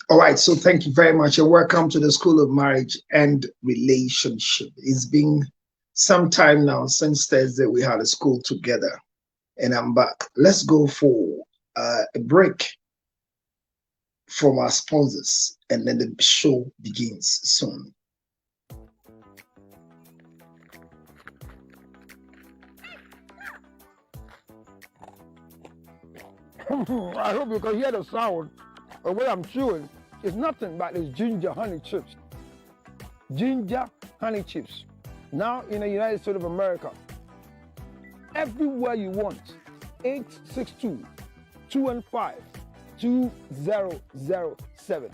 All right, so thank you very much and welcome to the School of Marriage and Relationship. It's been some time now since Thursday we had a school together, and I'm back. Let's go for a break from our sponsors, and then the show begins soon. I hope you can hear the sound of what I'm chewing. It's nothing but these ginger honey chips. Ginger honey chips. Now in the United States of America, everywhere you want, 862 215 2007.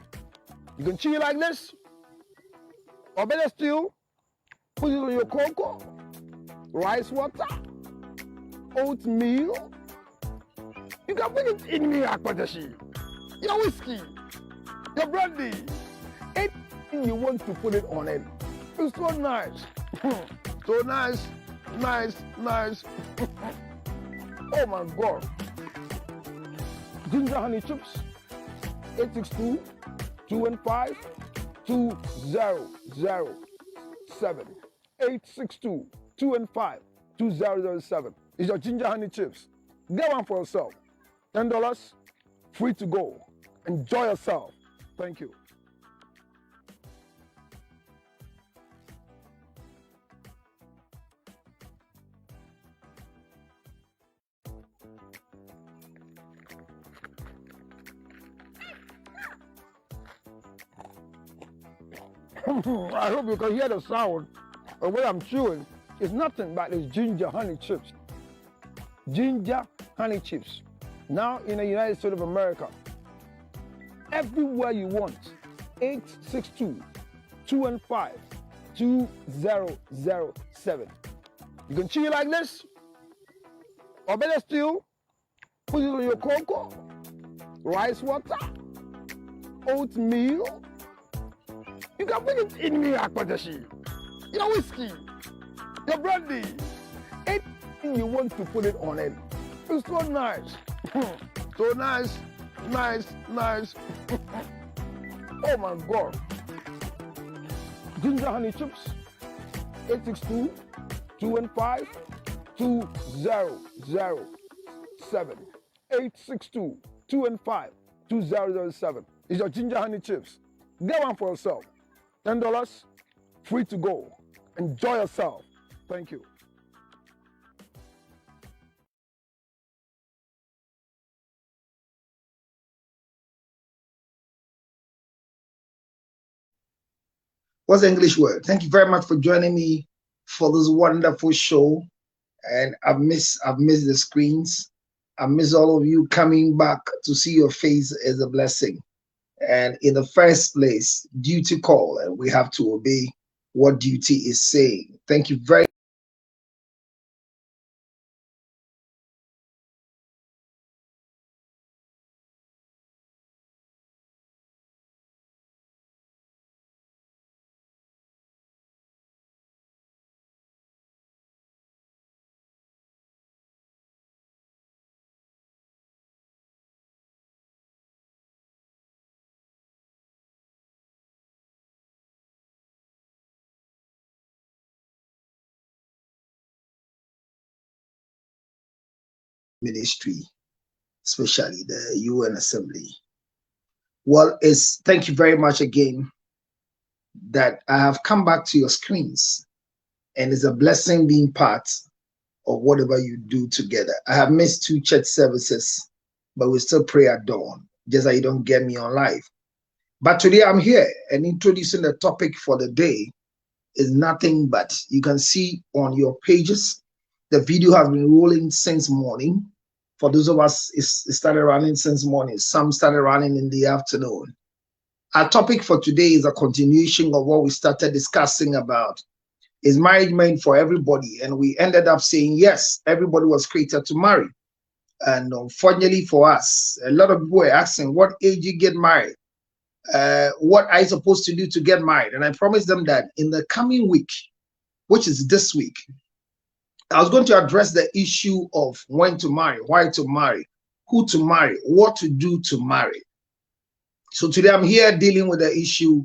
You can chew it like this, or better still, put it on your cocoa, rice water, oatmeal. You can put it in your akpatashi, your whiskey, your brandy, anything you want to put it on it. It's so nice. So nice, nice, nice. Oh my God. Ginger honey chips, 862 215 2007. 862 215 2007. It's your ginger honey chips. Get one for yourself. $10, free to go. Enjoy yourself. Thank you. I hope you can hear the sound of what I'm chewing. It's nothing but these ginger honey chips. Ginger honey chips. Now in the United States of America, everywhere you want, 862 215 2007. You can chew it like this, or better still, put it on your cocoa, rice water, oatmeal. You can put it in your akpatashi, your whiskey, your brandy, anything you want to put it on it. It's so nice. So nice, nice, nice. Oh my God. Ginger honey chips, 862 215 2007. 862 215 2007. It's your ginger honey chips. Get one for yourself. $10, free to go. Enjoy yourself. Thank you. What's the English word? Thank you very much for joining me for this wonderful show. And I've missed the screens. I miss all of you coming back to see your face as a blessing. And in the first place, duty call, and we have to obey what duty is saying. Thank you very ministry, especially the UN Assembly. Well, it's thank you very much again that I have come back to your screens, and it's a blessing being part of whatever you do together. I have missed two church services, but we still pray at dawn, just that you don't get me on live. But today I'm here and introducing the topic for the day is nothing but you can see on your pages. The video has been rolling since morning. For those of us, it started running since morning. Some started running in the afternoon. Our topic for today is a continuation of what we started discussing about. Is marriage meant for everybody? And we ended up saying, yes, everybody was created to marry. And unfortunately for us, a lot of people were asking, what age you get married? What are you supposed to do to get married? And I promised them that in the coming week, which is this week, I was going to address the issue of when to marry, why to marry, who to marry, what to do to marry. So today I'm here dealing with the issue,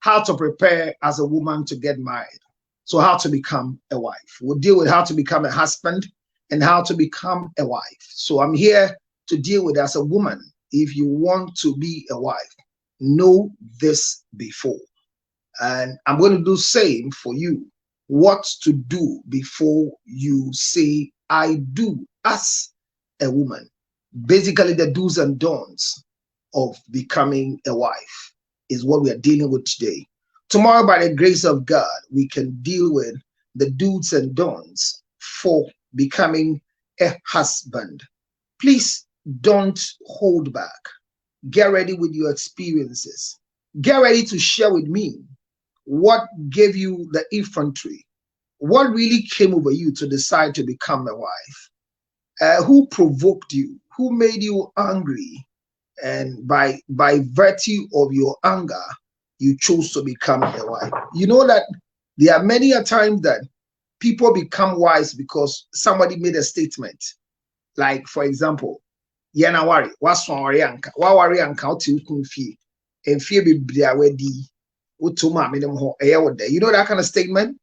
how to prepare as a woman to get married. So how to become a wife. We'll deal with how to become a husband and how to become a wife. So I'm here to deal with as a woman. If you want to be a wife, know this before. And I'm going to do same for you. What to do before you say, I do as a woman. Basically, the do's and don'ts of becoming a wife is what we are dealing with today. Tomorrow, by the grace of God, we can deal with the do's and don'ts for becoming a husband. Please don't hold back. Get ready with your experiences. Get ready to share with me what gave you the infantry. What really came over you to decide to become a wife? Who provoked you? Who made you angry? And by virtue of your anger, you chose to become a wife. You know that there are many a times that people become wise because somebody made a statement. Like, for example, Yana wari, waswarianka, wawarianka, uti and fear be wedi, utuma minimum ho. You know that kind of statement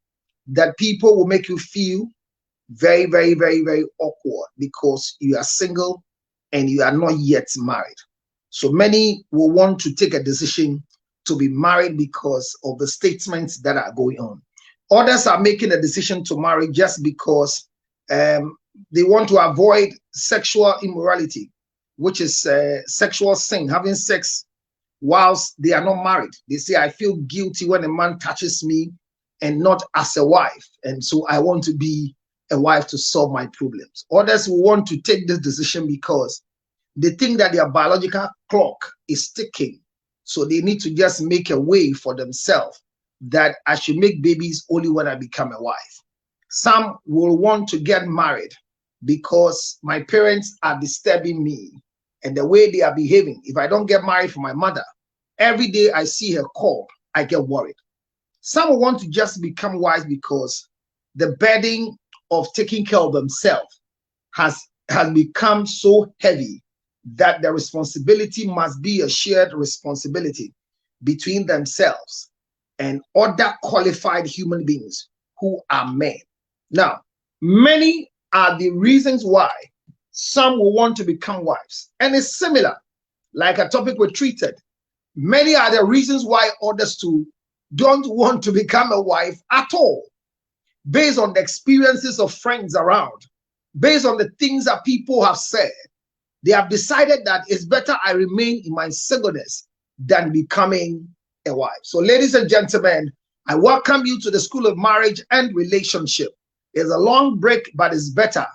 that people will make you feel very, very, very, very awkward because you are single and you are not yet married. So many will want to take a decision to be married because of the statements that are going on. Others are making a decision to marry just because they want to avoid sexual immorality, which is sexual sin, having sex whilst they are not married. They say, I feel guilty when a man touches me and not as a wife. And so I want to be a wife to solve my problems. Others will want to take this decision because they think that their biological clock is ticking. So they need to just make a way for themselves that I should make babies only when I become a wife. Some will want to get married because my parents are disturbing me and the way they are behaving. If I don't get married for my mother, every day I see her call, I get worried. Some will want to just become wise because the burden of taking care of themselves has become so heavy that the responsibility must be a shared responsibility between themselves and other qualified human beings who are men. Now, many are the reasons why some will want to become wives, and it's similar, like a topic we treated. Many are the reasons why others too don't want to become a wife at all, based on the experiences of friends around, based on the things that people have said. They have decided that it's better I remain in my singleness than becoming a wife. So, ladies and gentlemen, I welcome you to the School of Marriage and Relationship. It's a long break, but it's better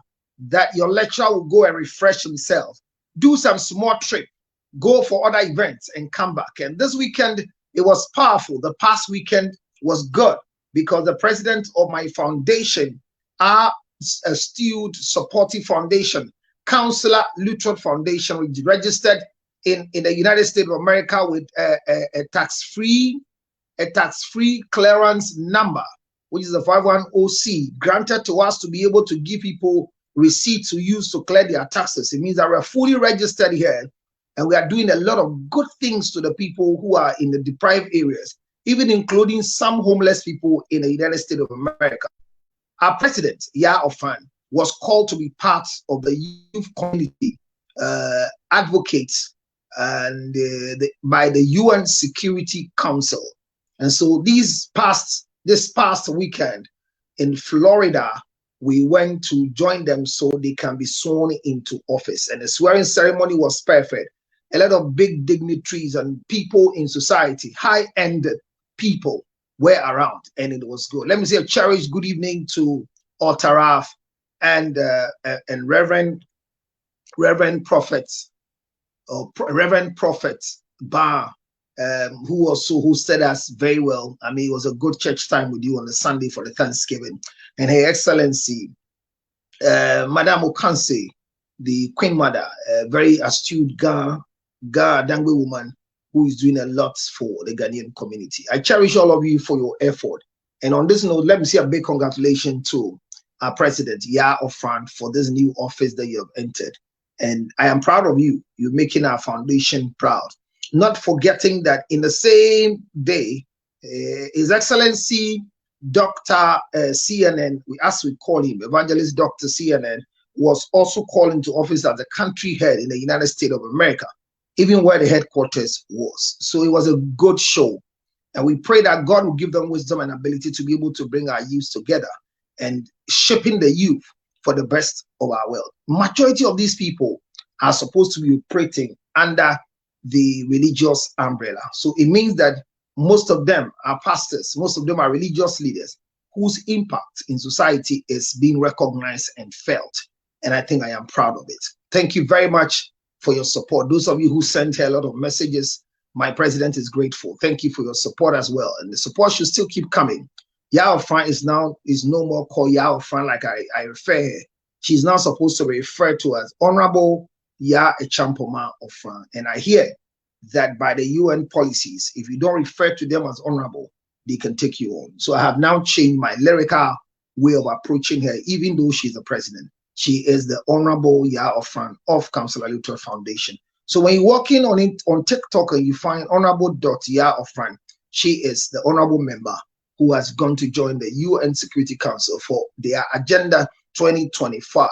that your lecturer will go and refresh himself, do some small trip, go for other events and come back. And this weekend, it was powerful. The past weekend was good because the president of my foundation, our astute, supportive foundation, Counselor Lutrod Foundation, which registered in the United States of America with a tax-free clearance number, which is a 510C, granted to us to be able to give people receipts to use to clear their taxes. It means that we are fully registered here and we are doing a lot of good things to the people who are in the deprived areas, even including some homeless people in the United States of America. Our president, Yaa Ofan, was called to be part of the youth community advocates and by the UN Security Council. And so this past weekend in Florida, we went to join them so they can be sworn into office. And the swearing ceremony was perfect. A lot of big dignitaries and people in society, high-end people were around, and it was good. Let me say a cherished good evening to Otaraf and Reverend Prophet Bar, who also hosted us very well. I mean, it was a good church time with you on the Sunday for the Thanksgiving. And Her Excellency, Madame Okanse, the Queen Mother, a very astute Ga Dangwe woman who is doing a lot for the Ghanaian community. I cherish all of you for your effort. And on this note, let me say a big congratulations to our president, Yaa Ofan, for this new office that you have entered. And I am proud of you. You're making our foundation proud. not forgetting that in the same day, His Excellency Dr. CNN, as we call him, Evangelist Dr. CNN, was also called into office as the country head in the United States of America, even where the headquarters was. So it was a good show. And we pray that God will give them wisdom and ability to be able to bring our youth together and shaping the youth for the best of our world. Majority of these people are supposed to be operating under the religious umbrella. So it means that most of them are pastors, most of them are religious leaders whose impact in society is being recognized and felt. And I think I am proud of it. Thank you very much for your support. Those of you who sent her a lot of messages, my president is grateful. Thank you for your support as well. And the support should still keep coming. Yao Fran is no more called Yao Fran like I refer her. She's now supposed to be referred to as Honorable Ya Echampoma of Fran. And I hear that by the UN policies, if you don't refer to them as honorable, they can take you on. So I have now changed my lyrical way of approaching her, even though she's the president. She is the Honorable Ya of Fran of Councillor Luther Foundation. So when you walk in on it on TikTok and you find Honorable.Ya of Fran, she is the honorable member who has gone to join the UN Security Council for their Agenda 2025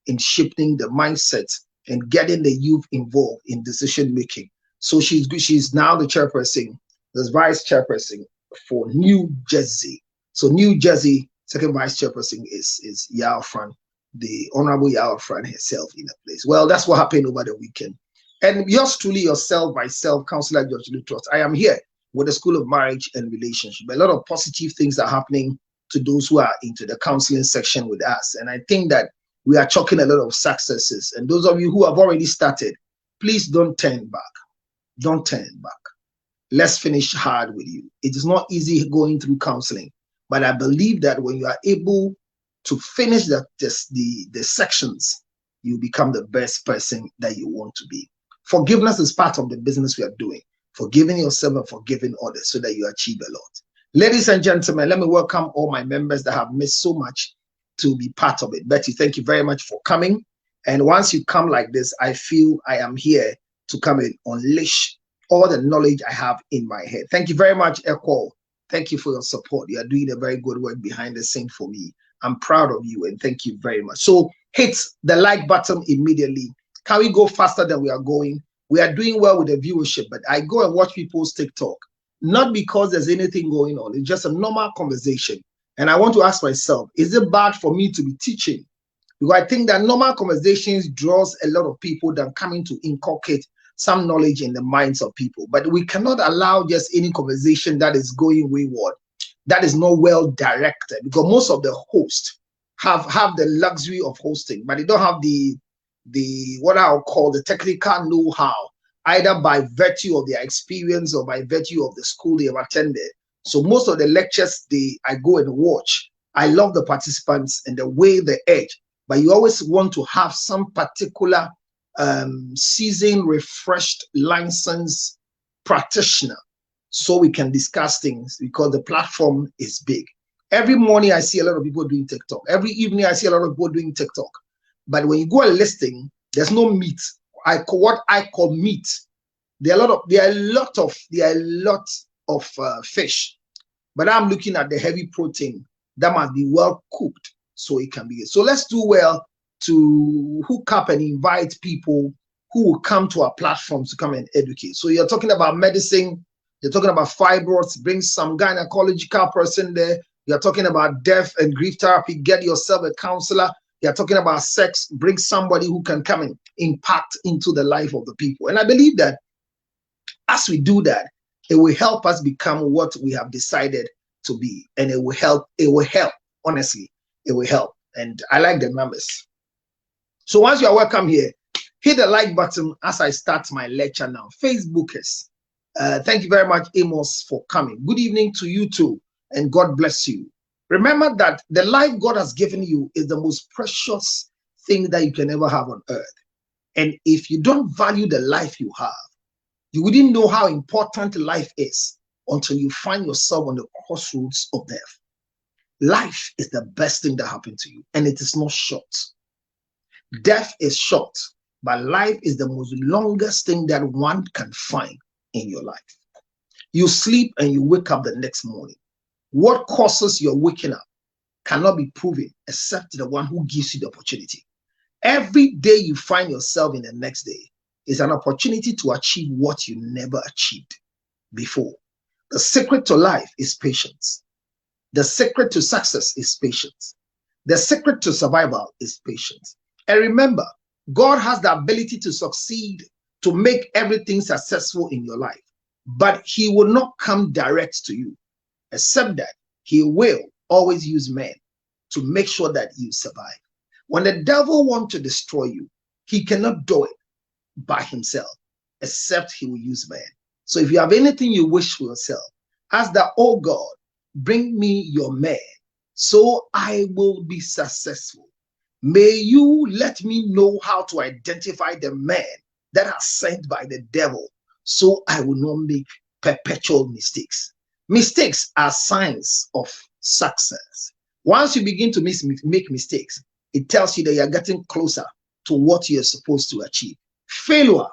in shifting the mindset and getting the youth involved in decision making. So she's now the chairperson, the vice chairperson for New Jersey. So New Jersey, second vice chairperson is Yao Fran, the Honorable Yao Fran herself in the place. Well, that's what happened over the weekend. And yours truly, yourself, myself, Councillor George Luttrot, I am here with the School of Marriage and Relationship. A lot of positive things are happening to those who are into the counseling section with us. And I think that we are chalking a lot of successes. And those of you who have already started, please don't turn back. Don't turn back. Let's finish hard with you. It is not easy going through counseling, but I believe that when you are able to finish the sections, you become the best person that you want to be. Forgiveness is part of the business we are doing. Forgiving yourself and forgiving others so that you achieve a lot. Ladies and gentlemen, let me welcome all my members that have missed so much to be part of it. Betty, thank you very much for coming. And once you come like this, I feel I am here to come and unleash all the knowledge I have in my head. Thank you very much, Echo. Thank you for your support. You are doing a very good work behind the scene for me. I'm proud of you and thank you very much. So hit the like button immediately. Can we go faster than we are going? We are doing well with the viewership, but I go and watch people's TikTok, not because there's anything going on. It's just a normal conversation. And I want to ask myself, is it bad for me to be teaching? Because I think that normal conversations draws a lot of people than coming to inculcate some knowledge in the minds of people. But we cannot allow just any conversation that is going wayward, that is not well directed, because most of the hosts have the luxury of hosting, but they don't have the what I'll call the technical know-how, either by virtue of their experience or by virtue of the school they have attended. So most of the lectures I go and watch, I love the participants and the way they edge, but you always want to have some particular seasoned, refreshed, licensed practitioner so we can discuss things, because the platform is big. Every morning I see a lot of people doing TikTok. Every evening I see a lot of people doing TikTok. But when you go and listen, there's no meat. What I call meat. There are a lot of fish. But I'm looking at the heavy protein that must be well cooked so it can be good. So let's do well to hook up and invite people who will come to our platforms to come and educate. So you're talking about medicine, you're talking about fibroids, bring some gynecological person there. You're talking about death and grief therapy, get yourself a counselor. You're talking about sex, bring somebody who can come and impact into the life of the people. And I believe that as we do that, it will help us become what we have decided to be. And it will help, honestly, it will help. And I like the numbers. So once you are welcome here, hit the like button as I start my lecture now. Facebookers, thank you very much, Amos, for coming. Good evening to you too, and God bless you. Remember that the life God has given you is the most precious thing that you can ever have on earth. And if you don't value the life you have, you wouldn't know how important life is until you find yourself on the crossroads of death. Life is the best thing that happened to you, and it is not short. Death is short, but life is the most longest thing that one can find in your life. You sleep and you wake up the next morning. What causes your waking up cannot be proven except the one who gives you the opportunity. Every day you find yourself in the next day is an opportunity to achieve what you never achieved before. The secret to life is patience. The secret to success is patience. The secret to survival is patience. And remember, God has the ability to succeed, to make everything successful in your life, but he will not come direct to you, except that he will always use men to make sure that you survive. When the devil wants to destroy you, he cannot do it by himself, except he will use man. So if you have anything you wish for yourself, ask that, oh God, bring me your man so I will be successful. May you let me know how to identify the man that are sent by the devil so I will not make perpetual mistakes. Mistakes are signs of success. Once you begin to make mistakes, it tells you that you're getting closer to what you're supposed to achieve. Failure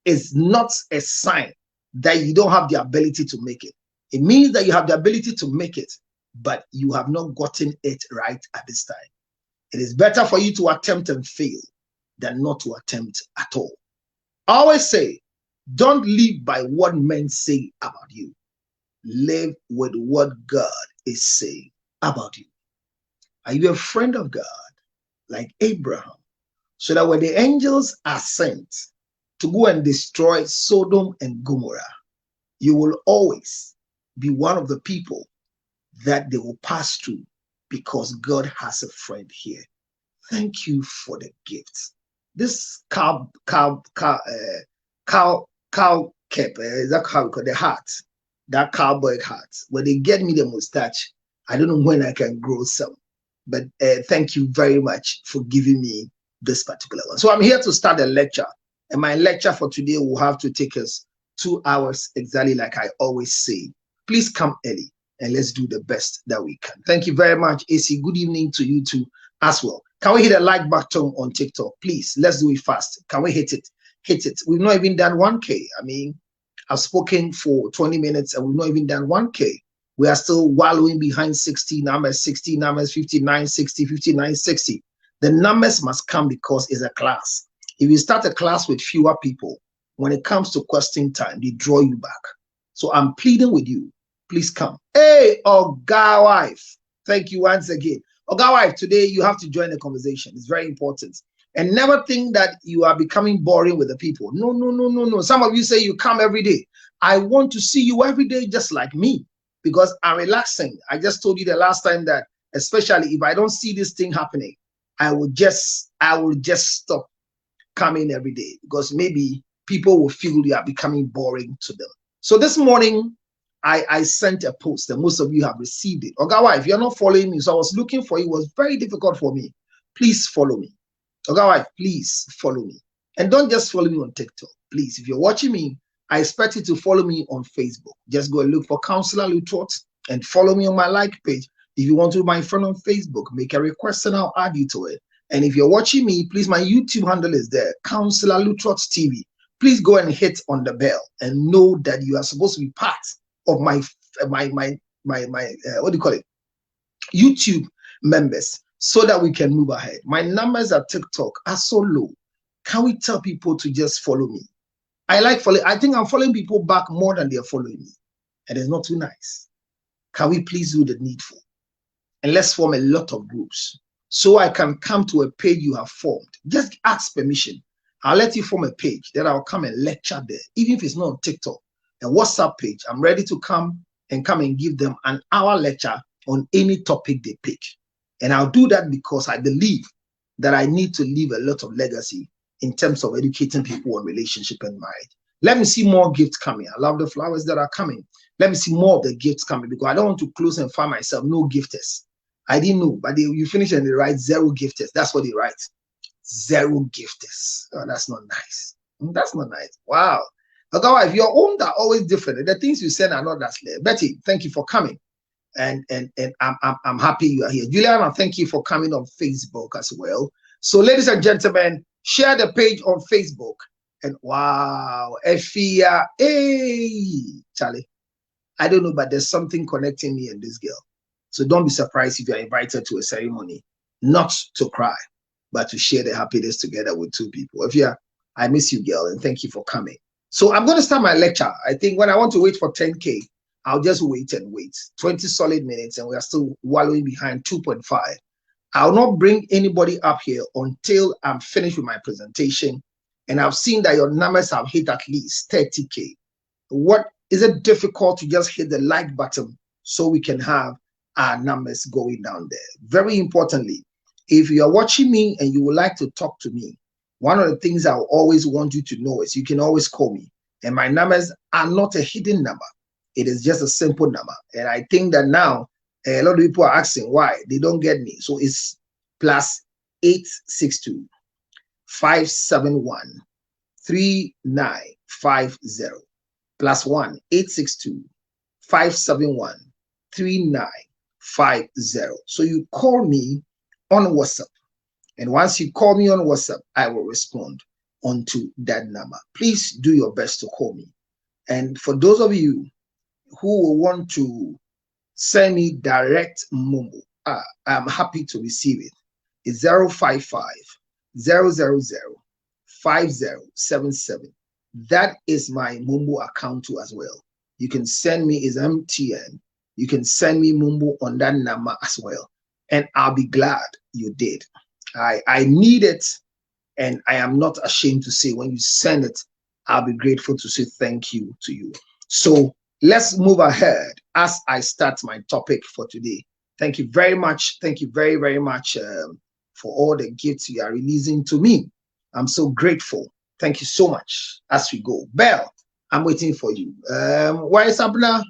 is not a sign that you don't have the ability to make it. It means that you have the ability to make it, but you have not gotten it right at this time. It is better for you to attempt and fail than not to attempt at all. I always say, don't live by what men say about you. Live with what God is saying about you. Are you a friend of God like Abraham? So that when the angels are sent to go and destroy Sodom and Gomorrah, you will always be one of the people that they will pass through because God has a friend here. Thank you for the gifts. This cow cap, is that how we call the hat? That cowboy hat. When they get me the mustache, I don't know when I can grow some. But thank you very much for giving me this particular one. So I'm here to start a lecture. And my lecture for today will have to take us 2 hours exactly like I always say. Please come early and let's do the best that we can. Thank you very much, AC. Good evening to you too as well. Can we hit a like button on TikTok? Please, let's do it fast. Can we hit it? Hit it. We've not even done 1K. I mean, I've spoken for 20 minutes and we've not even done 1K. We are still wallowing behind 60 numbers, 60 numbers, 59, 60, 59, 60. The numbers must come because it's a class. If you start a class with fewer people, when it comes to question time, they draw you back. So I'm pleading with you. Please come. Hey, Oga wife. Thank you once again. Oga wife, today you have to join the conversation. It's very important. And never think that you are becoming boring with the people. No, no, no, no, no. Some of you say you come every day. I want to see you every day just like me because I'm relaxing. I just told you the last time that, especially if I don't see this thing happening, I will just stop coming every day because maybe people will feel you are becoming boring to them. So this morning, I sent a post and most of you have received it. Ogawa, if you're not following me, so I was looking for you. It was very difficult for me. Please follow me. Ogawa, please follow me. And don't just follow me on TikTok. Please, if you're watching me, I expect you to follow me on Facebook. Just go and look for Counselor Lutrot and follow me on my like page. If you want to be my friend on Facebook, make a request and I'll add you to it. And if you're watching me, please, my YouTube handle is there, Counselor Lutrot TV. Please go and hit on the bell and know that you are supposed to be part of my what do you call it? YouTube members so that we can move ahead. My numbers at TikTok are so low. Can we tell people to just follow me? I like following. I think I'm following people back more than they're following me. And it's not too nice. Can we please do the needful? And let's form a lot of groups so I can come to a page you have formed. Just ask permission. I'll let you form a page that I'll come and lecture there, even if it's not on TikTok. A WhatsApp page. I'm ready to come and give them an hour lecture on any topic they pick. And I'll do that because I believe that I need to leave a lot of legacy in terms of educating people on relationship and marriage. Let me see more gifts coming. I love the flowers that are coming. Let me see more of the gifts coming because I don't want to close and find myself no gifters. I didn't know, but you finish and they write 0 gifters. That's what they write. 0 gifters. Oh, that's not nice. That's not nice. Wow. Otherwise, your own are always different. The things you send are not that clear. Betty, thank you for coming. And I'm happy you are here. Juliana, thank you for coming on Facebook as well. So, ladies and gentlemen, share the page on Facebook And wow, Efia, hey, Charlie. I don't know, but there's something connecting me and this girl. So don't be surprised if you're invited to a ceremony, not to cry, but to share the happiness together with two people. Efia, I miss you, girl, and thank you for coming. So I'm going to start my lecture. I think when I want to wait for 10K, I'll just wait and wait. 20 solid minutes, and we are still wallowing behind 2.5. I'll not bring anybody up here until I'm finished with my presentation. And I've seen that your numbers have hit at least 30K. What is it difficult to just hit the like button so we can have our numbers going down there? Very importantly, if you are watching me and you would like to talk to me, one of the things I will always want you to know is you can always call me. And my numbers are not a hidden number. It is just a simple number. And I think that now a lot of people are asking why they don't get me. So it's plus 862 571 3950 plus 1 862 571 3950. So you call me on WhatsApp. And once you call me on WhatsApp, I will respond onto that number. Please do your best to call me. And for those of you who will want to send me direct Momo, I'm happy to receive it. It's 055 000 5077. That is my Momo account too as well. You can send me is MTN. You can send me Momo on that number as well. And I'll be glad you did. I need it, and I am not ashamed to say when you send it, I'll be grateful to say thank you to you. So let's move ahead as I start my topic for today. Thank you very much. Thank you very, very much for all the gifts you are releasing to me. I'm so grateful. Thank you so much as we go. Belle, I'm waiting for you. Why is Abna?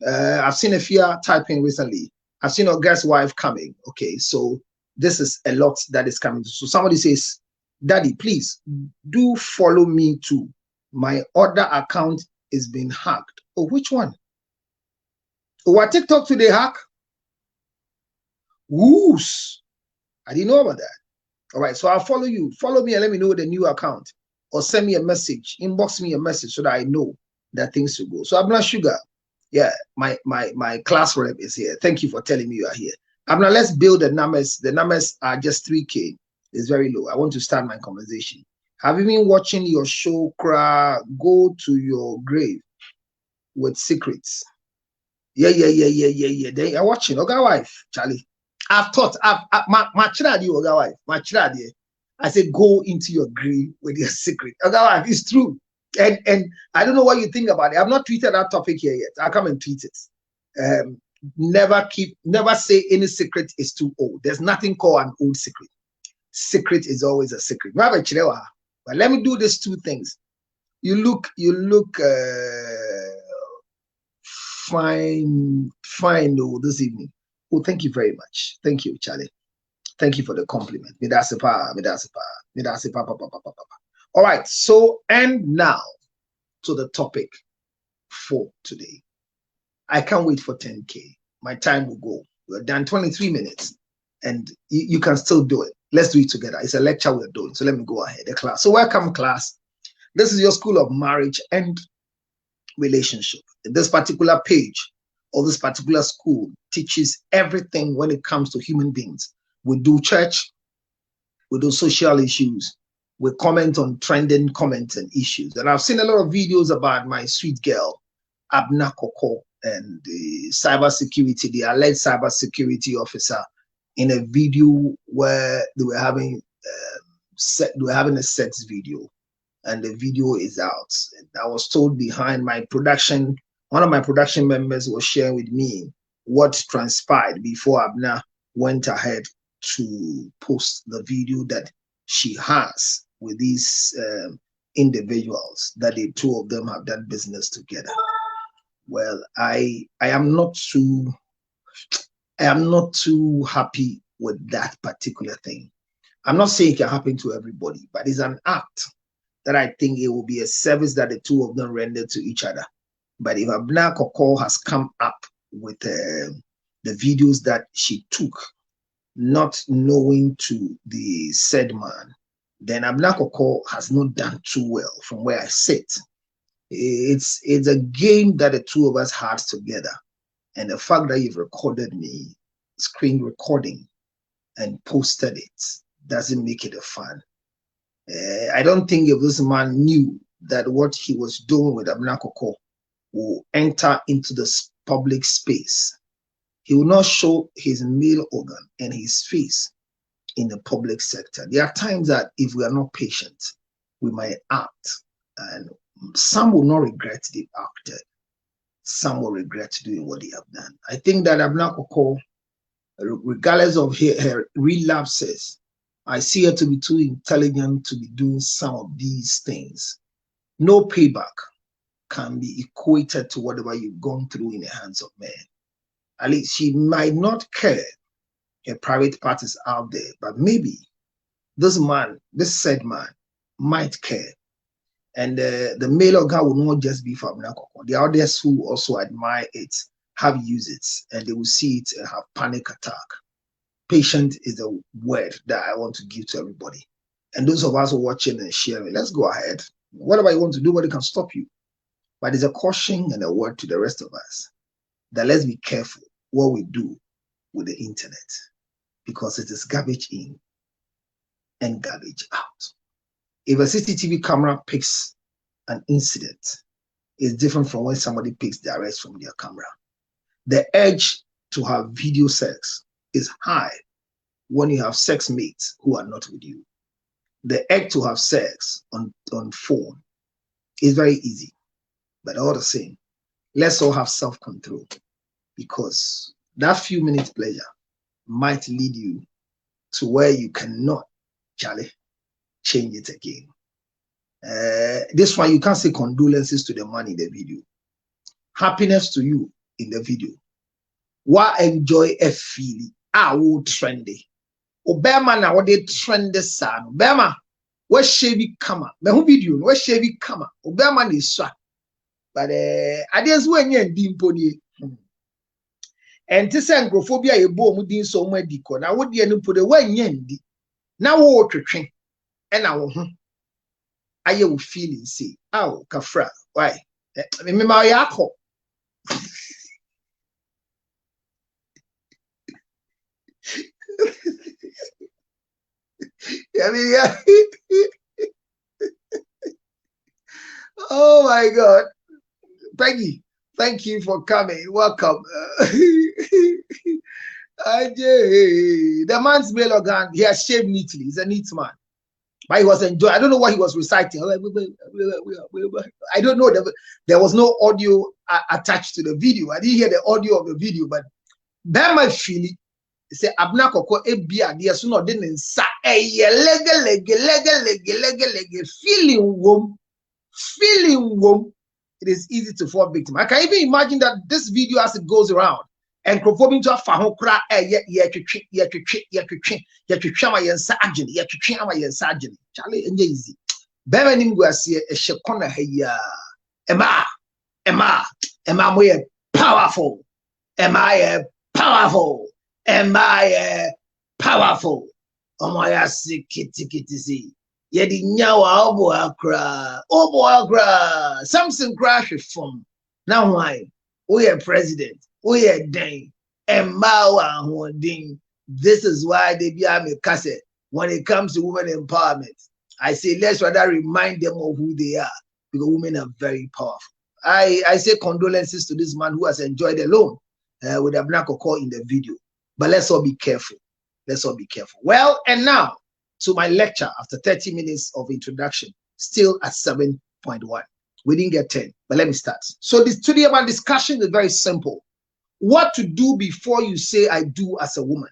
I've seen a few typing recently. I've seen a guest wife coming. Okay, so this is a lot that is coming. So somebody says, Daddy, please do follow me too. My other account is being hacked. Oh, which one? Oh, what TikTok today hack? Whoos. I didn't know about that. All right, so I'll follow you. Follow me and let me know the new account. Or send me a message, inbox me a message so that I know that things will go. So Abna Sugar, yeah, my class rep is here. Thank you for telling me you are here. Abna, let's build the numbers. The numbers are just 3K. It's very low. I want to start my conversation. Have you been watching your show, Go to Your Grave with Secrets? Yeah. Then you're watching. Okay, wife, Charlie. I've thought, my child, okay, wife, my child, I said, go into your grave with your secret. Okay, wife, it's true. And I don't know what you think about it. I've not tweeted that topic here yet. I'll come and tweet it. Never say any secret is too old. There's nothing called an old secret. Secret is always a secret. But let me do these two things. You look fine this evening. Oh, thank you very much. Thank you, Charlie. Thank you for the compliment. All right, so and now to the topic for today. I can't wait for 10K. My time will go. We're done 23 minutes, and you can still do it. Let's do it together. It's a lecture we're doing, so let me go ahead. The class. So welcome, class. This is your School of Marriage and Relationship. This particular page or this particular school teaches everything when it comes to human beings. We do church, we do social issues, we comment on trending comments and issues. And I've seen a lot of videos about my sweet girl, Abna Koko, and the cybersecurity, the alleged cybersecurity officer, in a video where they were having a sex video, and the video is out. And I was told behind my production, one of my production members was sharing with me what transpired before Abna went ahead to post the video that she has with these individuals, that the two of them have done business together. Well, I am not too happy with that particular thing. I'm not saying it can happen to everybody, but it's an act that I think it will be a service that the two of them render to each other. But if Abna Koko has come up with the videos that she took, not knowing to the said man, then Abnakoko has not done too well from where I sit. It's a game that the two of us had together. And the fact that you've recorded me, screen recording, and posted it doesn't make it a fun. I don't think if this man knew that what he was doing with Abnakoko will enter into this public space, he will not show his male organ and his face in the public sector. There are times that if we are not patient, we might act, and some will not regret they've acted. Some will regret doing what they have done. I think that Abnakoko, regardless of her relapses, I see her to be too intelligent to be doing some of these things. No payback can be equated to whatever you've gone through in the hands of men. At least she might not care her private parties out there, but maybe this man, this said man, might care. And the male organ will not just be for Abnakoko. The others who also admire it have used it, and they will see it and have panic attack. Patient is the word that I want to give to everybody. And those of us who are watching and sharing, let's go ahead. Whatever you want to do, nobody can stop you. But there's a caution and a word to the rest of us that let's be careful what we do with the internet, because it is garbage in and garbage out. If a CCTV camera picks an incident, it's different from when somebody picks the arrest from their camera. The urge to have video sex is high when you have sex mates who are not with you. The urge to have sex on phone is very easy, but all the same, let's all have self-control, because that few minutes pleasure might lead you to where you cannot, Charlie, change it again. This one, you can't say condolences to the man in the video. Happiness to you in the video. Why enjoy a feeling? I will trendy. Obama na what they trend the sun. Obama, where Chevy Kama? Me who video? Where Chevy Kama? Obama is swag. But I just when you dimponi. And to say agophobia a bo mudin so much diko. Now what you put away yendi? Now what train? And now I will feel it. Say, oh, Kafra, why? Me my yako. Yeah. Oh my God, Peggy, thank you for coming. Welcome. The man's male organ, he has shaved neatly. He's a neat man, but he was enjoying. I don't know what he was reciting. I don't know. There was no audio attached to the video. I didn't hear the audio of the video, but that might feel it. Say Abnakoko ebia dia so no de nsa lege feeling wom. It is easy to fall victim. I can even imagine that this video as it goes around and conforming to a fahokra Charlie and easy. Bevenim guasie a shekona heya. Emma we powerful. Am I powerful? Am I powerful? Omaya sikiti. Yedi nyawa obo akra. Something crash from. Now why? We are president. We are dang. Emma ding. This is why they be a cassette. When it comes to women empowerment, I say let's rather remind them of who they are, because women are very powerful. I say condolences to this man who has enjoyed alone with Abnakoko in the video. But let's all be careful. Let's all be careful. Well, and now to my lecture after 30 minutes of introduction, still at 7.1. We didn't get 10, but let me start. So this today my discussion is very simple. What to do before you say I do as a woman,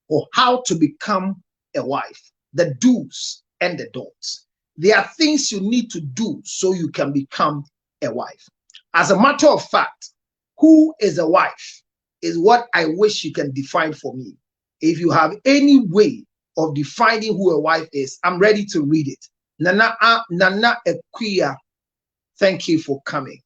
or how to become a wife, the do's and the don'ts. There are things you need to do so you can become a wife. As a matter of fact, who is a wife is what I wish you can define for me. If you have any way of defining who a wife is, I'm ready to read it. Nana Equia, thank you for coming.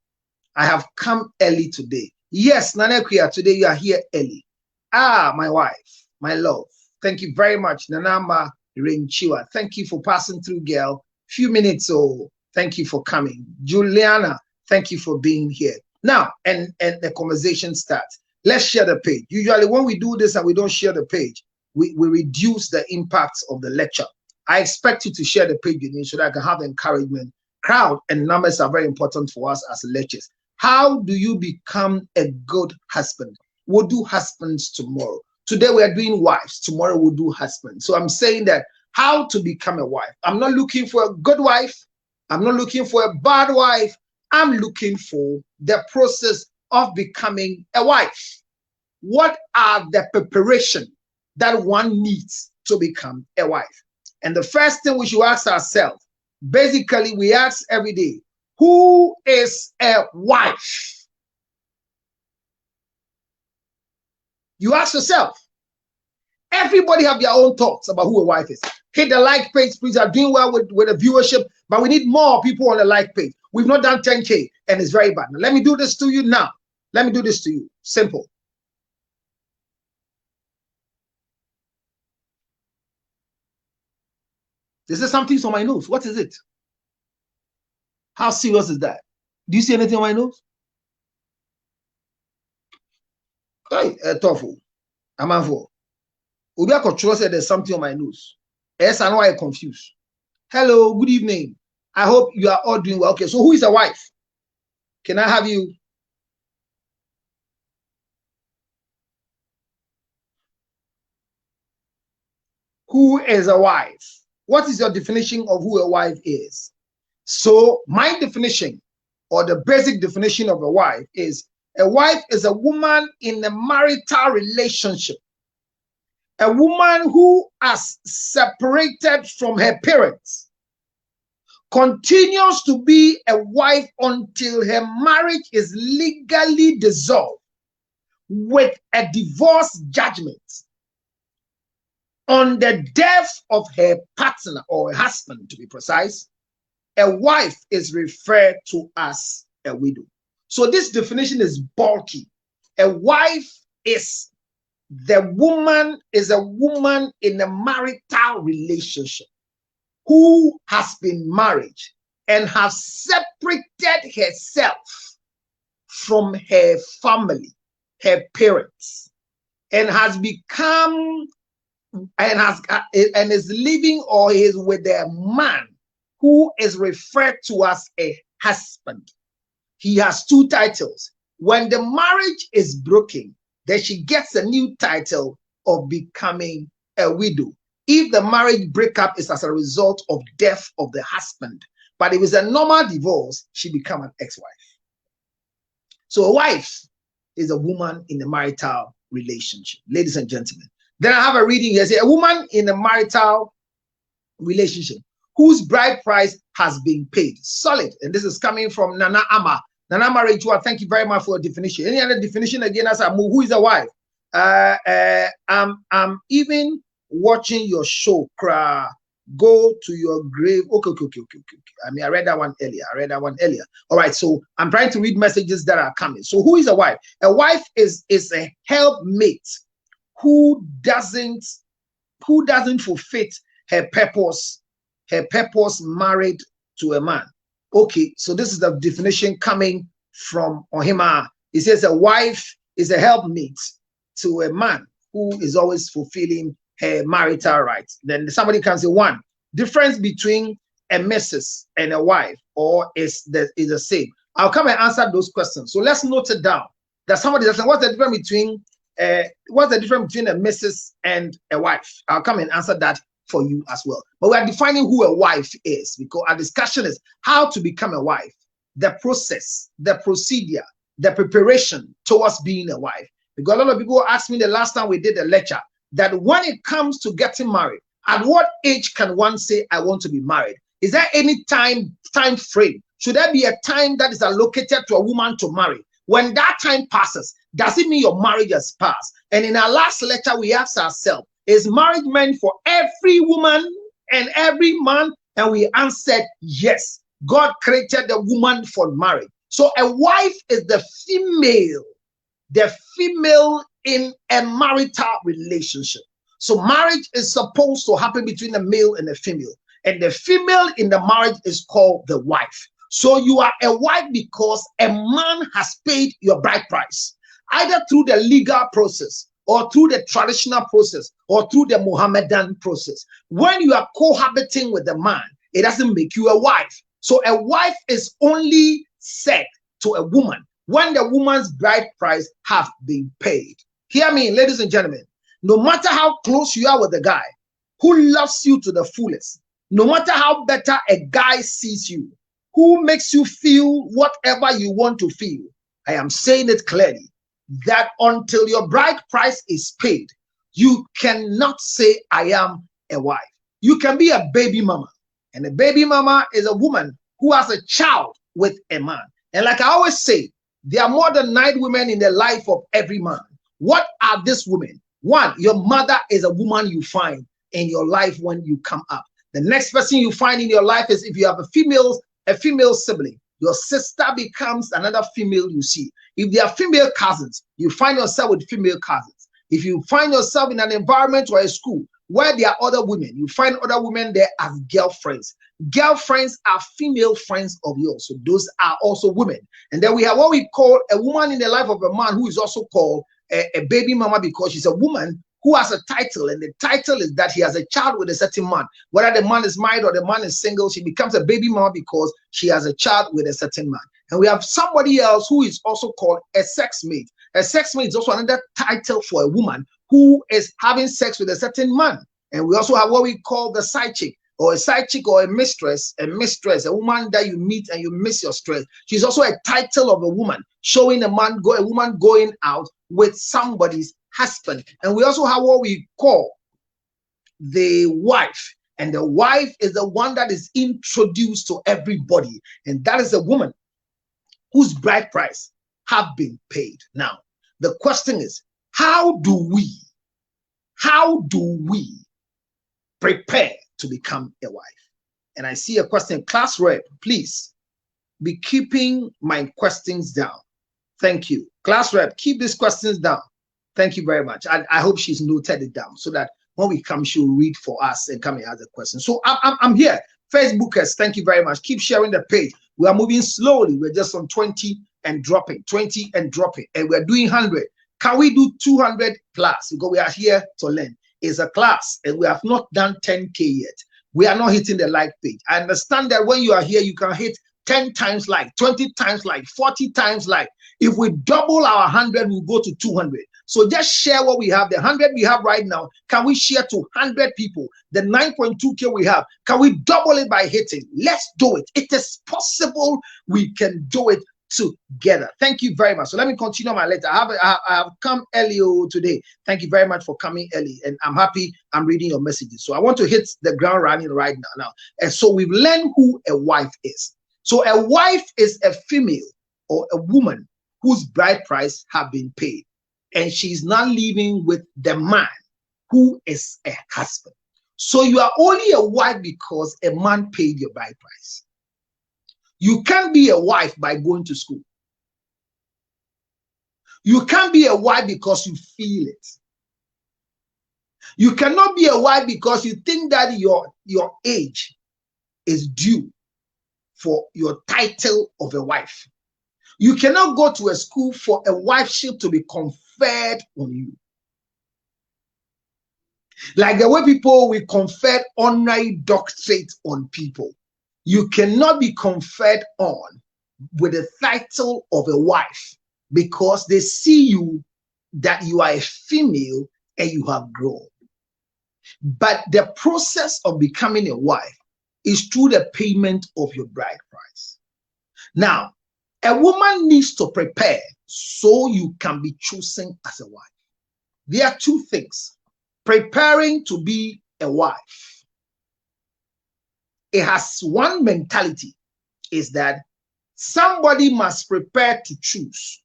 I have come early today. Yes, Nana Equia, today you are here early. Ah, my wife, my love. Thank you very much. Nanama Renchiwa, thank you for passing through, girl. Few minutes, so thank you for coming. Juliana, thank you for being here. Now, and the conversation starts. Let's share the page. Usually when we do this and we don't share the page, we reduce the impact of the lecture. I expect you to share the page with me so that I can have encouragement. Crowd and numbers are very important for us as lectures. How do you become a good husband? We'll do husbands tomorrow. Today we are doing wives. Tomorrow we'll do husbands. So I'm saying that how to become a wife. I'm not looking for a good wife. I'm not looking for a bad wife. I'm looking for the process of becoming a wife. What are the preparation that one needs to become a wife? And the first thing we should ask ourselves, basically we ask every day, who is a wife? You ask yourself. Everybody have their own thoughts about who a wife is. Hit the like page, please. Are doing well with the viewership, but we need more people on the like page. We've not done 10K, and it's very bad. Now, let me do this to you now. Let me do this to you. Simple. This is something on my nose. What is it? How serious is that? Do you see anything on my nose? Hey, tofu. I'm on for. Ubia Control said there's something on my nose. Yes, I know I'm confused. Hello, good evening. I hope you are all doing well. Okay, so who is a wife? Can I have you? Who is a wife? What is your definition of who a wife is? So my definition, or the basic definition of a wife is a woman in a marital relationship. A woman who has separated from her parents continues to be a wife until her marriage is legally dissolved with a divorce judgment on the death of her partner or husband, to be precise. A wife is referred to as a widow. So this definition is bulky. A wife is a woman in a marital relationship who has been married and has separated herself from her family, her parents, and has become and is living or is with a man who is referred to as a husband. He has two titles. When the marriage is broken, then she gets a new title of becoming a widow. If the marriage breakup is as a result of death of the husband, but if it's a normal divorce, she becomes an ex-wife. So a wife is a woman in a marital relationship, ladies and gentlemen. Then I have a reading here. Say a woman in a marital relationship whose bride price has been paid. Solid. And this is coming from Nana Ama. Nana Ama Rachua, thank you very much for your definition. Any other definition again as I move? Who is a wife? I'm even watching your show, go to your grave. Okay. I mean, I read that one earlier. All right, so I'm trying to read messages that are coming. So who is a wife? A wife is a helpmate who doesn't fulfill her purpose married to a man. Okay, so this is the definition coming from Ohima. It says a wife is a helpmate to a man who is always fulfilling her marital rights. Then somebody can say one difference between a missus and a wife, or is the same. I'll come and answer those questions. So let's note it down. That somebody is saying, what's the difference between a missus and a wife? I'll come and answer that for you as well. But we are defining who a wife is, because our discussion is how to become a wife, the process, the procedure, the preparation towards being a wife. Because a lot of people asked me the last time we did a lecture that when it comes to getting married, at what age can one say, I want to be married? Is there any time frame? Should there be a time that is allocated to a woman to marry? When that time passes, does it mean your marriage has passed? And in our last lecture, we asked ourselves, is marriage meant for every woman and every man? And we answered yes. God created the woman for marriage. So a wife is the female in a marital relationship. So marriage is supposed to happen between a male and a female. And the female in the marriage is called the wife. So you are a wife because a man has paid your bride price, either through the legal process or through the traditional process or through the Mohammedan process. When you are cohabiting with a man, it doesn't make you a wife. So a wife is only said to a woman when the woman's bride price have been paid. Hear me, ladies and gentlemen. No matter how close you are with a guy who loves you to the fullest, no matter how better a guy sees you, who makes you feel whatever you want to feel, I am saying it clearly that until your bride price is paid, you cannot say, I am a wife. You can be a baby mama, and a baby mama is a woman who has a child with a man. And like I always say, there are more than 9 women in the life of every man. What are these women? One, your mother is a woman you find in your life when you come up. The next person you find in your life is if you have a female sibling, your sister becomes another female you see. If they are female cousins, you find yourself with female cousins. If you find yourself in an environment or a school where there are other women, you find other women there as girlfriends. Girlfriends are female friends of yours. So those are also women. And then we have what we call a woman in the life of a man who is also called a baby mama, because she's a woman who has a title, and the title is that he has a child with a certain man. Whether the man is married or the man is single, she becomes a baby mama because she has a child with a certain man. And we have somebody else who is also called a sex mate. A sex mate is also another title for a woman who is having sex with a certain man. And we also have what we call the side chick, or a side chick, or a mistress, a woman that you meet and you miss your stress. She's also a title of a woman, showing a woman going out with somebody's husband. And we also have what we call the wife. And the wife is the one that is introduced to everybody. And that is a woman whose bride price have been paid. Now, the question is, how do we prepare to become a wife? And I see a question. Class rep, please be keeping my questions down. Thank you. Class rep, keep these questions down. Thank you very much. I hope she's noted it down so that when we come, she'll read for us and come and ask a question. So I'm here. Facebookers, thank you very much. Keep sharing the page. We are moving slowly. We're just on 20 and dropping, and we're doing 100. Can we do 200 plus? Because we are here to learn. It's a class, and we have not done 10K yet. We are not hitting the like page. I understand that when you are here, you can hit 10 times like, 20 times like, 40 times like. If we double our 100, we'll go to 200. So just share what we have. The 100 we have right now, can we share to 100 people? The 9.2K we have, can we double it by hitting? Let's do it. It is possible. We can do it together. Thank you very much. So let me continue my letter. I have come early today. Thank you very much for coming early, and I'm happy I'm reading your messages. So I want to hit the ground running right now. And so we've learned who a wife is. So a wife is a female or a woman whose bride price have been paid, and she's now living with the man who is a husband. So you are only a wife because a man paid your bride price. You can't be a wife by going to school. You can't be a wife because you feel it. You cannot be a wife because you think that your age is due for your title of a wife. You cannot go to a school for a wifeship to be conferred on you. Like the way people will confer honorary doctorate on people. You cannot be conferred on with the title of a wife because they see you that you are a female and you have grown. But the process of becoming a wife is through the payment of your bride price. Now, a woman needs to prepare so you can be chosen as a wife. There are two things. Preparing to be a wife. It has one mentality, is that somebody must prepare to choose,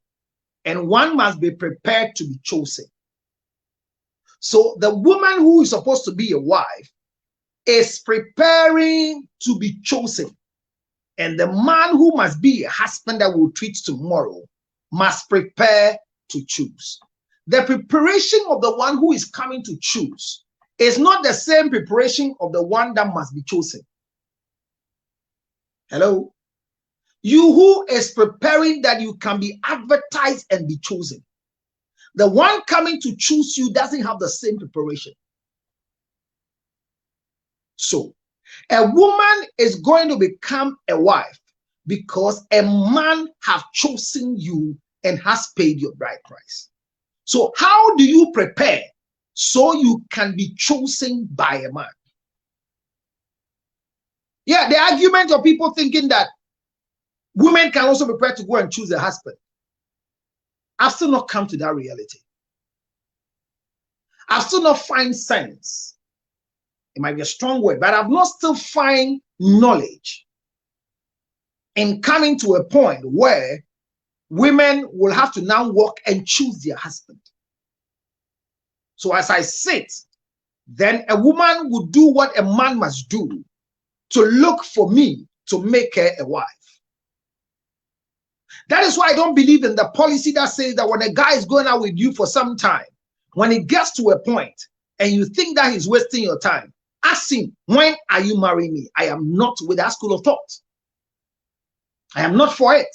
and one must be prepared to be chosen. So the woman who is supposed to be a wife is preparing to be chosen. And the man who must be a husband that will treat tomorrow must prepare to choose. The preparation of the one who is coming to choose is not the same preparation of the one that must be chosen. Hello? You who is preparing that you can be advertised and be chosen. The one coming to choose you doesn't have the same preparation. So, a woman is going to become a wife because a man have chosen you and has paid your bride price. So how do you prepare so you can be chosen by a man? Yeah, the argument of people thinking that women can also prepare to go and choose a husband. I've still not come to that reality. I've still not find sense. It might be a strong word, but I've not still find knowledge in coming to a point where women will have to now walk and choose their husband. So as I sit, then a woman would do what a man must do to look for me to make her a wife. That is why I don't believe in the policy that says that when a guy is going out with you for some time, when it gets to a point and you think that he's wasting your time, ask him, when are you marrying me? I am not with that school of thought. I am not for it.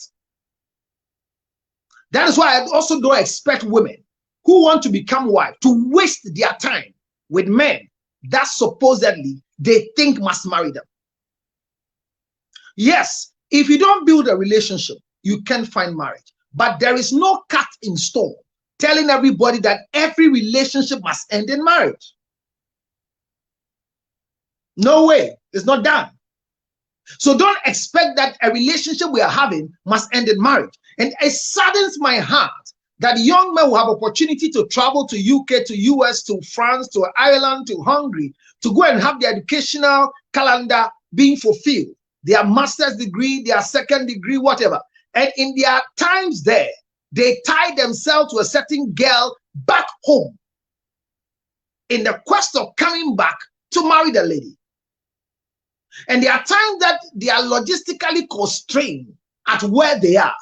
That is why I also don't expect women who want to become wife to waste their time with men that supposedly they think must marry them. Yes, if you don't build a relationship, you can't find marriage. But there is no cut in stone telling everybody that every relationship must end in marriage. No way, it's not done. So don't expect that a relationship we are having must end in marriage. And it saddens my heart that young men will have opportunity to travel to UK, to US, to France, to Ireland, to Hungary, to go and have their educational calendar being fulfilled. Their master's degree, their second degree, whatever. And in their times there, they tie themselves to a certain girl back home in the quest of coming back to marry the lady. And there are times that they are logistically constrained at where they are.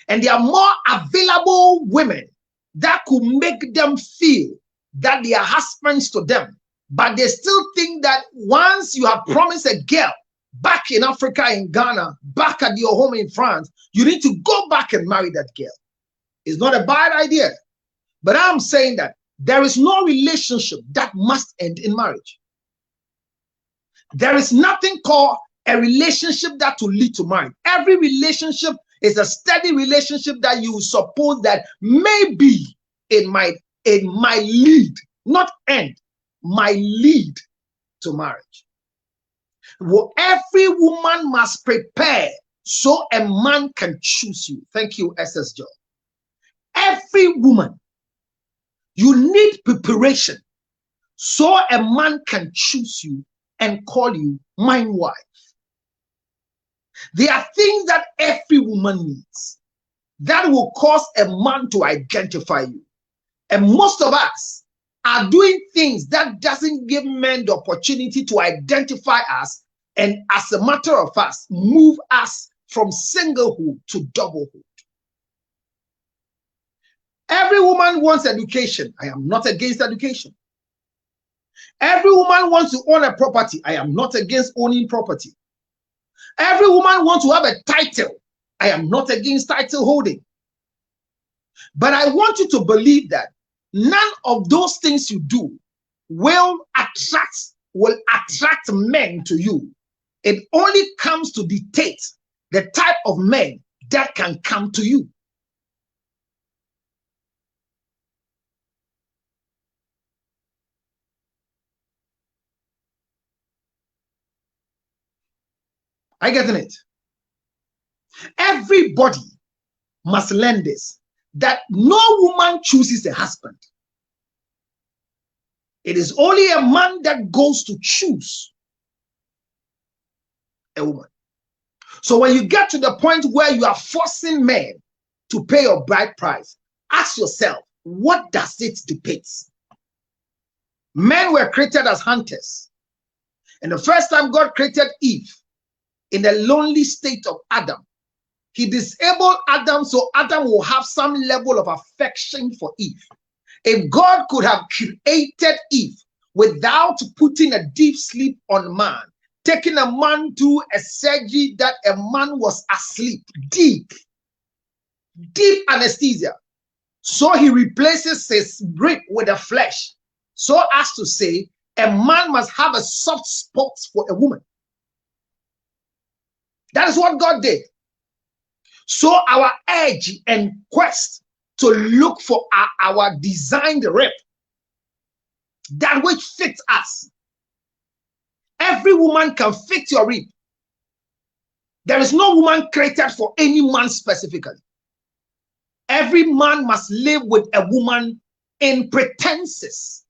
And there are more available women that could make them feel that they are husbands to them. But they still think that once you have promised a girl back in Africa, in Ghana, back at your home in France, you need to go back and marry that girl. It's not a bad idea. But I'm saying that there is no relationship that must end in marriage. There is nothing called a relationship that will lead to marriage. Every relationship is a steady relationship that you suppose that maybe it might lead, not end, might lead to marriage. Well, every woman must prepare so a man can choose you. Thank you, SS Joe. Every woman, you need preparation so a man can choose you and call you my wife. There are things that every woman needs that will cause a man to identify you. And most of us are doing things that doesn't give men the opportunity to identify us, and as a matter of fact, move us from singlehood to doublehood. Every woman wants education. I am not against education. Every woman wants to own a property. I am not against owning property. Every woman wants to have a title. I am not against title holding. But I want you to believe that none of those things you do will attract men to you. It only comes to dictate the type of men that can come to you. Are you getting it? Everybody must learn this, that no woman chooses a husband. It is only a man that goes to choose a woman. So when you get to the point where you are forcing men to pay your bride price, ask yourself, what does it depict? Men were created as hunters. And the first time God created Eve, in the lonely state of Adam, he disabled Adam so Adam will have some level of affection for Eve. If God could have created Eve without putting a deep sleep on man, taking a man through a surgery that a man was asleep, deep anesthesia. So he replaces his rib with a flesh, so as to say a man must have a soft spot for a woman. That is what God did. So our urge and quest to look for our designed rib, that which fits us. Every woman can fit your rib. There is no woman created for any man specifically. Every man must live with a woman in pretenses.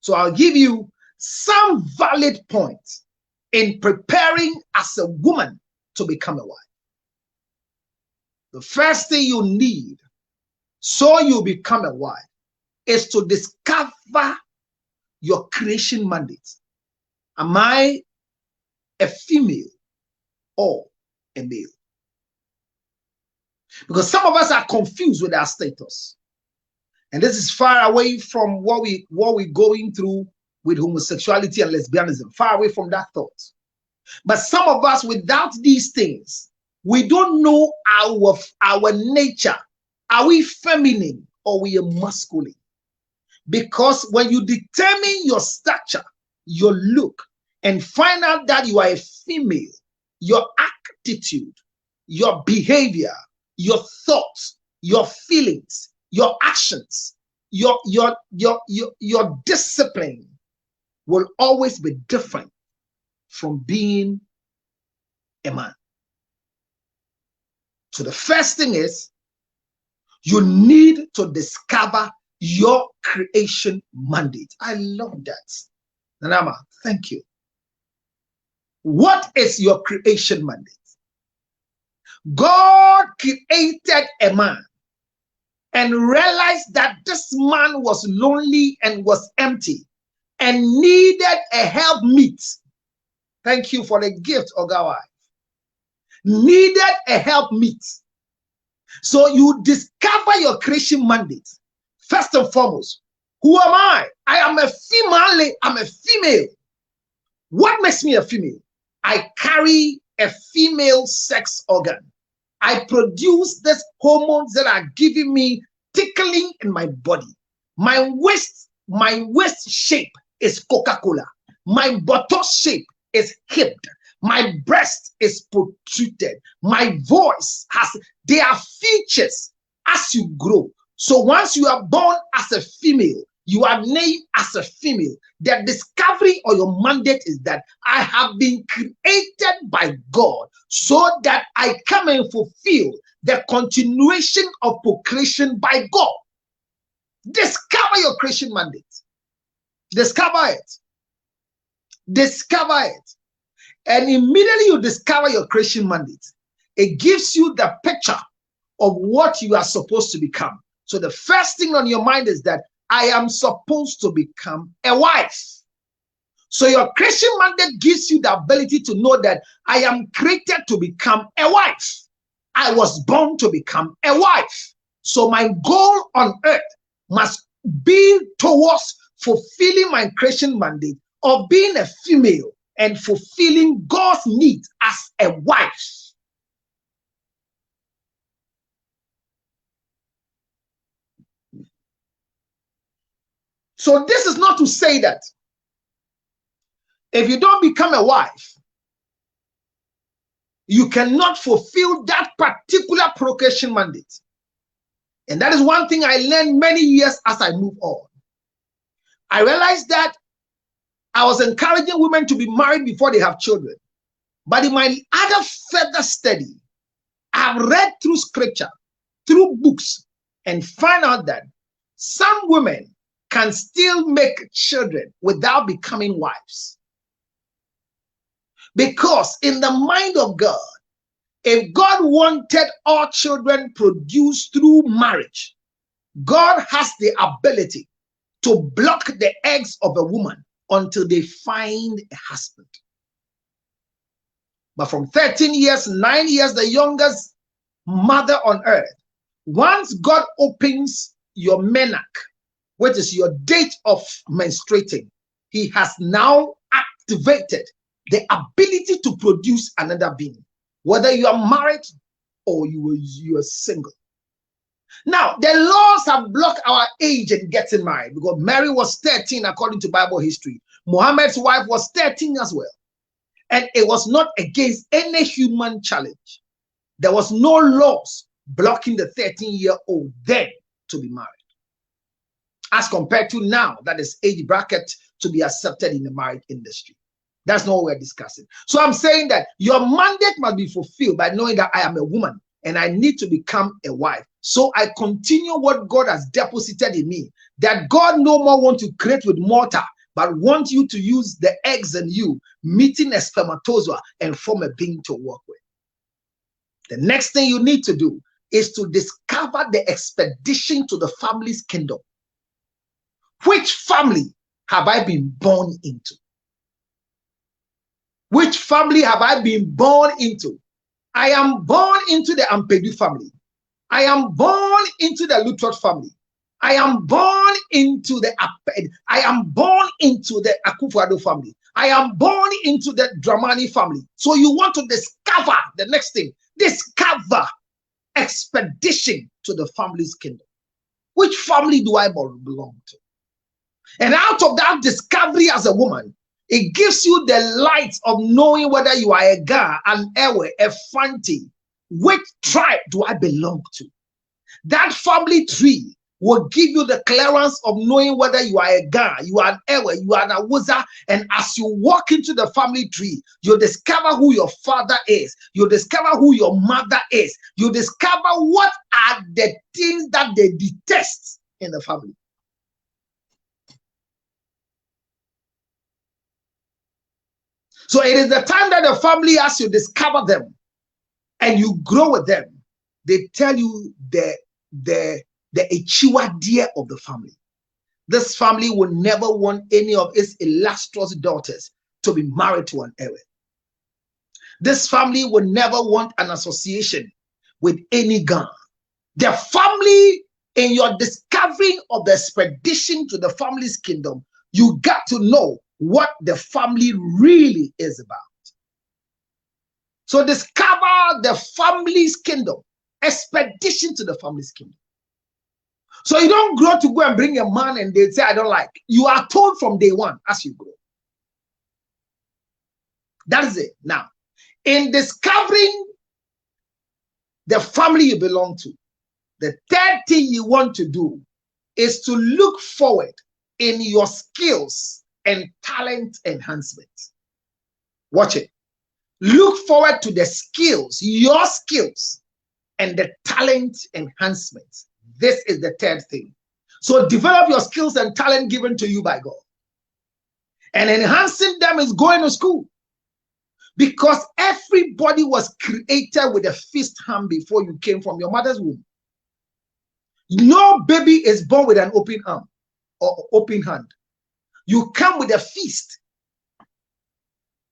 So I'll give you some valid points in preparing as a woman to become a wife. The first thing you need so you become a wife is to discover your creation mandate. Am I a female or a male? Because some of us are confused with our status. And this is far away from what we're going through with homosexuality and lesbianism, far away from that thought. But some of us, without these things, we don't know our nature. Are we feminine or we are masculine? Because when you determine your stature, your look, and find out that you are a female, your attitude, your behavior, your thoughts, your feelings, your actions, your discipline will always be different from being a man. So the first thing is you need to discover your creation mandate. I love that. Nanama, thank you. What is your creation mandate? God created a man and realized that this man was lonely and was empty and needed a helpmeet. Thank you for the gift, Ogawa. Needed a helpmeet. So you discover your creation mandate. First and foremost, who am I? I am a female. I'm a female. What makes me a female? I carry a female sex organ. I produce these hormones that are giving me tickling in my body. My waist shape is Coca-Cola. My bottom shape is hipped. My breast is protruded. My voice there are features as you grow. So once you are born as a female, you are named as a female. The discovery or your mandate is that I have been created by God so that I come and fulfill the continuation of procreation by God. Discover your creation mandate. Discover it. Discover it. And immediately you discover your creation mandate, it gives you the picture of what you are supposed to become. So the first thing on your mind is that I am supposed to become a wife. So your creation mandate gives you the ability to know that I am created to become a wife. I was born to become a wife. So my goal on earth must be towards fulfilling my creation mandate of being a female and fulfilling God's need as a wife. So this is not to say that if you don't become a wife, you cannot fulfill that particular procreation mandate. And that is one thing I learned many years as I move on. I realized that I was encouraging women to be married before they have children. But in my other further study, I've read through scripture, through books, and find out that some women can still make children without becoming wives. Because in the mind of God, if God wanted all children produced through marriage, God has the ability to block the eggs of a woman until they find a husband. But from 13 years, 9 years, the youngest mother on earth, once God opens your menarche, which is your date of menstruating, he has now activated the ability to produce another being, whether you are married or you are single. Now, the laws have blocked our age in getting married, because Mary was 13 according to Bible history. Muhammad's wife was 13 as well. And it was not against any human challenge. There was no laws blocking the 13-year-old then to be married, as compared to now, that is age bracket to be accepted in the marriage industry. That's not what we're discussing. So I'm saying that your mandate must be fulfilled by knowing that I am a woman and I need to become a wife. So I continue what God has deposited in me, that God no more wants to create with mortar, but wants you to use the eggs in you, meeting a spermatozoa and form a being to work with. The next thing you need to do is to discover the expedition to the family's kingdom. Which family have I been born into? Which family have I been born into? I am born into the Ampedu family. I am born into the Lutrot family. I am born into the Akufo-Addo family. I am born into the Dramani family. So you want to discover the next thing. Discover expedition to the family's kingdom. Which family do I belong to? And out of that discovery as a woman, it gives you the light of knowing whether you are a Ga, an Ewe, a Fanti. Which tribe do I belong to? That family tree will give you the clearance of knowing whether you are a Ga, you are an Ewe, you are an Awuza. And as you walk into the family tree, you discover who your father is. You discover who your mother is. You discover what are the things that they detest in the family. So it is the time that the family, as you discover them and you grow with them, they tell you the Echiwadie of the family. This family will never want any of its illustrious daughters to be married to an Ewe. This family will never want an association with any Ga. The family, in your discovering of the expedition to the family's kingdom, you got to know what the family really is about. So discover the family's kingdom, expedition to the family's kingdom. So you don't grow to go and bring a man and they say, I don't like. You are told from day one as you grow. That is it. Now, in discovering the family you belong to, the third thing you want to do is to look forward in your skills and talent enhancement. Watch it. Look forward to the skills, your skills, and the talent enhancement. This is the third thing. So develop your skills and talent given to you by God. And enhancing them is going to school. Because everybody was created with a fist hand before you came from your mother's womb. No baby is born with an open arm or open hand. You come with a feast.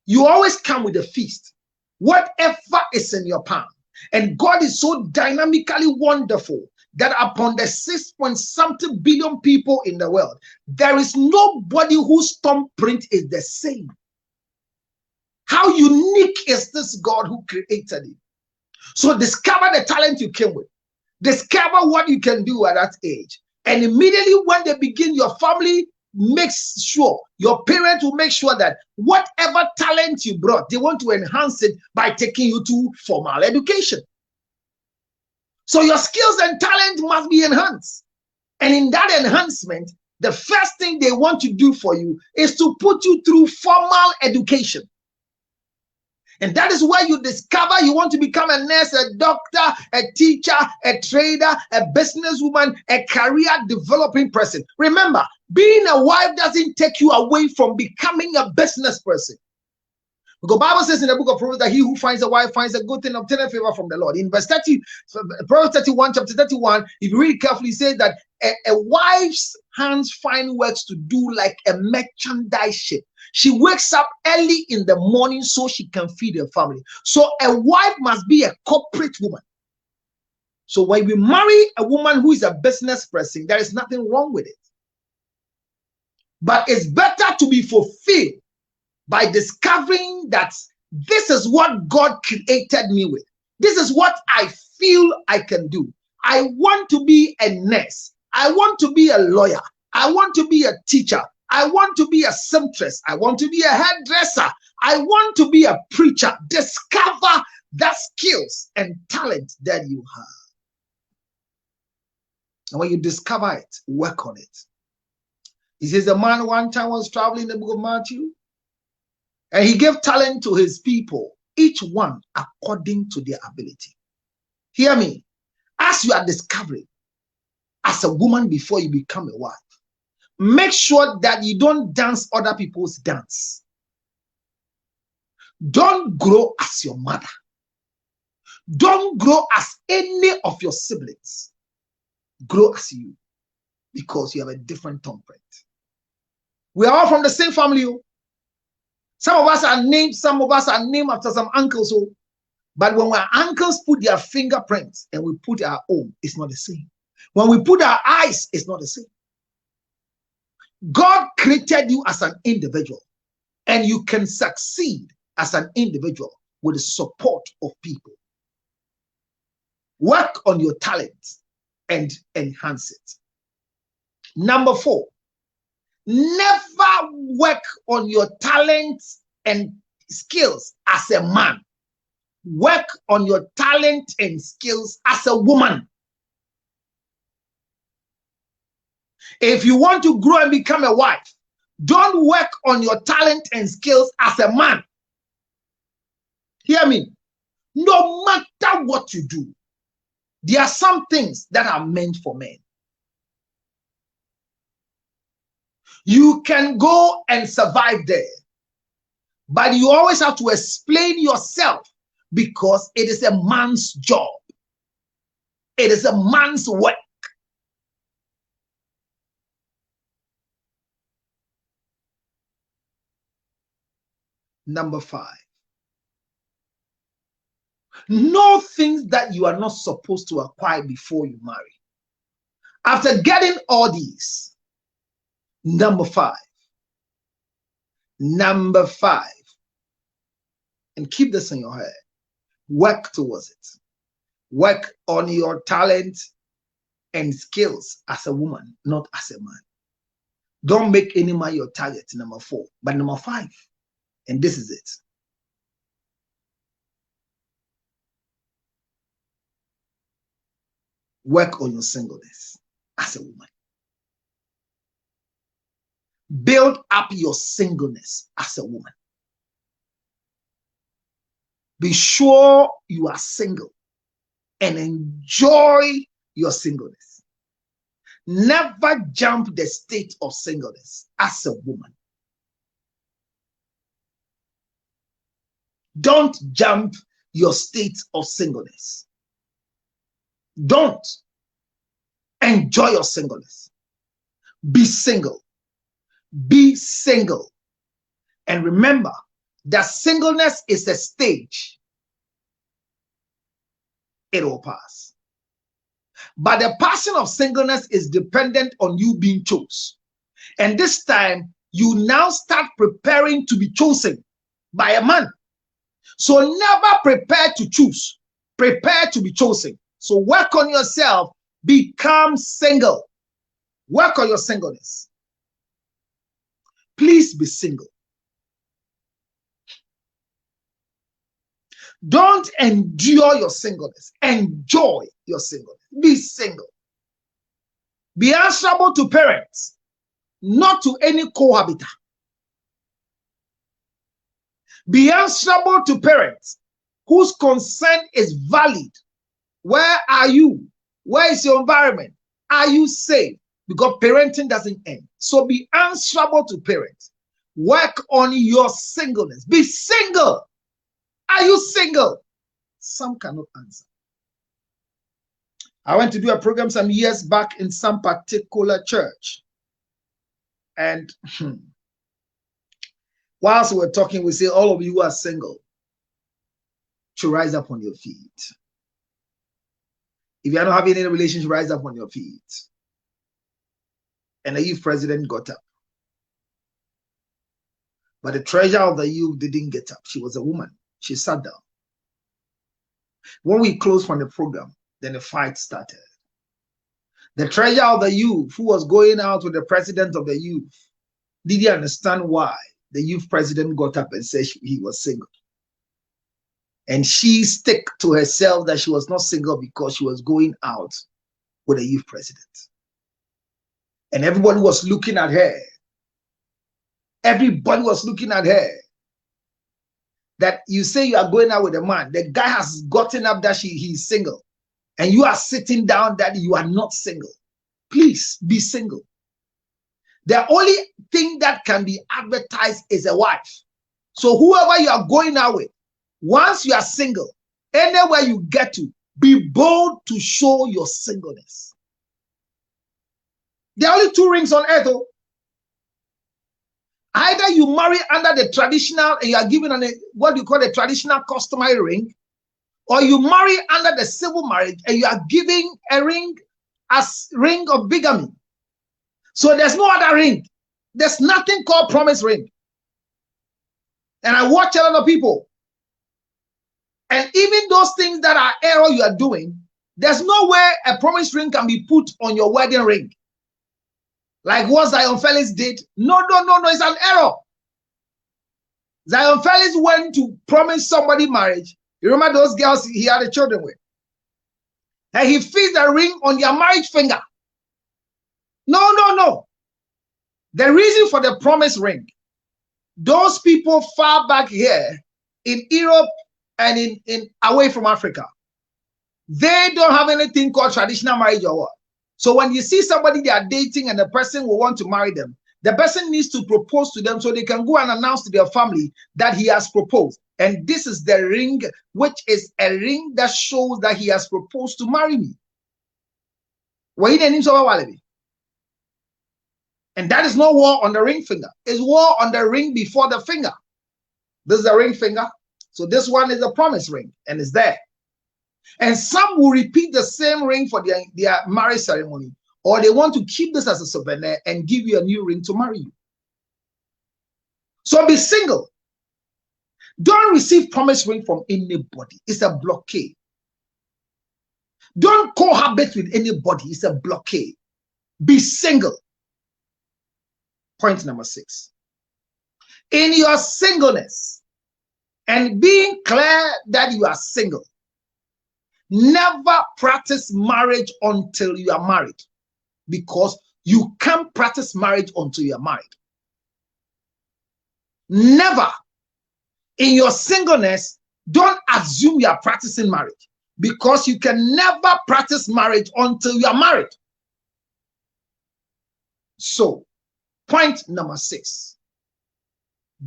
You always come with a feast. Whatever is in your palm. And God is so dynamically wonderful that upon the 6-point-something billion people in the world, there is nobody whose thumbprint is the same. How unique is this God who created you? So discover the talent you came with. Discover what you can do at that age. And immediately when they begin, your family makes sure, your parents will make sure that whatever talent you brought, they want to enhance it by taking you to formal education. So your skills and talent must be enhanced. And in that enhancement, the first thing they want to do for you is to put you through formal education. And that is where you discover you want to become a nurse, a doctor, a teacher, a trader, a businesswoman, a career developing person. Remember, being a wife doesn't take you away from becoming a business person. Because the Bible says in the book of Proverbs that he who finds a wife finds a good thing, obtaining favor from the Lord. In verse 30, Proverbs 31, chapter 31, if you read carefully, it says that a wife's hands find works to do like a merchandise ship. She wakes up early in the morning so she can feed her family. So a wife must be a corporate woman. So when we marry a woman who is a business person, there is nothing wrong with it. But it's better to be fulfilled by discovering that this is what God created me with. This is what I feel I can do. I want to be a nurse. I want to be a lawyer. I want to be a teacher. I want to be a seamstress. I want to be a hairdresser. I want to be a preacher. Discover the skills and talent that you have. And when you discover it, work on it. He says the man one time was traveling in the book of Matthew, and he gave talent to his people, each one according to their ability. Hear me. As you are discovering as a woman before you become a wife, make sure that you don't dance other people's dance. Don't grow as your mother. Don't grow as any of your siblings. Grow as you, because you have a different thumbprint. We are all from the same family. Some of us are named after some uncles. But when our uncles put their fingerprints and we put our own, it's not the same. When we put our eyes, it's not the same. God created you as an individual, and you can succeed as an individual with the support of people. Work on your talent and enhance it. Number 4, never work on your talents and skills as a man. Work on your talent and skills as a woman. If you want to grow and become a wife, don't work on your talent and skills as a man. Hear me. No matter what you do, there are some things that are meant for men. You can go and survive there, but you always have to explain yourself, because it is a man's job. It is a man's work. Number 5, know things that you are not supposed to acquire before you marry. After getting all these, number 5, and keep this in your head, work towards it. Work on your talent and skills as a woman, not as a man. Don't make any man your target, number 4. But number 5, and this is it. Work on your singleness as a woman. Build up your singleness as a woman. Be sure you are single and enjoy your singleness. Never jump the state of singleness as a woman. Don't jump your state of singleness. Don't. Enjoy your singleness. Be single. Be single. And remember that singleness is a stage. It will pass. But the passion of singleness is dependent on you being chosen. And this time, you now start preparing to be chosen by a man. So never prepare to choose. Prepare to be chosen. So work on yourself. Become single. Work on your singleness. Please be single. Don't endure your singleness. Enjoy your singleness. Be single. Be answerable to parents, not to any cohabiter. Be answerable to parents whose consent is valid. Where are you? Where is your environment? Are you safe? Because parenting doesn't end. So be answerable to parents. Work on your singleness. Be single. Are you single? Some cannot answer. I went to do a program some years back in some particular church. And whilst we were talking, we say, all of you who are single should rise up on your feet. If you are not having any relationship, rise up on your feet. And the youth president got up. But the treasure of the youth didn't get up. She was a woman. She sat down. When we closed from the program, then the fight started. The treasure of the youth, who was going out with the president of the youth, didn't understand why the youth president got up and said he was single. And she stuck to herself that she was not single because she was going out with a youth president. And everybody was looking at her. Everybody was looking at her. That you say you are going out with a man. The guy has gotten up that he's single. And you are sitting down that you are not single. Please be single. The only thing that can be advertised is a wife. So whoever you are going out with, once you are single, anywhere you get to, be bold to show your singleness. There are only two rings on earth. Oh. Either you marry under the traditional, and you are given what you call the traditional customary ring, or you marry under the civil marriage and you are giving a ring as ring of bigamy. So there's no other ring. There's nothing called promise ring. And I watch a lot of people. And even those things that are error you are doing, there's no way a promise ring can be put on your wedding ring. Like what Zion Felix did. No, it's an error. Zion Felix went to promise somebody marriage. You remember those girls he had the children with? And he fixed the ring on their marriage finger. No. The reason for the promise ring, those people far back here in Europe and in away from Africa, they don't have anything called traditional marriage or what. So when you see somebody they are dating and the person will want to marry them, the person needs to propose to them so they can go and announce to their family that he has proposed. And this is the ring, which is a ring that shows that he has proposed to marry me. And that is no war on the ring finger. It's war on the ring before the finger. This is the ring finger. So this one is a promise ring and it's there. And some will repeat the same ring for their marriage ceremony, or they want to keep this as a souvenir and give you a new ring to marry you. So be single. Don't receive promise ring from anybody. It's a blockade. Don't cohabit with anybody. It's a blockade. Be single. Point number 6. In your singleness and being clear that you are single, never practice marriage until you are married, because you can't practice marriage until you are married. Never. In your singleness, don't assume you are practicing marriage, because you can never practice marriage until you are married. So, point number 6.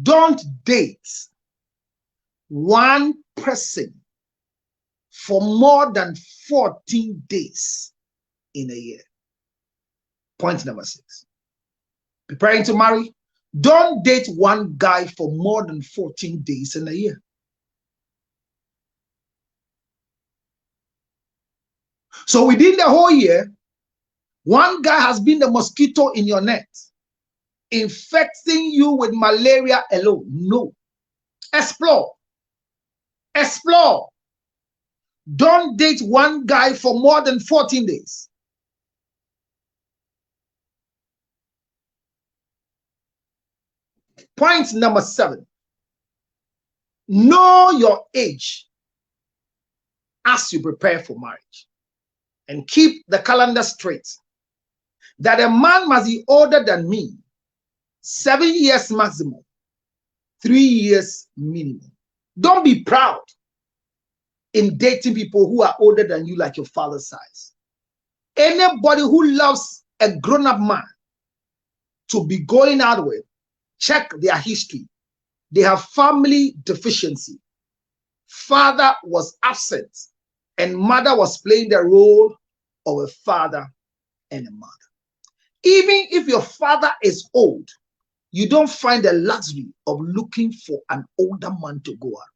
Don't date one person for more than 14 days in a year. Point number 6. Preparing to marry, don't date one guy for more than 14 days in a year. So within the whole year, one guy has been the mosquito in your net, infecting you with malaria alone. No. Explore. Explore. Don't date one guy for more than 14 days. Point number 7. Know your age as you prepare for marriage. And keep the calendar straight. That a man must be older than me, 7 years maximum, 3 years minimum. Don't be proud in dating people who are older than you, like your father's size. Anybody who loves a grown-up man to be going out with, check their history. They have family deficiency. Father was absent and mother was playing the role of a father and a mother. Even if your father is old, you don't find the luxury of looking for an older man to go out.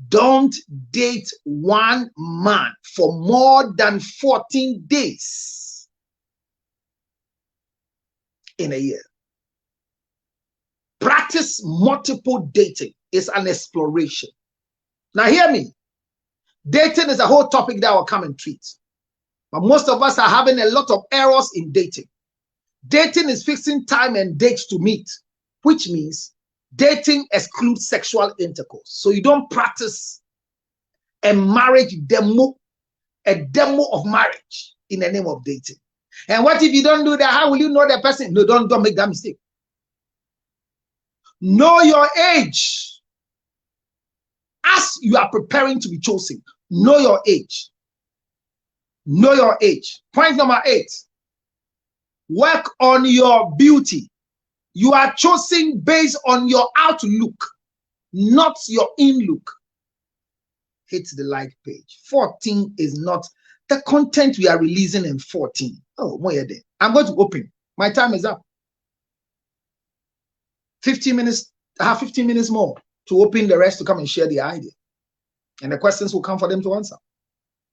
Don't date one man for more than 14 days in a year. Practice practice multiple dating is an exploration. Now hear me. Dating is a whole topic that will come and treat. But most of us are having a lot of errors in dating. Dating is fixing time and dates to meet, which means dating excludes sexual intercourse. So you don't practice a marriage demo, a demo of marriage in the name of dating. And what if you don't do that? How will you know the person? No, don't make that mistake. Know your age. As you are preparing to be chosen, know your age. Know your age. Point number 8. Work on your beauty. You are chosen based on your outlook, not your in-look. Hit the like page. 14 is not the content we are releasing in 14. Oh, more there. I'm going to open. My time is up. 15 minutes. I have 15 minutes more to open, the rest to come and share the idea. And the questions will come for them to answer.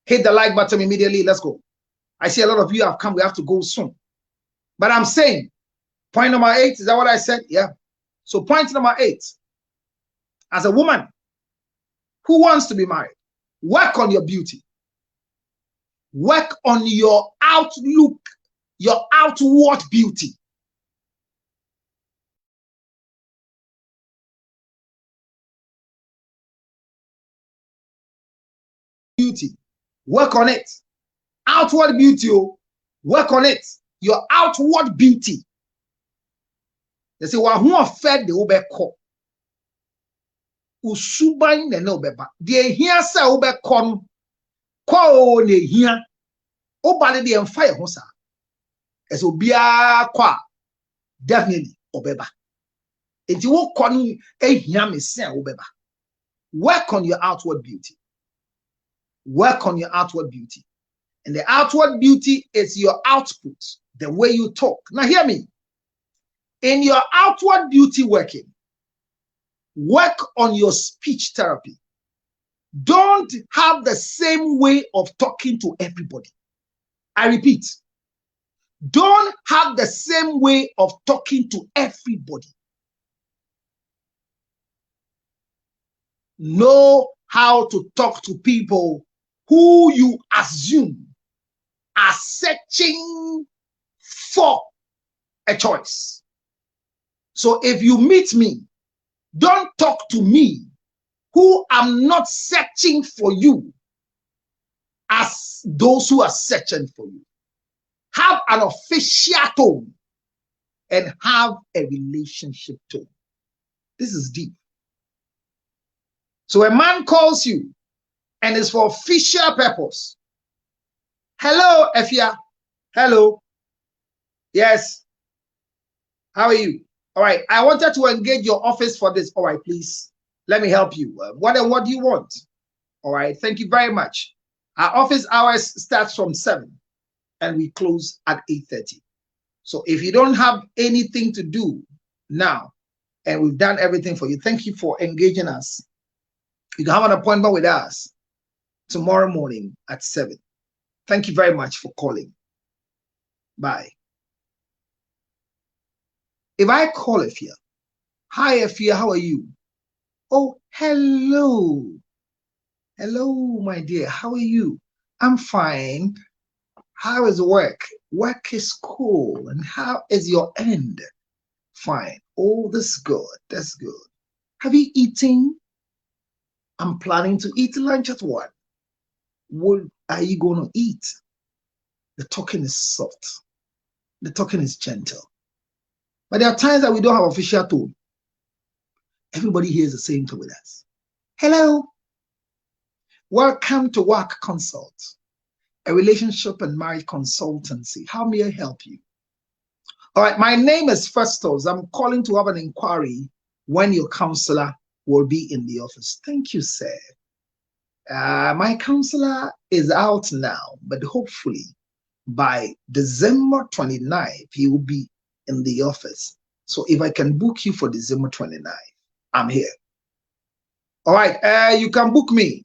Hit the like button immediately. Let's go. I see a lot of you have come. We have to go soon. But I'm saying, point number 8, is that what I said? Yeah. So point number 8, as a woman who wants to be married, work on your beauty. Work on your outlook, your outward beauty. Beauty. Work on it. Outward beauty. Work on it. Your outward beauty. They say, "Wa who fed the obeko? Usuban ne no beba. The here say obeko ko ne here. Obale the fire hosa. As obia kwa definitely obeba. Enti wo kon ehia me say obeba. Work on your outward beauty. Work on your outward beauty. And the outward beauty is your output, the way you talk. Now hear me. In your outward beauty working, work on your speech therapy. Don't have the same way of talking to everybody. I repeat, don't have the same way of talking to everybody. Know how to talk to people who you assume are searching for a choice. So if you meet me, don't talk to me who am not searching for you as those who are searching for you. Have an official tone and have a relationship tone. This is deep. So a man calls you and it's for official purpose. Hello, Efia. Hello. Yes. How are you? All right. I wanted to engage your office for this. All right, please. Let me help you. What do you want? All right. Thank you very much. Our office hours starts from 7 and we close at 8:30. So if you don't have anything to do now and we've done everything for you, thank you for engaging us. You can have an appointment with us tomorrow morning at 7. Thank you very much for calling. Bye. If I call Efia, hi Efia, how are you? Oh, hello. Hello, my dear, how are you? I'm fine. How is work? Work is cool. And how is your end? Fine. Oh, that's good. That's good. Have you eaten? I'm planning to eat lunch at 1. What are you going to eat? The talking is soft. The talking is gentle. But there are times that we don't have official tone. Everybody hears the same thing with us. Hello. Welcome to Work Consult, a relationship and marriage consultancy. How may I help you? All right, my name is Festus. I'm calling to have an inquiry when your counselor will be in the office. Thank you, sir. My counselor is out now, but hopefully by December 29th, he will be in the office. So if I can book you for December 29th, I'm here. All right, you can book me.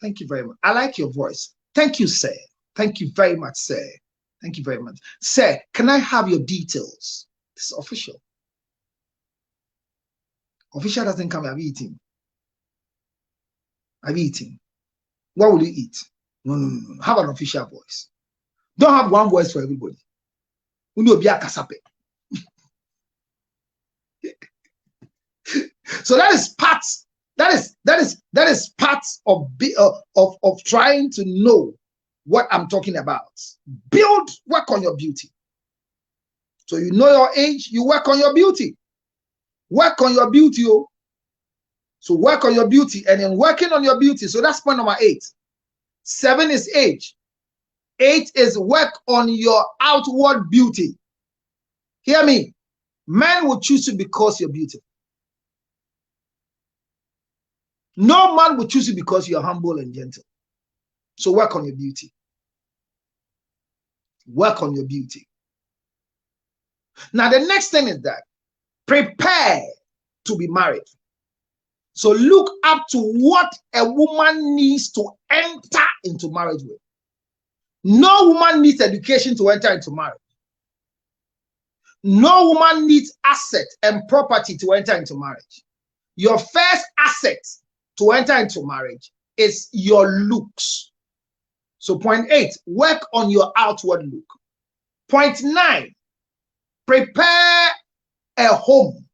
Thank you very much. I like your voice. Thank you, sir. Thank you very much, sir. Thank you very much. Sir, can I have your details? This is official. Official doesn't come, I've eaten. I've eaten. What will you eat? No, no, no, no. Have an official voice. Don't have one voice for everybody. So that is part. That is part of trying to know what I'm talking about. Build, work on your beauty. So you know your age, you work on your beauty. Work on your beauty. Oh. So work on your beauty, and then working on your beauty. So that's point number 8. 7 is age. 8 is work on your outward beauty. Hear me. Men will choose you because you're beautiful. No man will choose you because you're humble and gentle. So work on your beauty. Work on your beauty. Now the next thing is that prepare to be married. So look up to what a woman needs to enter into marriage with. No woman needs education to enter into marriage. No woman needs asset and property to enter into marriage. Your first asset to enter into marriage is your looks. So point 8, work on your outward look. Point 9, prepare a home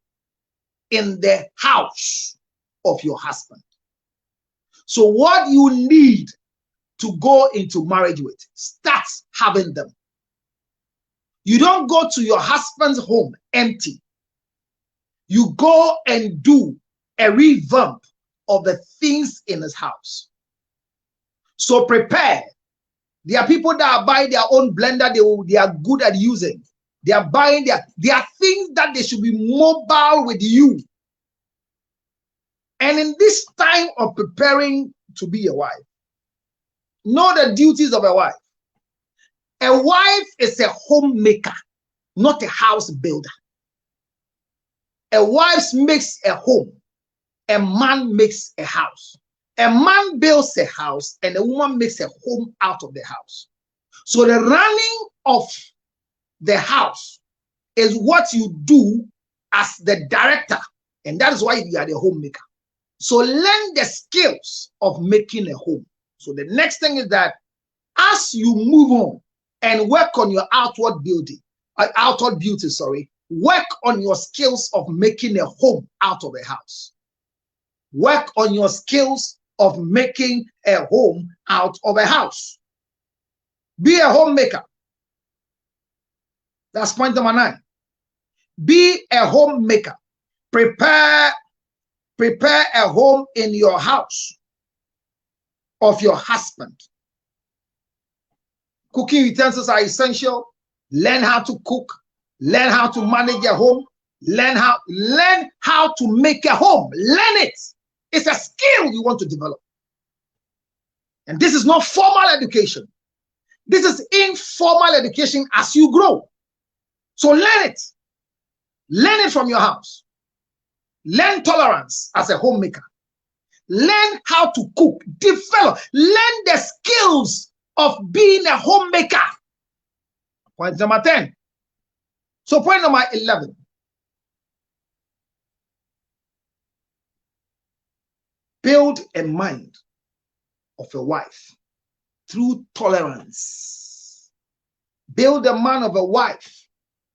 in the house of your husband. So what you need to go into marriage with, start having them. You don't go to your husband's home empty. You go and do a revamp of the things in his house. So prepare. There are people that are buying their own blender they are good at using. They are buying there are things that they should be mobile with you. And in this time of preparing to be a wife, know the duties of a wife. A wife is a homemaker, not a house builder. A wife makes a home. A man makes a house. A man builds a house and a woman makes a home out of the house. So the running of the house is what you do as the director, and that is why you are the homemaker. So learn the skills of making a home. So the next thing is that as you move on and work on your outward beauty, work on your skills of making a home out of a house. Work on your skills of making a home out of a house. Be a homemaker. That's point number 9. Be a homemaker. Prepare a home in your house of your husband. Cooking utensils are essential. Learn how to cook. Learn how to manage a home. Learn how to make a home. Learn it. It's a skill you want to develop. And this is not formal education. This is informal education as you grow. So learn it. Learn it from your house. Learn tolerance as a homemaker. Learn how to cook. Develop. Learn the skills of being a homemaker. Point number 10. So point number 11. Build a mind of a wife through tolerance. Build a man of a wife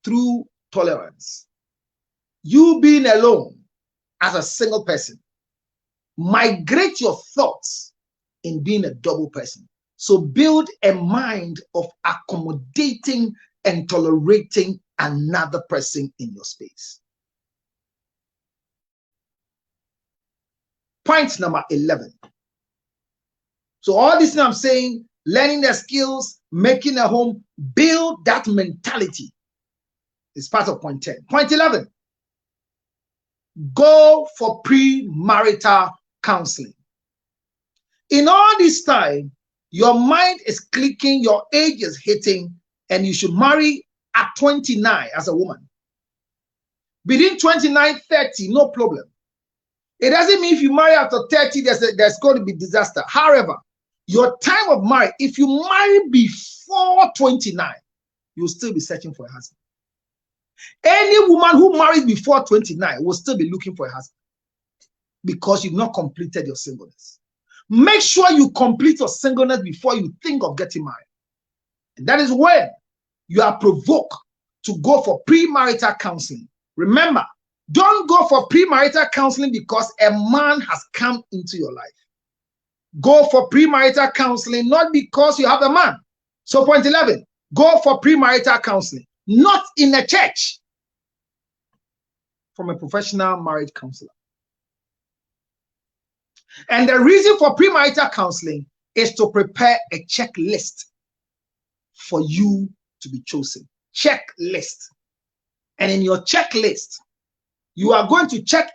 through tolerance. You being alone as a single person, migrate your thoughts in being a double person. So build a mind of accommodating and tolerating another person in your space. Point number 11. So all this I'm saying, learning the skills, making a home, build that mentality is part of point 10. Point 11. Go for premarital counseling. In all this time, your mind is clicking, your age is hitting, and you should marry at 29 as a woman. Between 29 and 30, no problem. It doesn't mean if you marry after 30, there's going to be disaster. However, your time of marriage, if you marry before 29, you'll still be searching for a husband. Any woman who marries before 29 will still be looking for a husband. because you've not completed your singleness. Make sure you complete your singleness before you think of getting married. And that is when you are provoked to go for premarital counseling. Remember, don't go for premarital counseling because a man has come into your life. Go for premarital counseling not because you have a man. So point 11, go for premarital counseling, not in a church, from a professional marriage counselor. And the reason for premarital counseling is to prepare a checklist for you to be chosen. Checklist. And in your checklist, you are going to check.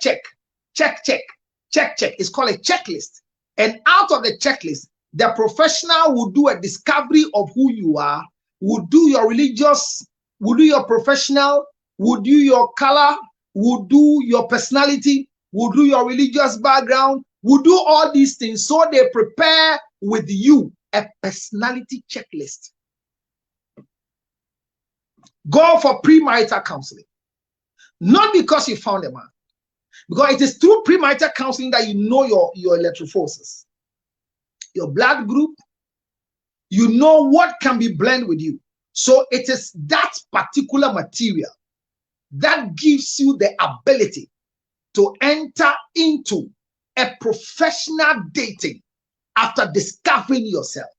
It's called a checklist. And out of the checklist, the professional will do a discovery of who you are, will do your religious, will do your professional, will do your color, will do your personality, will do your religious background, will do all these things. So they prepare with you a personality checklist. Go for premarital counseling. Not because you found a man. Because it is through premarital counseling that you know your electrophores, your blood group. You know what can be blended with you. So it is that particular material that gives you the ability to enter into a professional dating after discovering yourself.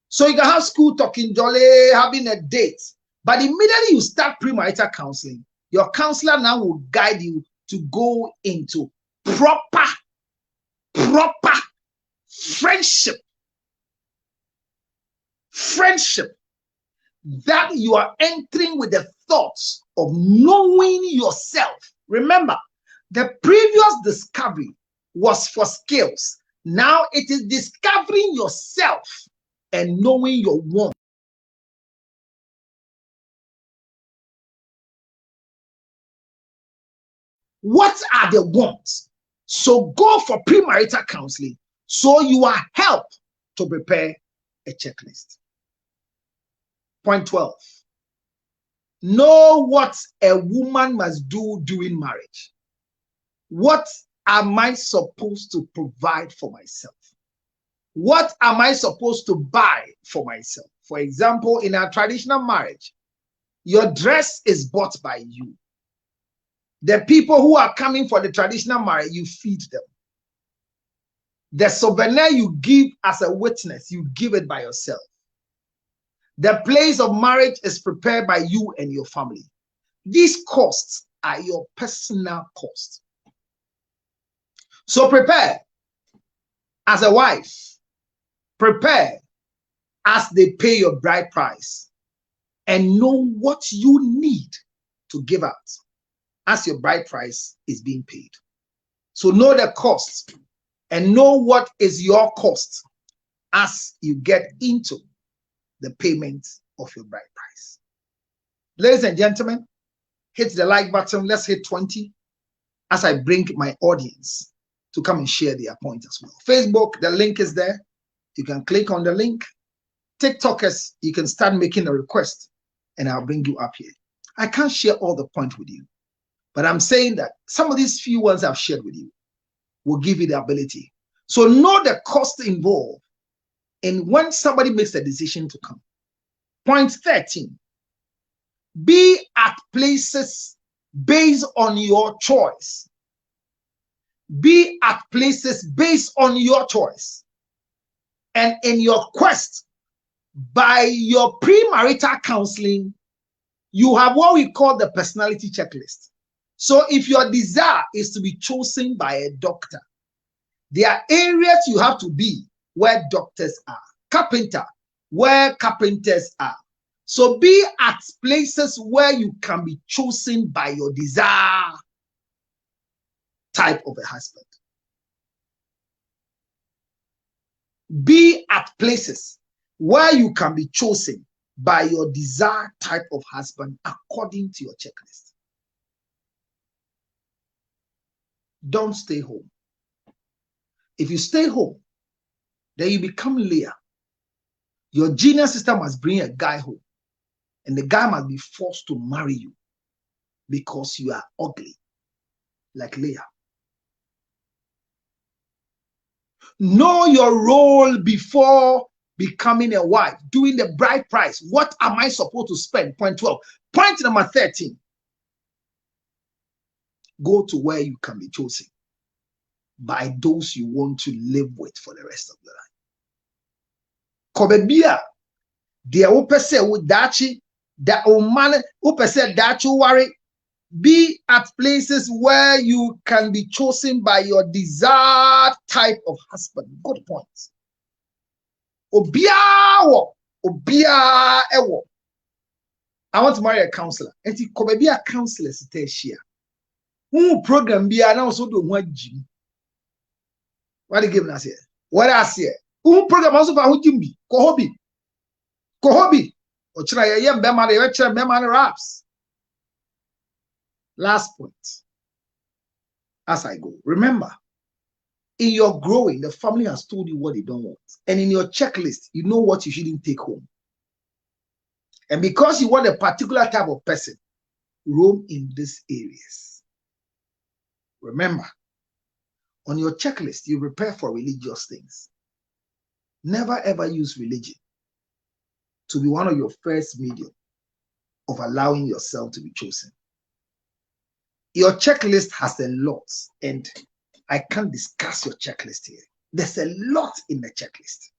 So you can have school talking, jolly, having a date. But immediately you start premarital counseling, your counselor now will guide you to go into proper friendship. Friendship that you are entering with the thoughts of knowing yourself. Remember, the previous discovery was for skills. Now it is discovering yourself and knowing your wants. What are the wants? So go for premarital counseling so you are helped to prepare a checklist. Point 12. Know what a woman must do during marriage. What am I supposed to provide for myself? What am I supposed to buy for myself? For example, in a traditional marriage, your dress is bought by you. The people who are coming for the traditional marriage, you feed them. The souvenir you give as a witness, you give it by yourself. The place of marriage is prepared by you and your family. These costs are your personal costs. So prepare as a wife. Prepare as they pay your bride price. And know what you need to give out as your bride price is being paid. So know the cost and know what is your cost as you get into the payment of your bride price. Ladies and gentlemen, hit the like button. Let's hit 20 as I bring my audience to come and share their point as well. Facebook, the link is there. You can click on the link. TikTokers, you can start making a request and I'll bring you up here. I can't share all the points with you, but I'm saying that some of these few ones I've shared with you will give you the ability. So know the cost involved in when somebody makes a decision to come. Point 13, be at places based on your choice. Be at places based on your choice. And in your quest, by your premarital counseling, you have what we call the personality checklist. So if your desire is to be chosen by a doctor, there are areas you have to be where doctors are. Carpenter, where carpenters are. So be at places where you can be chosen by your desire type of a husband. Be at places where you can be chosen by your desired type of husband according to your checklist. Don't stay home. If you stay home, then you become Leah. Your genius sister must bring a guy home, and the guy must be forced to marry you because you are ugly, like Leah. Know your role before becoming a wife. Doing the bride price. What am I supposed to spend? Point 12. Point number 13. Go to where you can be chosen by those you want to live with for the rest of your life. Kobebia, the opese with dachi, the oman opese dachi worry. Be at places where you can be chosen by your desired type of husband. Good point. Obia ewo. I want to marry a counselor. And it could be a counselor here. Who program be an also do one gym. What are you giving us here? What I say? Who program also for who Jimmy? Kohobi. Or try a young Bema raps. Last point. As I go, remember, in your growing, the family has told you what they don't want. And in your checklist, you know what you shouldn't take home. And because you want a particular type of person, roam in these areas. Remember, on your checklist, you prepare for religious things. Never ever use religion to be one of your first medium of allowing yourself to be chosen. Your checklist has a lot, and I can't discuss your checklist here. There's a lot in the checklist.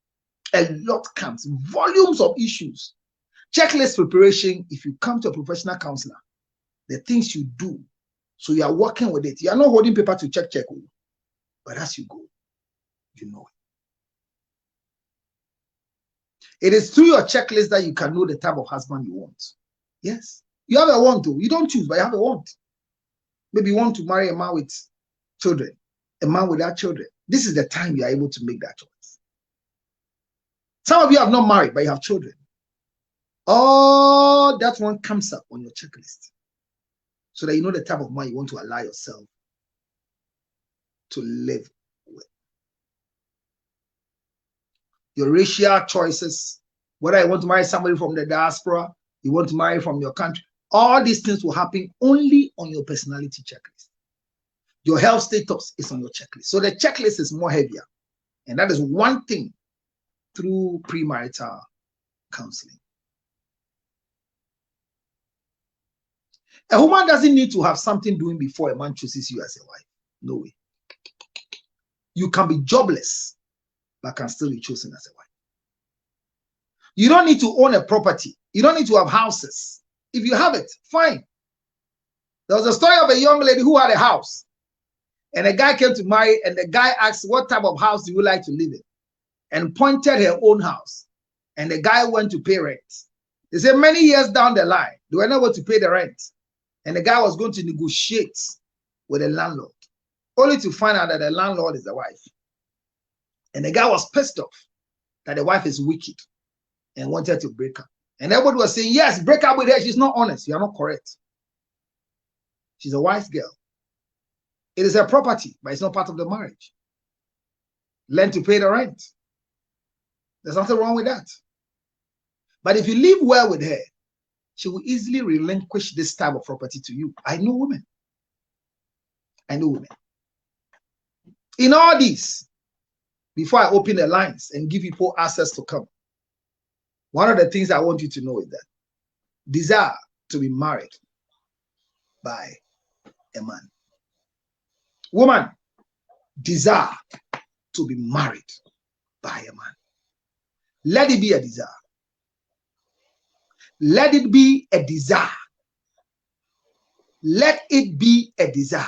A lot comes, volumes of issues. Checklist preparation, if you come to a professional counselor, the things you do, so you are working with it. You are not holding paper to check, but as you go, you know it. It is through your checklist that you can know the type of husband you want. Yes, you have a want to. You don't choose, but you have a want. Maybe you want to marry a man with children, a man without children. This is the time you are able to make that choice. Some of you have not married, but you have children. All that one comes up on your checklist so that you know the type of man you want to allow yourself to live with. Your racial choices, whether you want to marry somebody from the diaspora, you want to marry from your country, all these things will happen only on your personality checklist. Your health status is on your checklist. So the checklist is more heavier. And that is one thing through premarital counseling. A woman doesn't need to have something doing before a man chooses you as a wife. No way. You can be jobless, but can still be chosen as a wife. You don't need to own a property. You don't need to have houses. If you have it, fine. There was a story of a young lady who had a house. And a guy came to marry, and the guy asked, what type of house do you like to live in? And pointed her own house. And the guy went to pay rent. They said many years down the line, they were not able to pay the rent. And the guy was going to negotiate with the landlord, only to find out that the landlord is the wife. And the guy was pissed off that the wife is wicked and wanted to break up. And everybody was saying, yes, break up with her. She's not honest. You are not correct. She's a wise girl. It is her property, but it's not part of the marriage. Learn to pay the rent. There's nothing wrong with that. But if you live well with her, she will easily relinquish this type of property to you. I know women. In all this, before I open the lines and give people access to come, one of the things I want you to know is that desire to be married by a man. Woman, desire to be married by a man. Let it be a desire. Let it be a desire. Let it be a desire.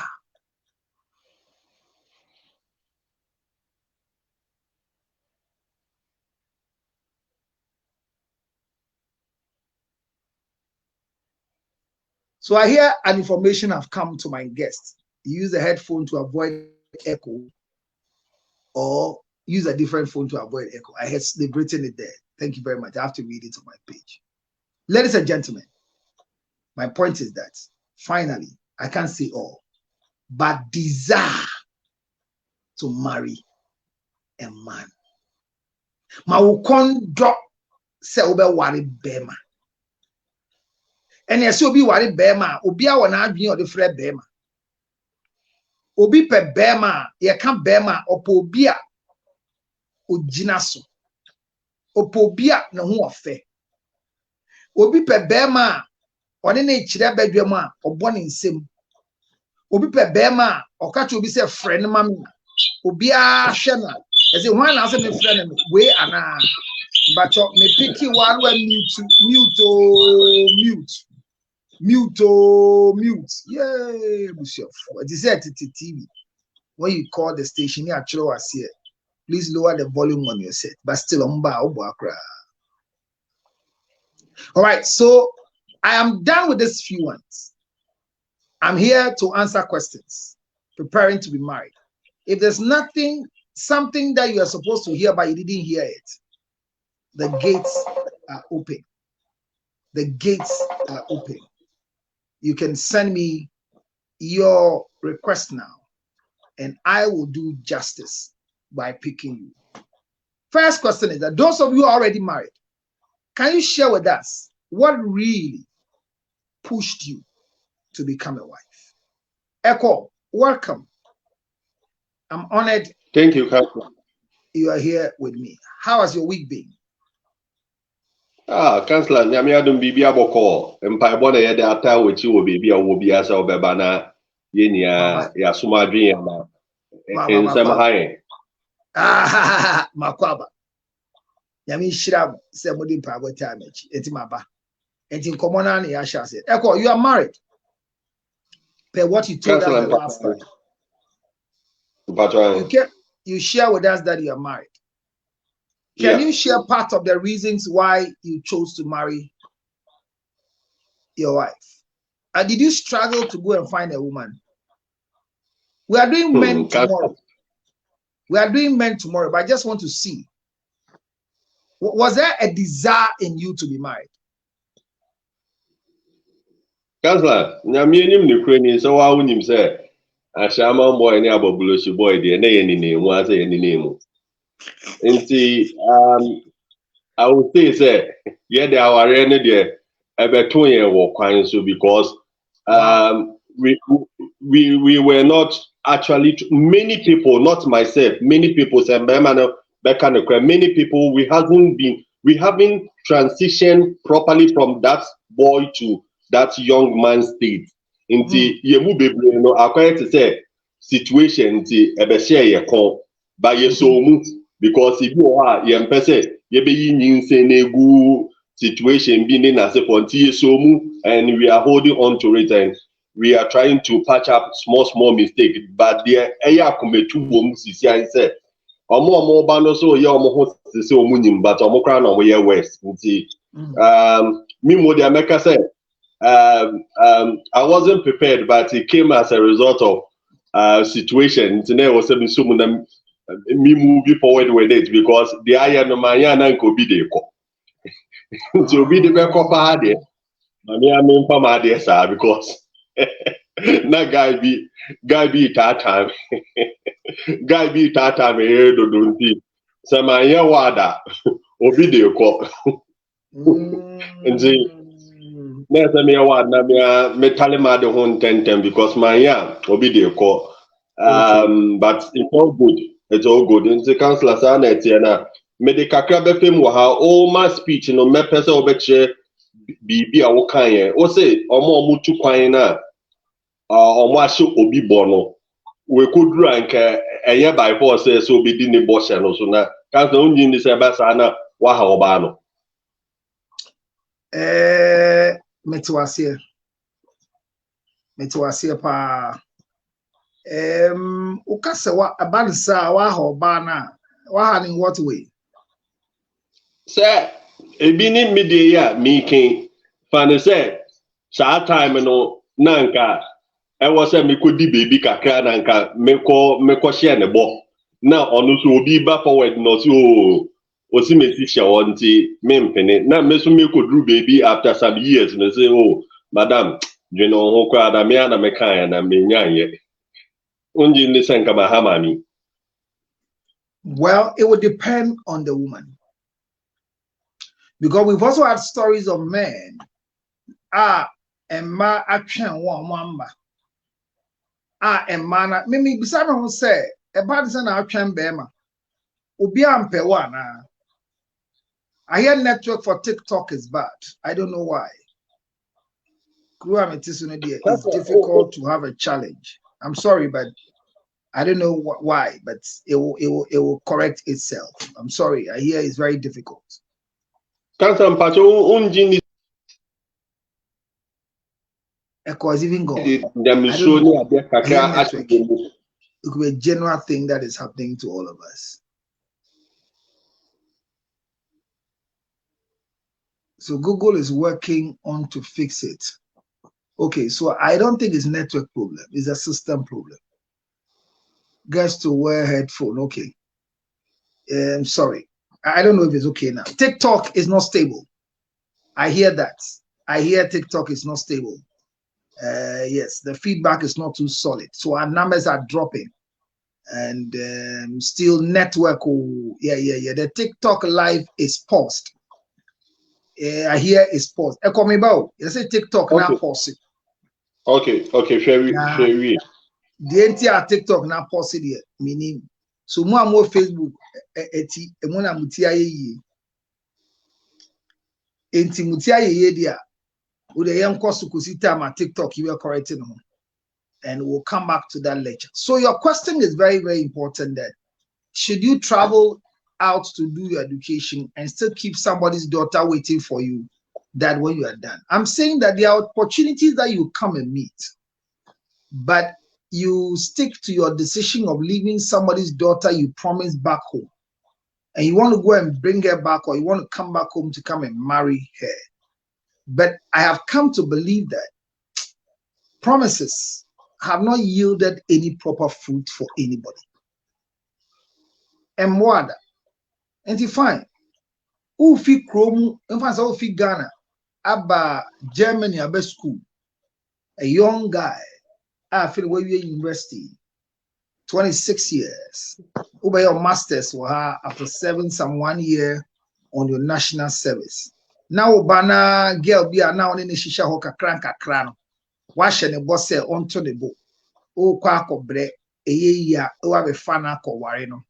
So I hear an information have come to my guest. Use a headphone to avoid echo, or use a different phone to avoid echo. I had they've written it there. Thank you very much. I have to read it on my page. Ladies and gentlemen, my point is that finally, I can't say all, but desire to marry a man. Mawukondo se obe wari bema. And yes, obi wari bema. Obi a wana adwin o de frɛ bema. Obi pe bema, ye kan bema opo obi a ogyina so opobia na ho ofe obi pe bema one na ekyire badwam a obɔ ne nsem obi pe bema oka che obi se friend ma me obi a hwe na ese hwan na ase me friend no we ana but me picky one when mute yeah Bishop what is it TV when you call the station you actually was here please lower the volume on your set but still on ba obakra. All right, so I am done with these few ones. I'm here to answer questions, preparing to be married. If there's something that you are supposed to hear but you didn't hear it, the gates are open. The gates are open. You can send me your request now, and I will do justice by picking you. First question is that those of you who are already married, can you share with us what really pushed you to become a wife? Echo, welcome. I'm honored. Thank you, Counselor. You are here with me. How has your week been? Counselor, nyame adom bibi aboko mpaebɔ na yɛde ata wɔkyi wɔ baabi a wɔ biara sɛ wɔbɛba na yɛnia yɛasoma adwen yɛ ma nsɛm ha yɛn. Makwaba. Nyame hyira mo sɛ mode mpaebɔ taa m'akyi enti maba. Enti nkɔmmɔ na ne yɛahyɛ ase. Echo, you are married. Per what you told us the last time. You share with us that you are married. Can you share part of the reasons why you chose to marry your wife? And did you struggle to go and find a woman? We are doing men tomorrow. We are doing men tomorrow, but I just want to see. Was there a desire in you to be married? Counselor, nyame nim ne krani so wa wonim se ashama boy ne ababuloshi boy de na ye ni mu ase ye ni mu. I would say yeah they are ne de ebeto ye wo kwan so because we were not actually many people, not myself, many people say many people we haven't transitioned properly from that boy to that young man state. Inti yemu bebre no akwa to say situation inti ebe share ye kon ba ye so mu because if you are ye mpese ye be yi nyinse na egu situation bi ni na se ponti ye so mu and we are holding on to it and we are trying to patch up small mistake but there eya kometu wo mu sisi an say omo ba no so ye omo ho sisi omu nyim but omo kra na omo ye west inti me mo dey make say I wasn't prepared, but it came as a result of situation. Today was me moving forward with it because the iron man could be there. To be the back of our day, I mean from our day, sir, because that guy be that time. Guy be that time here don't think. So my year wada obi the cop. And next time I want me tell him the whole 10 because my obi the call. But it's all good. It's all good. In the council sanet na me de kakra be fam wo ha all my speech no me pese obeche bibi a wo kan yen. O say omo tu kwan na omo ahye obi bo no. We could rank eye by force so obi di ne bo hye no so na council onyi ni se ba sa na wa ha oba no. Metwasie pa ukase wa abansa wa hoba na wa ha in what way say ebi ni media me ken fan say sa time no nanka e wo say me kodi baby kakra nanka me ko share ne bo na onu so obi ba forward no so osi mesi share wonti me mpene na me so me ko drew baby after some years no say oh madam you know ho kwa da me ana me kan na me nyanye unji ni senka ba hamami. Well, it would depend on the woman, because we've also had stories of men emma atwen won mwamba emma na me bisa me ho say e ba de say na atwen be ma I hear network for TikTok is bad. I don't know why. It's difficult to have a challenge. I'm sorry, but I don't know why, but it will correct itself. I'm sorry. I hear it's very difficult. Echo is even gone. It could be a general thing that is happening to all of us. So Google is working on to fix it. Okay, so I don't think it's network problem. It's a system problem. Guess to wear headphone. Okay. Sorry. I don't know if it's okay now. TikTok is not stable. I hear that. I hear TikTok is not stable. Yes, the feedback is not too solid. So our numbers are dropping. And still network. Oh, yeah. The TikTok live is paused. I hear it's paused. You say TikTok now paused. Okay, fair. The entire TikTok now paused here. Meaning, so more Facebook. TikTok, you are correcting them. And we'll come back to that later. So your question is very, very important that should you travel out to do your education and still keep somebody's daughter waiting for you that when you are done? I'm saying that there are opportunities that you come and meet, but you stick to your decision of leaving somebody's daughter you promised back home. And you want to go and bring her back, or you want to come back home to come and marry her. But I have come to believe that promises have not yielded any proper fruit for anybody. And what? And you find, Ufi Chrome, in fact, Ufi Ghana, Abba Germany, Abba school, a young guy, I feel where you're university, 26 years, over your masters for her after serving some 1 year on your national service. Now, Bana girl be now in the Shisha Hoka Cranka Crano. Wash and a boss onto the boat. O Quaco Bre, a year, or have a fana ko warino.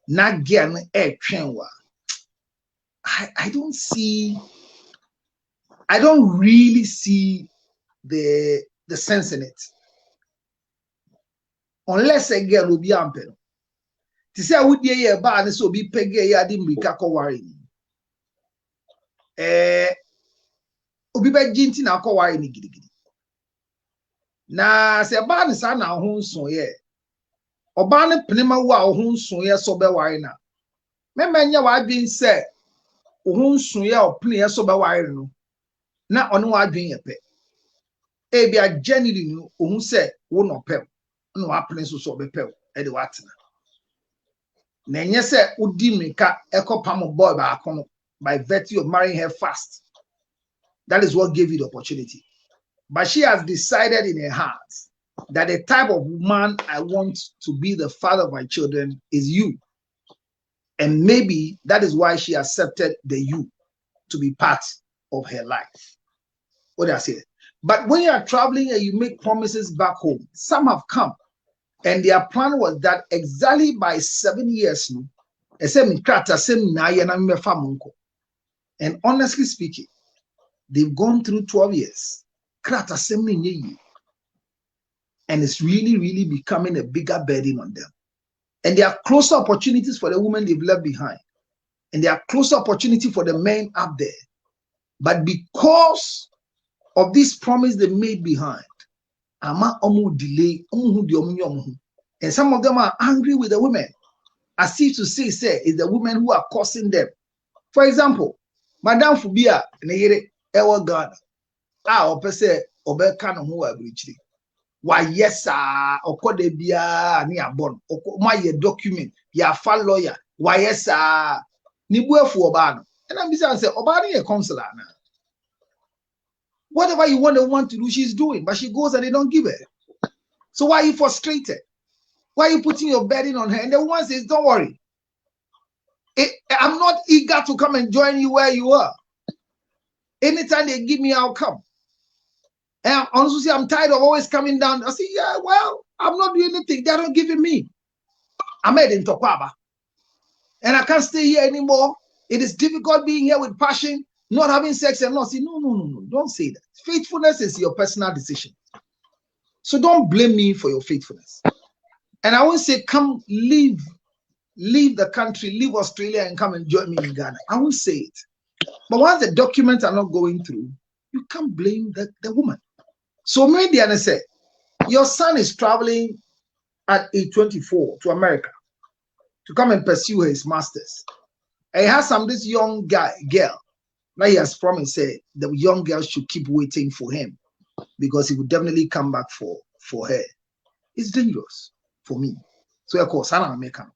Not again, a chenwa. I don't really see the sense in it. Unless a girl will be ample. To say I would be a bar and so be peggy, I didn't be caco worrying. Obi be jinti na ko wari ni gidigidi na se ba ne sa na ho nso ye oba ne pnema wo a ho nso ye so be wari na memanya wa adwin se ho nso ye o pne ye so be wari no na ono wa adwin ye pe e bia genuinely no ohun se wo no pe no wa pne so be pe e de watena na enye se udi mika ekopam boy ba akono by virtue of marrying her fast. That is what gave you the opportunity. But she has decided in her heart that the type of woman I want to be the father of my children is you. And maybe that is why she accepted the you to be part of her life. What did I say? But when you are traveling and you make promises back home, some have come. And their plan was that exactly by 7 years, and honestly speaking, they've gone through 12 years. And it's really becoming a bigger burden on them. And there are closer opportunities for the women they've left behind. And there are closer opportunities for the men up there. But because of this promise they made behind, delay, and some of them are angry with the women, as if to say it's the women who are causing them. For example, Madame Fubia, Nere, Ewa Ghana, opese Obeka no who are breaching. Why, yes, sir, Okode Bia, near Bon, my document, ya file lawyer, why, yes, sir, Nibue for Obano. And I'm busy and say, Obani a consular now. Whatever you want to do, she's doing, but she goes and they don't give her. So why are you frustrated? Why are you putting your burden on her? And the woman says, don't worry. I'm not eager to come and join you where you are. Anytime they give me, I'll come. And honestly, I'm tired of always coming down. I say, yeah, well, I'm not doing anything. They're not giving me. I made in Topaba. and I can't stay here anymore. It is difficult being here with passion, not having sex and not. No. Don't say that. Faithfulness is your personal decision. So don't blame me for your faithfulness. And I won't say, come leave the country, leave Australia and come and join me in Ghana. I won't say it. But once the documents are not going through, you can't blame the woman. So maybe I say, your son is traveling at age 24 to America to come and pursue his master's. And he has this young girl. Now he has promised, say, the young girl should keep waiting for him because he will definitely come back for her. It's dangerous for me. So of course, I'm American.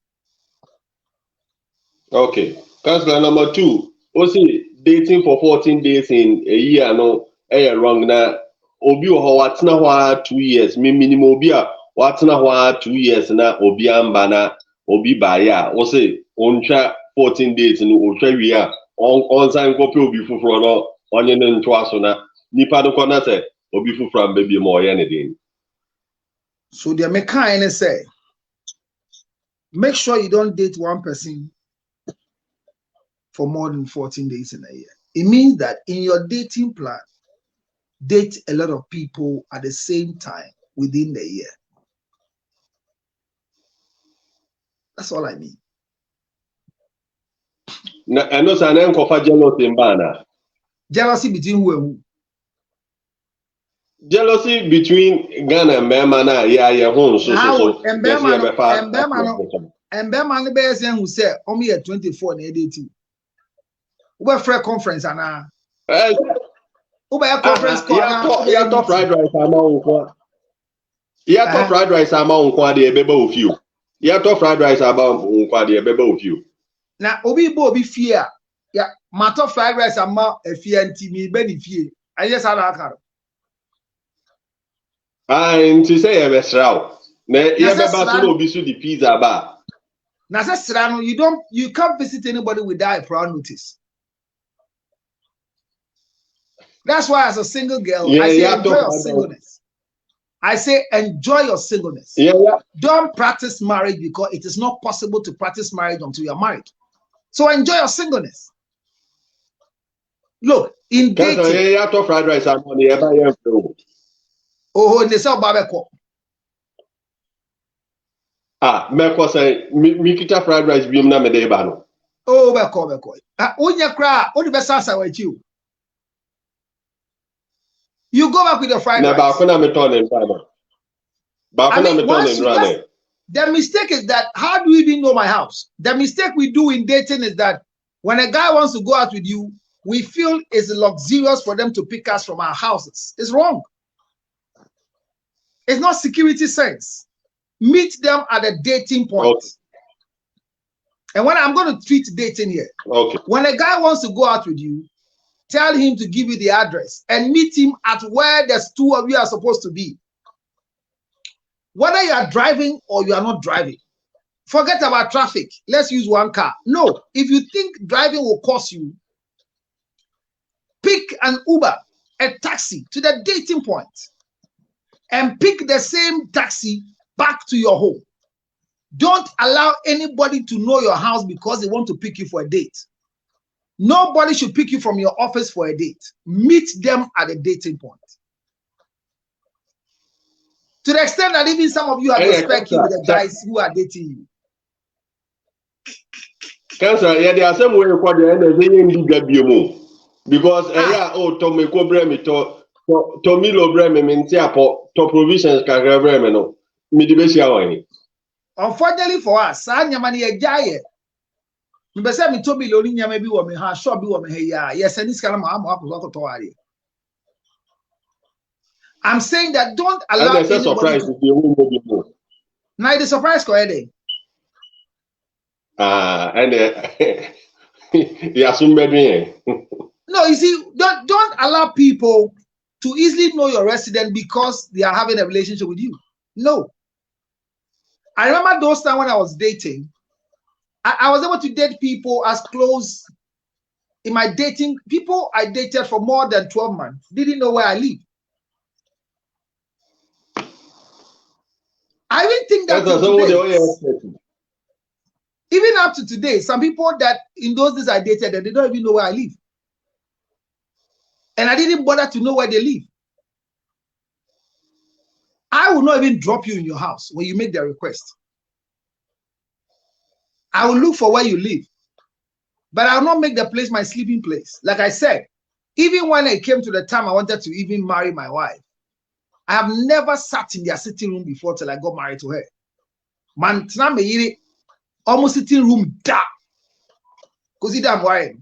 Okay. Counselor number 2. Also, dating for 14 days in a year, no, wrong na. Obi o what's na 2 years. Minimum obi a what's na 2 years na obi amba na obi baya. Also, oncha 14 days no oncha wi a on sign copy obi fufuro no onye no ntwa so na nipa do kona say obi fufuro baby mo ye ne din. So the mechanic say, make sure you don't date one person for more than 14 days in a year. It means that in your dating plan, date a lot of people at the same time within the year. That's all I mean. I know some kofa jealousy in Bana. Jealousy between who and who? Jealousy between Ghana and Bemana, yeah, home. So. And Bemana bears who said, only at 24 and 18. We're for a conference and conference call. Yeah, top fried rice amount. Yeah, top fried rice amount the bebo of you. Yeah, top fried rice about the bebo of you. Now, Obi fear. Yeah, my top fried rice amount a fear and me benefit. I just had a car. And to say a restaurant. Yeah, but be the pizza bar. Now, you can't visit anybody without a prior notice. That's why, as a single girl, I say enjoy your singleness. I say enjoy your singleness. Yeah. Don't practice marriage because it is not possible to practice marriage until you are married. So enjoy your singleness. Look, in dating. Yeah, fried rice and money. Oh, they sell barbecue. Meko say me kita fried rice bi na me dey ba no. Oh, beko. Onya kra, o the best answer with you. You go back with your fried rice. Na ba na me turn in run. The mistake is that how do you even know my house? The mistake we do in dating is that when a guy wants to go out with you, we feel it's luxurious for them to pick us from our houses. It's wrong. It's not security sense. Meet them at a dating point. Okay. And when I'm going to treat dating here, okay. When a guy wants to go out with you, tell him to give you the address and meet him at where there's two of you are supposed to be. Whether you are driving or you are not driving, forget about traffic. Let's use one car. No, if you think driving will cost you, pick an Uber, a taxi to the dating point, and pick the same taxi back to your home. Don't allow anybody to know your house because they want to pick you for a date. Nobody should pick you from your office for a date. Meet them at a dating point. To the extent that even some of you are respecting the guys who are dating you. Cancer, yeah, there are some way for the end of the because Tommy Cobremi to Milo Bremi Mintiapo to provisions can have Bremeno. Unfortunately for us, Sanyamani a giant. Me to be lonely, maybe woman has shop be woman here. Yes, and this kind of I'm saying that don't allow anybody surprise to... Now the surprise go ahead. And no, you see, don't allow people to easily know your resident because they are having a relationship with you. No. I remember those times when I was dating, I was able to date people as close in my dating. People I dated for more than 12 months didn't know where I live. I didn't think that. Even up to today, some people that in those days I dated, they don't even know where I live. And I didn't bother to know where they live. I will not even drop you in your house when you make the request. I will look for where you live. But I will not make the place my sleeping place. Like I said, even when it came to the time I wanted to even marry my wife, I have never sat in their sitting room before till I got married to her. Man, almost sitting room da. Because I'm worried.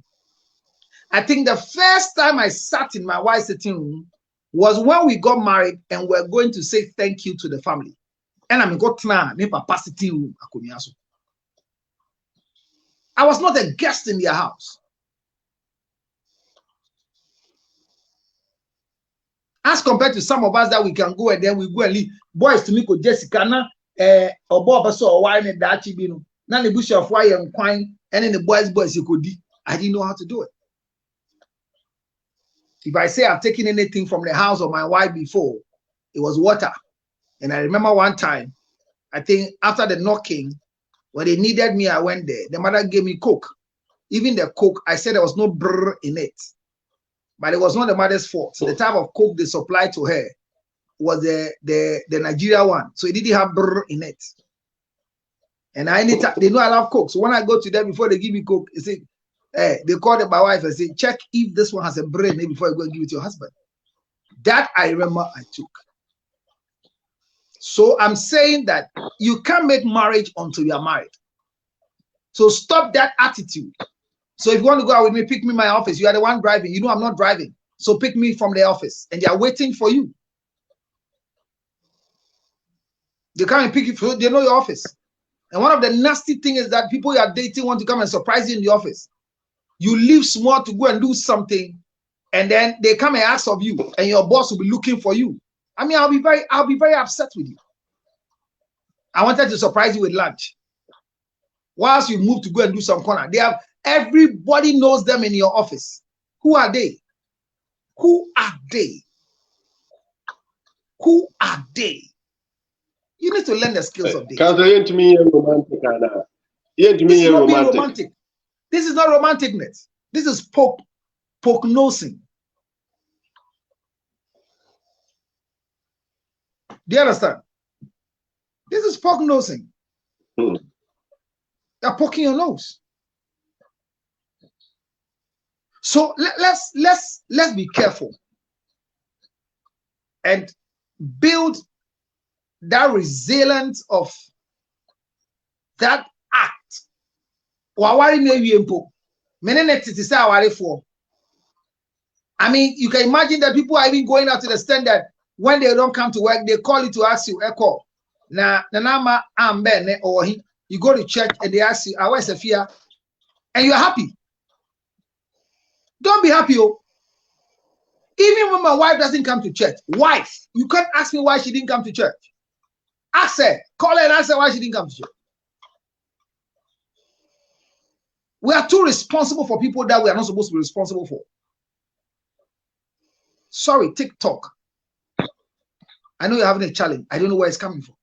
I think the first time I sat in my wife's sitting room was when we got married and we're going to say thank you to the family. And I'm got papa sitting room. I was not a guest in their house. As compared to some of us that we can go and then we go and leave. Boys to me ko Jessica na or Bob so why in that chibino. Now the bush of wire and quine and then the boys you could I didn't know how to do it. If I say I've taken anything from the house of my wife before, it was water. And I remember one time, I think after the knocking, when they needed me, I went there. The mother gave me Coke. Even the Coke, I said there was no brr in it. But it was not the mother's fault. So the type of Coke they supplied to her was the Nigeria one. So it didn't have brr in it. And they know I love Coke. So when I go to them before they give me Coke, they say, they called my wife and say, check if this one has a brain before you go and give it to your husband. That I remember I took. So I'm saying that you can't make marriage until you are married. So stop that attitude. So if you want to go out with me, pick me in my office. You are the one driving. You know I'm not driving. So pick me from the office. And they are waiting for you. They come and pick you. They know your office. And one of the nasty things is that people you are dating want to come and surprise you in the office. You leave small to go and do something, and then they come and ask of you, and your boss will be looking for you. I mean, I'll be very upset with you. I wanted to surprise you with lunch. Whilst you move to go and do some corner, everybody knows them in your office. Who are they? Who are they? Who are they? You need to learn the skills of dating. This is not being romantic. This is not romanticness. This is poke-nosing. Do you understand? This is poke-nosing. They're poking your nose. So let's be careful and build that resilience of that act. I mean, you can imagine that people are even going out to the extent that when they don't come to work, they call you to ask you, Echo. You go to church and they ask you, where's Sophia? And you're happy. Don't be happy. Oh. Even when my wife doesn't come to church, wife, you can't ask me why she didn't come to church. Ask her, call her and ask her why she didn't come to church. We are too responsible for people that we are not supposed to be responsible for. Sorry, TikTok. I know you're having a challenge. I don't know where it's coming from.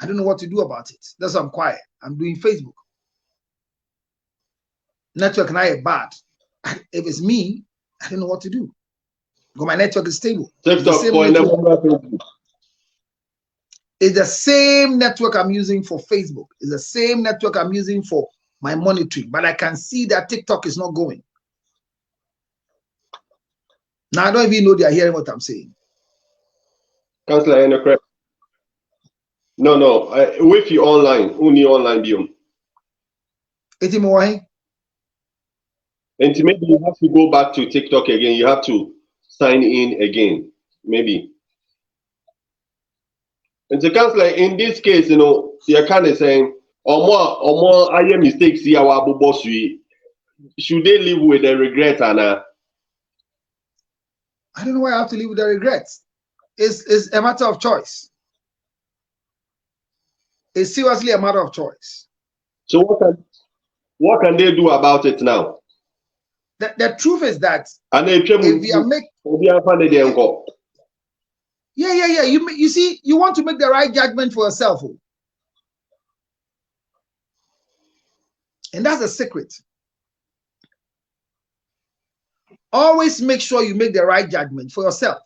I don't know what to do about it. That's why I'm quiet. I'm doing Facebook. Network and I are bad. If it's me, I don't know what to do. Because my network is stable. It's the same network I'm using for Facebook. It's the same network I'm using for my monitoring. But I can see that TikTok is not going. Now I don't even know they are hearing what I'm saying. Councillor, no. With you online, only online biome. It's more. And maybe you have to go back to TikTok again. You have to sign in again, maybe. And the councillor, in this case, you know, you're kind of saying, or more, I mistakes here, should they live with the regret, Anna? I don't know why I have to live with the regrets. It's a matter of choice. It's seriously a matter of choice. So what can they do about it now? The truth is that if we are yeah. You see, you want to make the right judgment for yourself. And that's the secret. Always make sure you make the right judgment for yourself.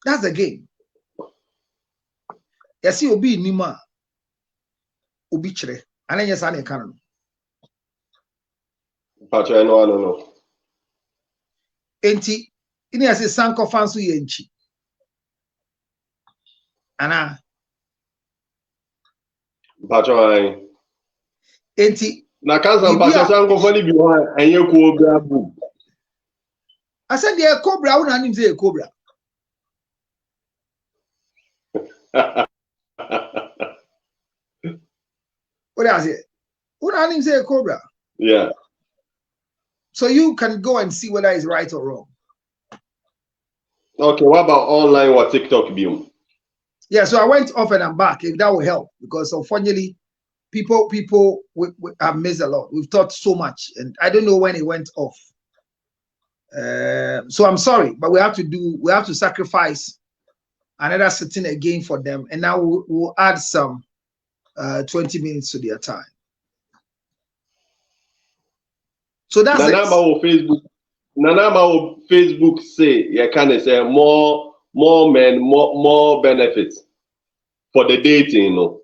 That's the game. You see, obi nima, obi chere, and then you say, "Can't." But I know. Enti, ini ase sanko fansu yenchi. Ana. But I. Enti. Na kansa mpacho sanko fani bi ho enye cobra bu. I said the cobra una nim say cobra. What I say? Una nim say cobra. Yeah. So you can go and see whether it's right or wrong. Okay, what about online or TikTok view? Yeah, so I went off and I'm back. If that will help, because unfortunately, people we have missed a lot. We've taught so much, and I don't know when it went off. So I'm sorry, but we have to sacrifice another sitting again for them, and now we'll add some 20 minutes to their time. So that's it. Nanama Facebook say you can say more men, more benefits for the dating, you know.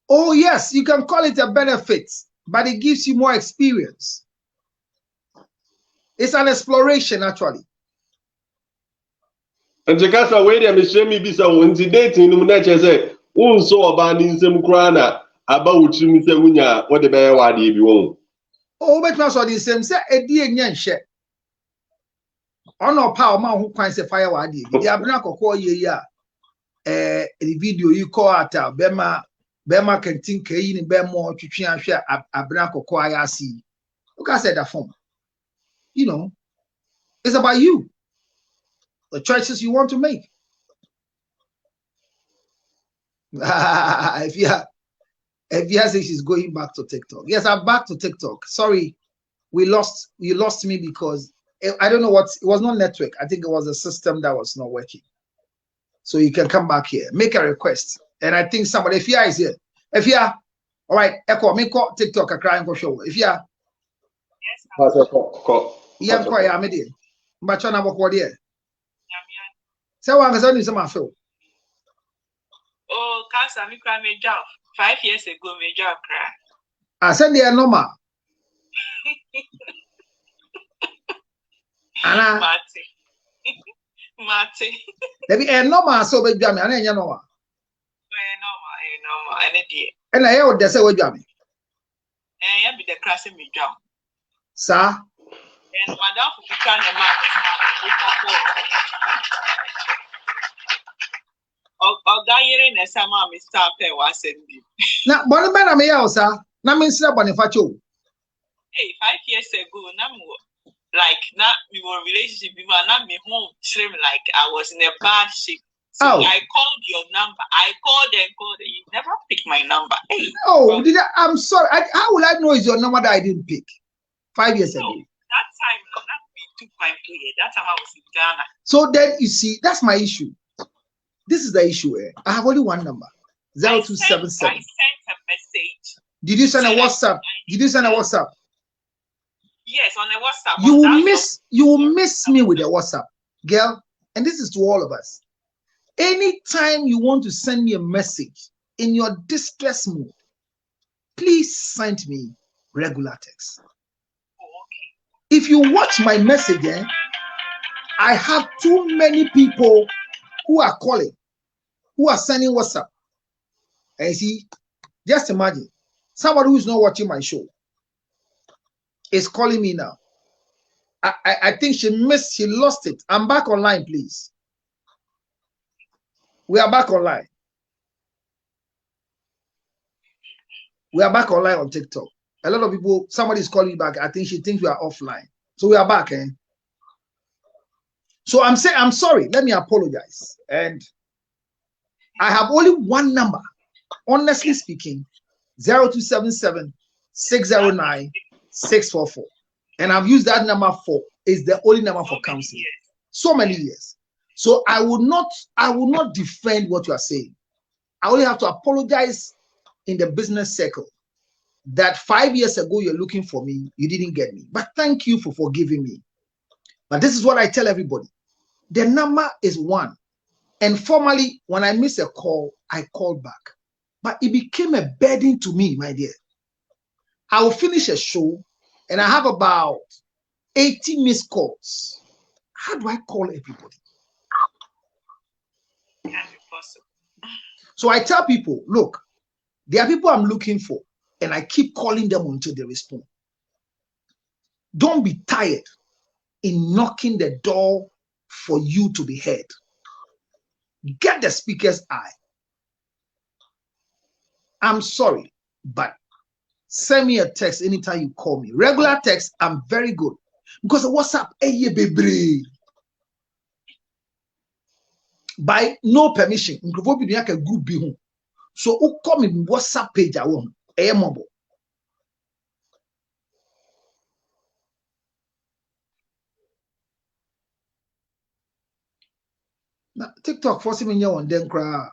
Oh yes, you can call it a benefit, but it gives you more experience. It's an exploration actually. And the case where they are me be so when the dating no na say unso oba ni nsem kra na aba wuchim say wunya what the be wade bi won. Oh, but now so the same say edi enya nhye. Ono pa o ma ho kwan say fire wade bi. Dia bna kokko ye ya the video you call at Bema can think in Bemo Twitwian hwe abna kokko ayasi. Look I said that form. You know, it's about you. The choices you want to make. If you say she's going back to TikTok. Yes, I'm back to TikTok. Sorry, you lost me because I don't know what, it was not network. I think it was a system that was not working. So you can come back here, make a request. And I think somebody, if is here. If you are, all right, Echo, make TikTok a crying for show. If you are, yes, I'm here. But you're not what here. So I'm going to say my show. Oh, cancer, me cry me job. 5 years ago, me job cry. I said they are normal. Anna, Mate. Maybe a normal so be jammy. Anna, you know what? Normal, any day. And I would say what jammy. Eh, be the crashing me job. Sir. And madam for trying to Ogayere na sama mi start pe wa sendi. Na boni be na me ya osa. Na me nsira boni facho. Hey, 5 years ago, na we were relationship be man na me home trim like I was in a bad shape. So I called your number. I called and you never picked my number. Hey. Oh, I'm sorry. How will I know it's your number that I didn't pick 5 years ago? That time not be 2.2 years. That time I was in Ghana. So then you see, that's my issue. This is the issue. I have only one number. 0277. I sent a message. Did you send a WhatsApp? Did you send a WhatsApp? Yes, on a WhatsApp. You will miss me with a WhatsApp, girl. And this is to all of us. Anytime you want to send me a message in your distress mood, please send me regular text. Okay. If you watch my message, I have too many people who are calling, who are sending WhatsApp. And see, just imagine somebody who is not watching my show is calling me now. I think she lost it. I'm back online, please. We are back online. We are back online on TikTok. A lot of people, somebody is calling back. I think she thinks we are offline. So we are back, So I'm saying, I'm sorry. Let me apologize. And I have only one number. Honestly speaking, 0277 609 644. And I've used that number it's the only number for counseling. So many years. So I will not defend what you are saying. I only have to apologize in the business circle that 5 years ago you're looking for me, you didn't get me. But thank you for forgiving me. But this is what I tell everybody. The number is 1. And formally, when I miss a call, I call back. But it became a burden to me, my dear. I will finish a show and I have about 80 missed calls. How do I call everybody? So I tell people, look, there are people I'm looking for, and I keep calling them until they respond. Don't be tired in knocking the door for you to be heard. Get the speaker's eye. I'm sorry, but send me a text anytime you call me. Regular text, I'm very good. Because WhatsApp, hey, baby. By no permission, group be home. So who come in WhatsApp page I want a mobile. Now TikTok forcing me on them cry.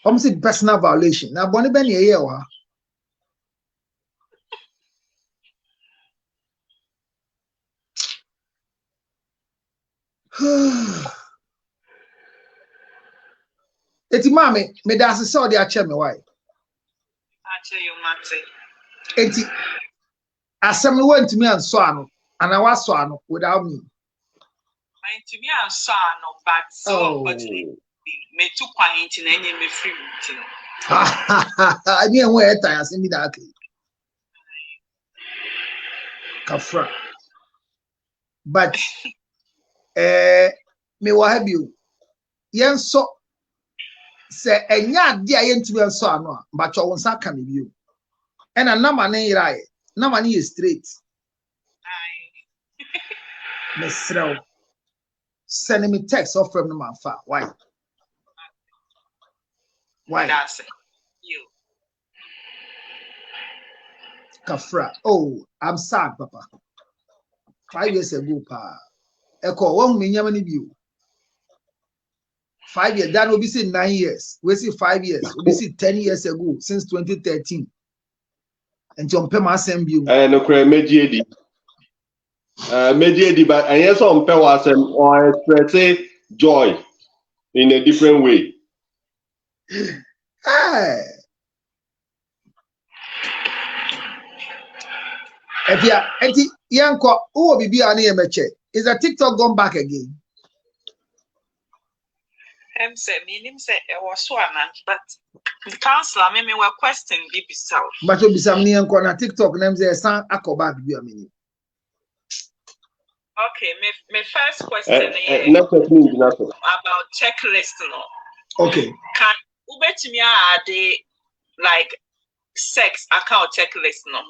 I'm saying personal violation. Now Bonnie Benny here. Eti mami, me da se so de ache me why. Ache you mate. Eti asem no want me anso ano, and I was so ano without me. Mind to me anso ano, but so unfortunately me too quiet in any me free routine. I mean where time asem me that. Kafra. But me wa have you. Yen so say enya de ayentumi anso ano a but your wonsa ka me bio. And a number na irae. Number ni is straight. Aye. Mesrel. Send me text off from number 5. Why? Why? That's it. You. Kafra. Oh, I'm sad, Papa. 5 years ago, pa. Eko, one me nyama ni bio. 5 years. That will be say 9 years. We see 5 years. We see 10 years ago, since 2013. And John Pema Assembly. No cry mediedi. Mediedi, but I yes on Pewa or express joy in a different way. Hey. If you are Yanko, who will be on here? Is a TikTok gone back again? Say it was so but the counselor made me were questioning BB South. But you'll be some near on TikTok names there, son, Akoba, be Okay, my first question is about checklist. No? Okay. Can Ube to me are they like sex account checklist? No?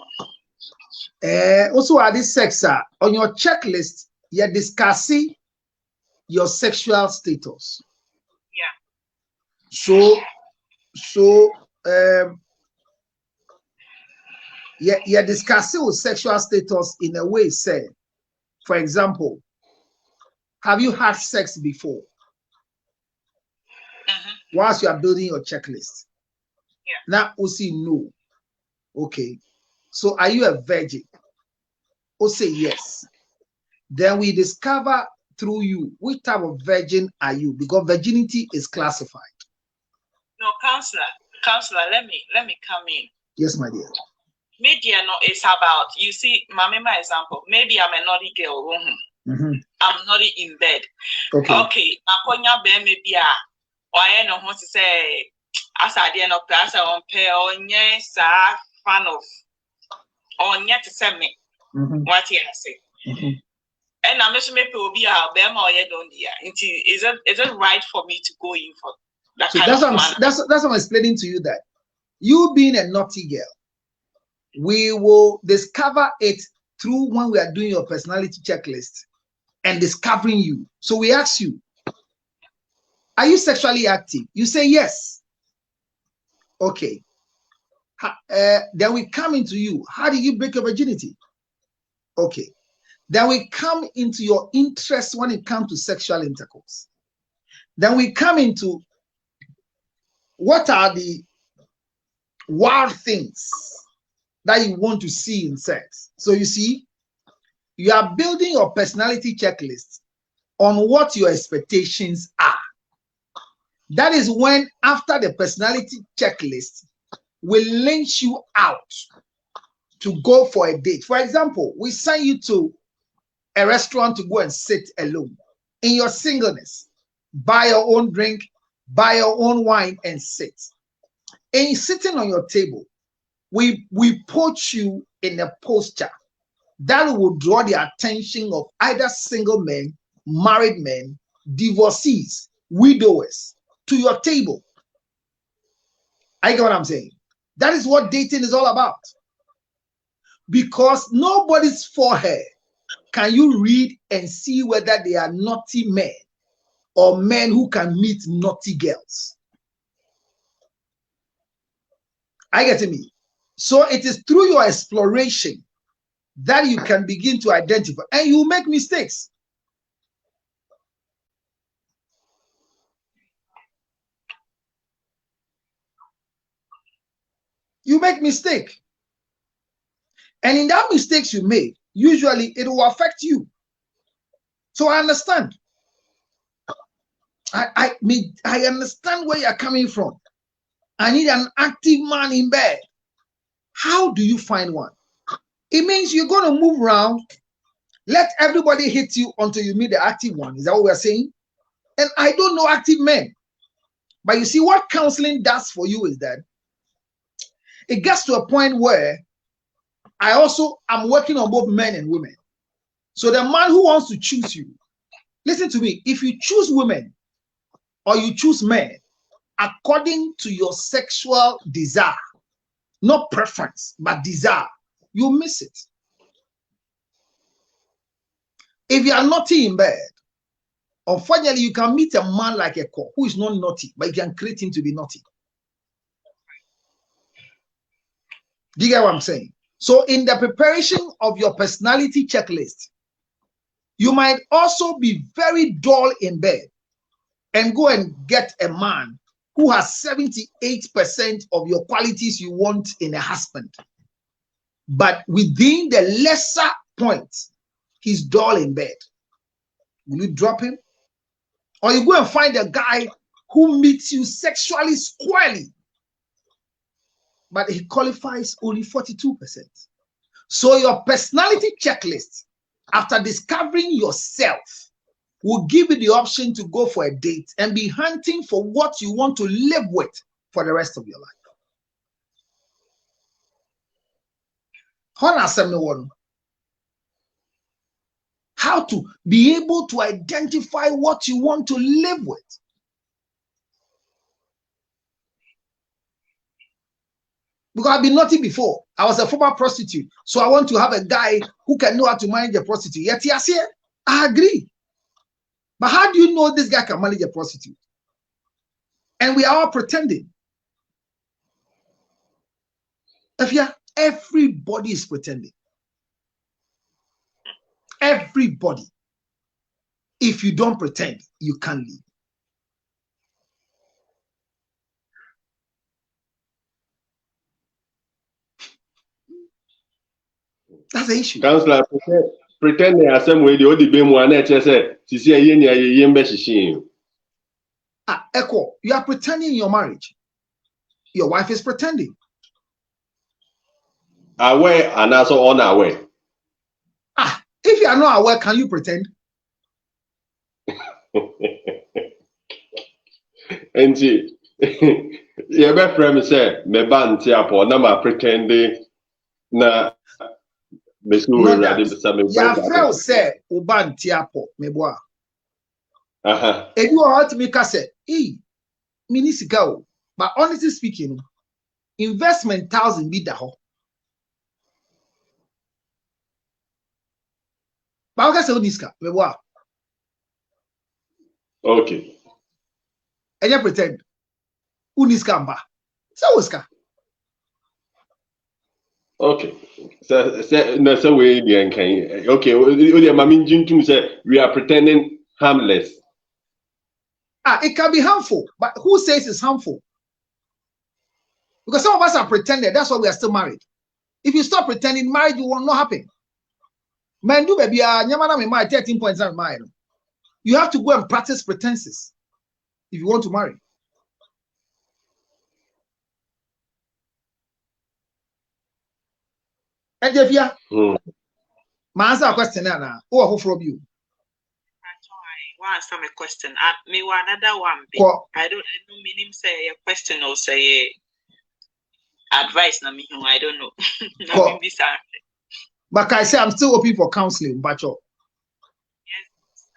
Also, are this sex on your checklist, you're discussing your sexual status. Yeah. So you're discussing with sexual status in a way, say, for example, have you had sex before? Whilst you are building your checklist. Yeah. Now, we see no. Okay. So are you a virgin? Or say yes. Then we discover through you which type of virgin are you, because virginity is classified. No, counselor, let me come in. Yes, my dear. Media no is about, you see, my example, maybe I'm a naughty girl. I'm naughty in bed. Okay. Akonya be maybe why no want to say as I didn't know class on pay on yes fan of on yet to send me what he has said. And I'm just maybe will be a bema or yet don't is it right for me to go in for that? So that's what I'm explaining to you, that you being a naughty girl, we will discover it through when we are doing your personality checklist and discovering you. So we ask you, are you sexually active? You say yes. Okay. Then we come into you. How do you break your virginity? Okay. Then we come into your interest when it comes to sexual intercourse. Then we come into what are the wild things that you want to see in sex. So you see, you are building your personality checklist on what your expectations are. That is when, after the personality checklist, will lynch you out to go for a date. For example, we send you to a restaurant to go and sit alone in your singleness. Buy your own drink, buy your own wine, and sit. And sitting on your table, we put you in a posture that will draw the attention of either single men, married men, divorcees, widowers to your table. I get what I'm saying? That is what dating is all about. Because nobody's forehead can you read and see whether they are naughty men or men who can meet naughty girls. I get me? So it is through your exploration that you can begin to identify, and you make mistakes. You make mistake. And in that mistakes you made, usually it will affect you. So I understand. I understand where you're coming from. I need an active man in bed. How do you find one? It means you're going to move around, let everybody hit you until you meet the active one. Is that what we're saying? And I don't know active men. But you see, what counseling does for you is that it gets to a point where I'm working on both men and women. So the man who wants to choose you, listen to me, if you choose women or you choose men according to your sexual desire, not preference, but desire, you miss it. If you are naughty in bed, unfortunately, you can meet a man like a co who is not naughty, but you can create him to be naughty. Do you get what I'm saying? So in the preparation of your personality checklist, you might also be very dull in bed and go and get a man who has 78% of your qualities you want in a husband. But within the lesser points, he's dull in bed. Will you drop him? Or you go and find a guy who meets you sexually squarely, but he qualifies only 42%. So your personality checklist, after discovering yourself, will give you the option to go for a date and be hunting for what you want to live with for the rest of your life. How to be able to identify what you want to live with. Because I've been naughty before. I was a former prostitute. So I want to have a guy who can know how to manage a prostitute. Yet yes, I agree. But how do you know this guy can manage a prostitute? And we are all pretending. Everybody is pretending. Everybody. If you don't pretend, you can't live. That's the issue. Counselor, pretending as some way the only beam one say, Echo, you are pretending in your marriage. Your wife is pretending. Aware and also unaware. If you are not aware, can you pretend? And see, your best friend said, me ban tiapo, na ma pretending na your friend said, uban tiapo, me boa. And you are to me, say, minisika. But honestly speaking, investment 1,000 be the whole. But I say, uniska, me boa. Okay. And you pretend. Uniska mba. So uska. Okay. So way okay. We are pretending harmless. It can be harmful, but who says it's harmful? Because some of us are pretending. That's why we are still married. If you stop pretending, marriage will not happen. Man, do baby, 13 points are mine. You have to go and practice pretenses if you want to marry. And if you my answer a question now, who from you? One answer my question. Me one another one. I don't mean say a question or say advice. I don't know. But I say I'm still open for counseling, but yes,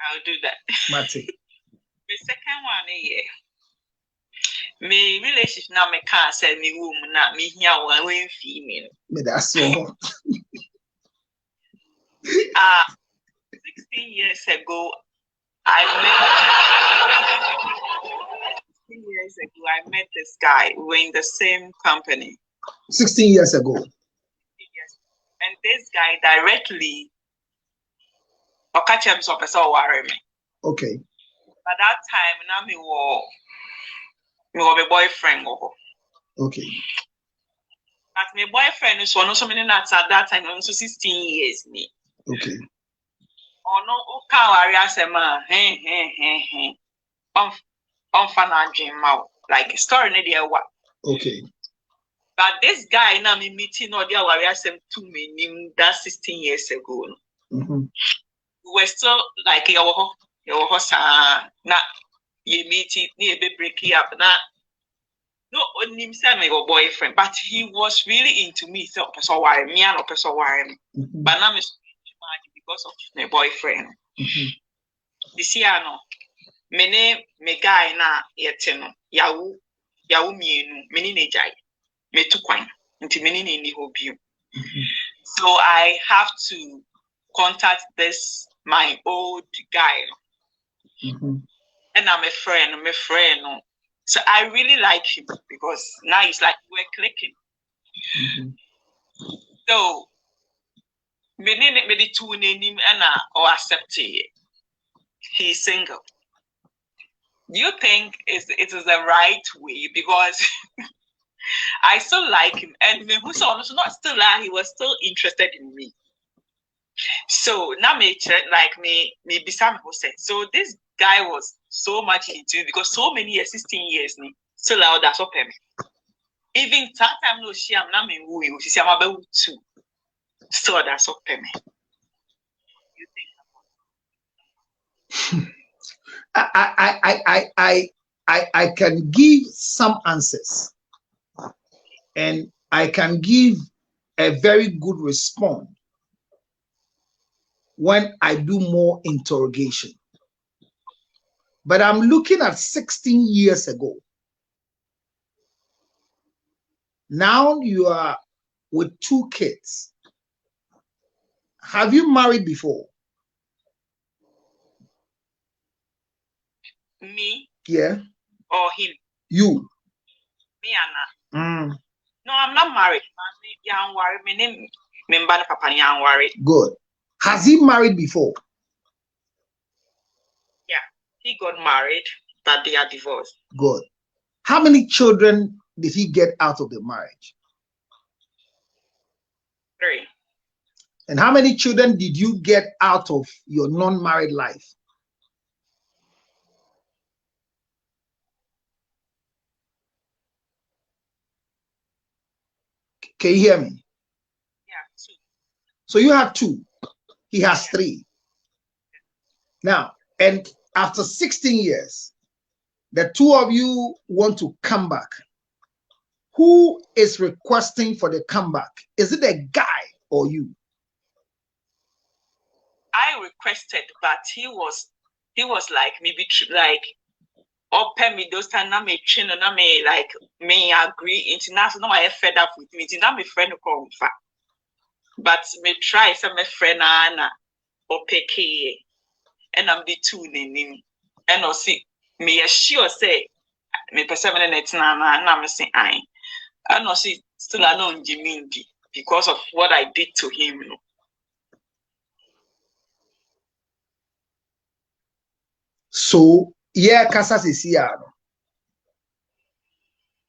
I'll do that. Mati. The second one, me relationship now me can't say me woman now me here one female. Me that's so. 16 years ago, I met this guy. We were in the same company. 16 years ago. Yes. And this guy directly catch so person worry me. Okay. By that time, now me my boyfriend. Okay. But my boyfriend is one of so many nights at that time, also 16 years me. Okay. Oh no, okay, worry asema, like story ne there what. Okay. But this guy now me meeting or there worry asem to me that 16 years ago. Mm-hmm. We were still like your host na you meeting near be breaking up na no only himself my boyfriend, but he was really into me. So worry me and person worry me. But now me because of my boyfriend. This year no, me guy na yete no yawu mienu meni nejai me tu kwan nti meni ni hobby. So I have to contact this my old guy. And I'm a friend. So I really like him because now it's like we're clicking. So me two name and or accept it. He's single. Do you think it is the right way? Because I still like him, and me who saw not still like he was still interested in me. So now me like me Bisam who said so this guy was so much into it because so many years, 16 years still out that's open. Even that time no she am na me who you see am about too. Still that's open. You think I can give some answers, and I can give a very good response when I do more interrogation. But I'm looking at 16 years ago. Now you are with 2 kids. Have you married before? Me? Yeah. Or him? You. Me, Anna. No, I'm not married. I'm worried. My name is Papa. I'm worried. Good. Has he married before? Yeah, he got married, but they are divorced. Good. How many children did he get out of the marriage? 3. And how many children did you get out of your non-married life? Can you hear me? Yeah, 2. So you have 2. He has 3. Now, and after 16 years, the 2 of you want to come back. Who is requesting for the comeback? Is it a guy or you? I requested, but he was like maybe like open me those time na me train na me like me agree international I fed up with me na me friend come fa but me try some me friend na opeke and I'm the 2 name and see me sure say me person na me say I and see still I know Njimindi because of what I did to him. So Yeah, Casas is here.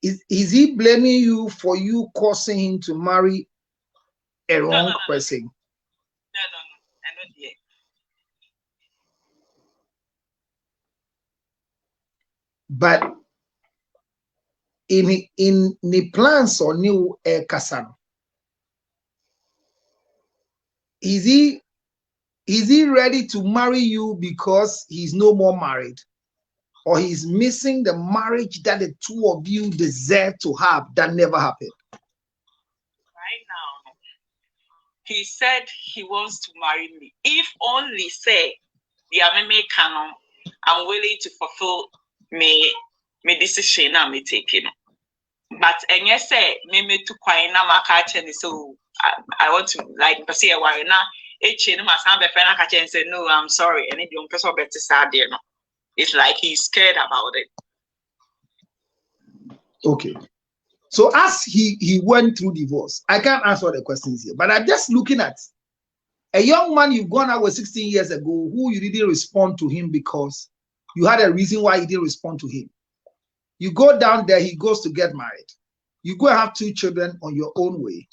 Is he blaming you for you causing him to marry a wrong person? No, I don't hear. But in the plans or new Kasan, is he ready to marry you because he's no more married, or he's missing the marriage that the two of you deserve to have that never happened? Right now, he said he wants to marry me. If only say the Ameme canon, I'm willing to fulfill me decision I'm taking. But and yes, say me to quite na makachen so I want to like say why na no say no, I'm sorry, and it don't person better sad there no. It's like he's scared about it. Okay. So as he went through divorce, I can't answer the questions here, but I'm just looking at a young man you've gone out with 16 years ago who you didn't respond to him because you had a reason why you didn't respond to him. You go down there, he goes to get married. You go and have 2 children on your own way.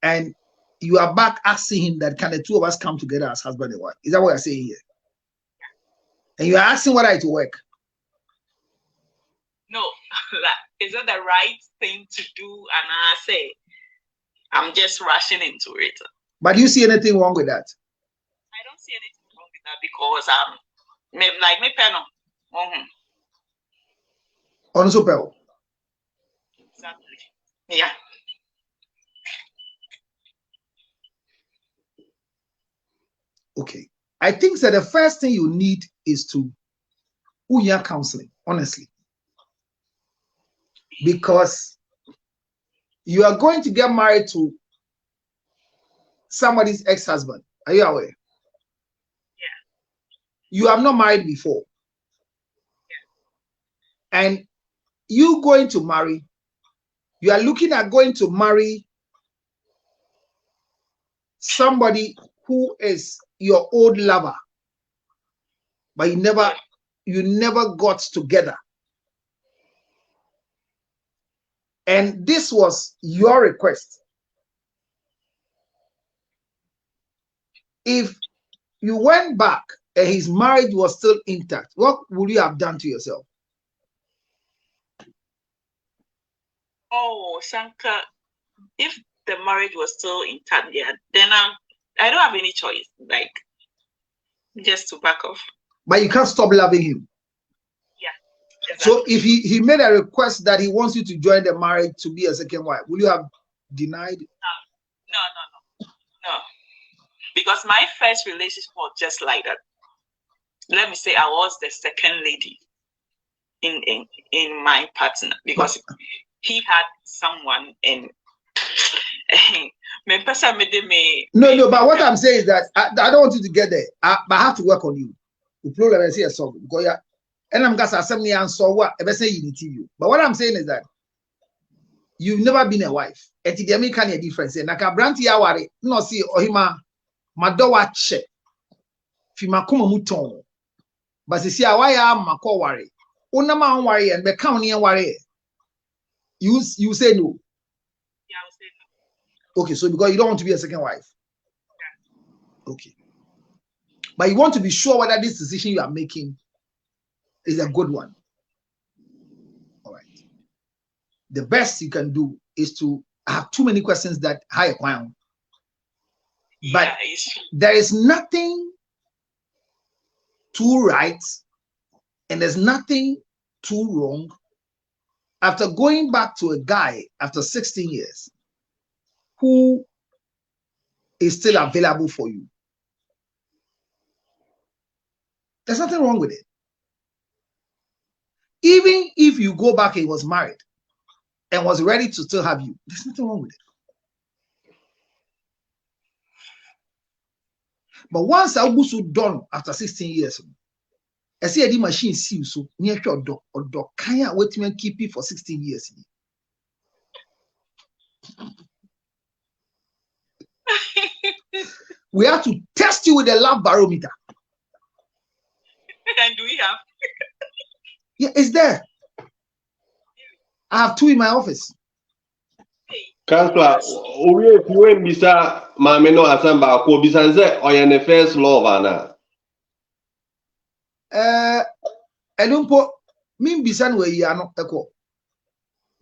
And you are back asking him that can the two of us come together as husband and wife? Is that what you're saying here? And you are asking whether it will work. No, is it the right thing to do? And I say, I'm just rushing into it. But do you see anything wrong with that? I don't see anything wrong with that because like me penal. On super. Exactly. Yeah. Okay. I think that the first thing you need is to counseling, honestly. Because you are going to get married to somebody's ex-husband. Are you aware? Yeah. You have not married before. Yeah. And you going to marry, you are looking at going to marry somebody who is your old lover, but you never got together. And this was your request. If you went back and his marriage was still intact, what would you have done to yourself? Oh, Shankar, if the marriage was still intact, yeah, then I don't have any choice, like just to back off. But you can't stop loving him. Yeah. Exactly. So if he made a request that he wants you to join the marriage to be a second wife, will you have denied it? No. Because my first relationship was just like that. Let me say I was the second lady in my partner because he had someone and no, but what I'm saying is that I don't want you to get there. But I have to work on you. The problem is here, so because and I'm gonna assembly and so what ever say you TV. But what I'm saying is that you've never been a wife. Eti the American a difference. Na ka branti ya ware no see ohima madowa che. Fi makoma muton. But see awaya makọ ware. Una ma ware and be count ne ware. You say no. Yeah, I will say no. Okay, so because you don't want to be a second wife. Yeah. Okay. But you want to be sure whether this decision you are making is a good one. All right. The best you can do is to have too many questions that high crown. But there is nothing too right and there's nothing too wrong after going back to a guy after 16 years who is still available for you. There's nothing wrong with it. Even if you go back and was married and was ready to still have you, there's nothing wrong with it. But once I was so done after 16 years, I see the machine see you so near your dog or dog can't wait to keep it for 16 years. We have to test you with a love barometer. And do we have? Yeah, it's there. I have 2 in my office. Counselor, if you ain't bisa mame no asamba ko bisa nze oyene first love ana. Elumpo min bisa no yi ano eko.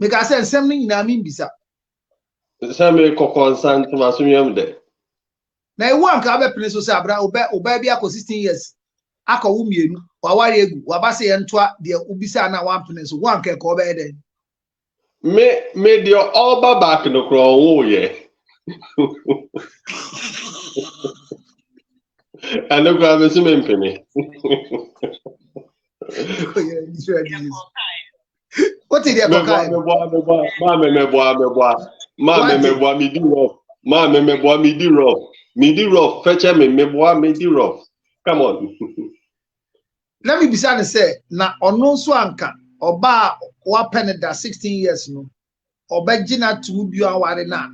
Make I say nsem ni nyina min bisa. Same ko consent masumyam de. Na ewu anka abepene so say abra oba bi akọ 16 years. Akọ wo mienu, wa ware egu, wa ba say entoa de ubisa na one pene so one ka ko be den. Me the all back no kro wo ye. Ano ko abesu me mpene. What is there? Come on. Let me be sad and say, na ono so anka oba wa peneda 16 years no. Oba gina to bi aware na.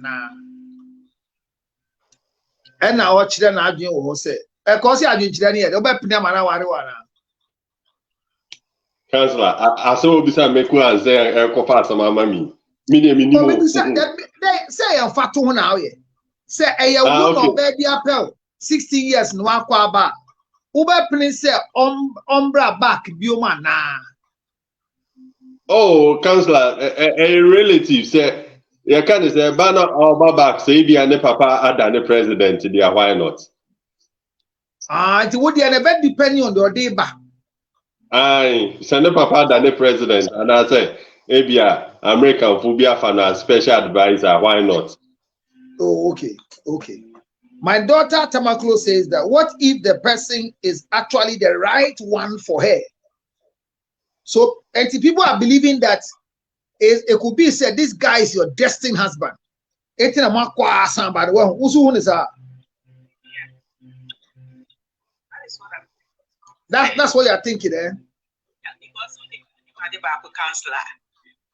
And na o chire na adwen wo say. E ko se adwen chire na ye, oba pina ma na ware wana. Counselor, I saw bisa meku and say kofa sama mami. Me ni mo. Say ya fatu ho na ye. Say e ya wo no ba bi apel 16 years no akwa ba. Uber prince umbra back bioma na. Oh, Counselor, a relative say you can say banner or back say be an papa adane president there, why not? It would be a bit depending on the day back. Aye, send papa adane president and I say Abia American phobia fan special advisor, why not? Oh, okay. My daughter Tamaklo says that what if the person is actually the right one for her? So, and people are believing that it could be said this guy is your destined husband. That's what you're thinking, eh? Counselor,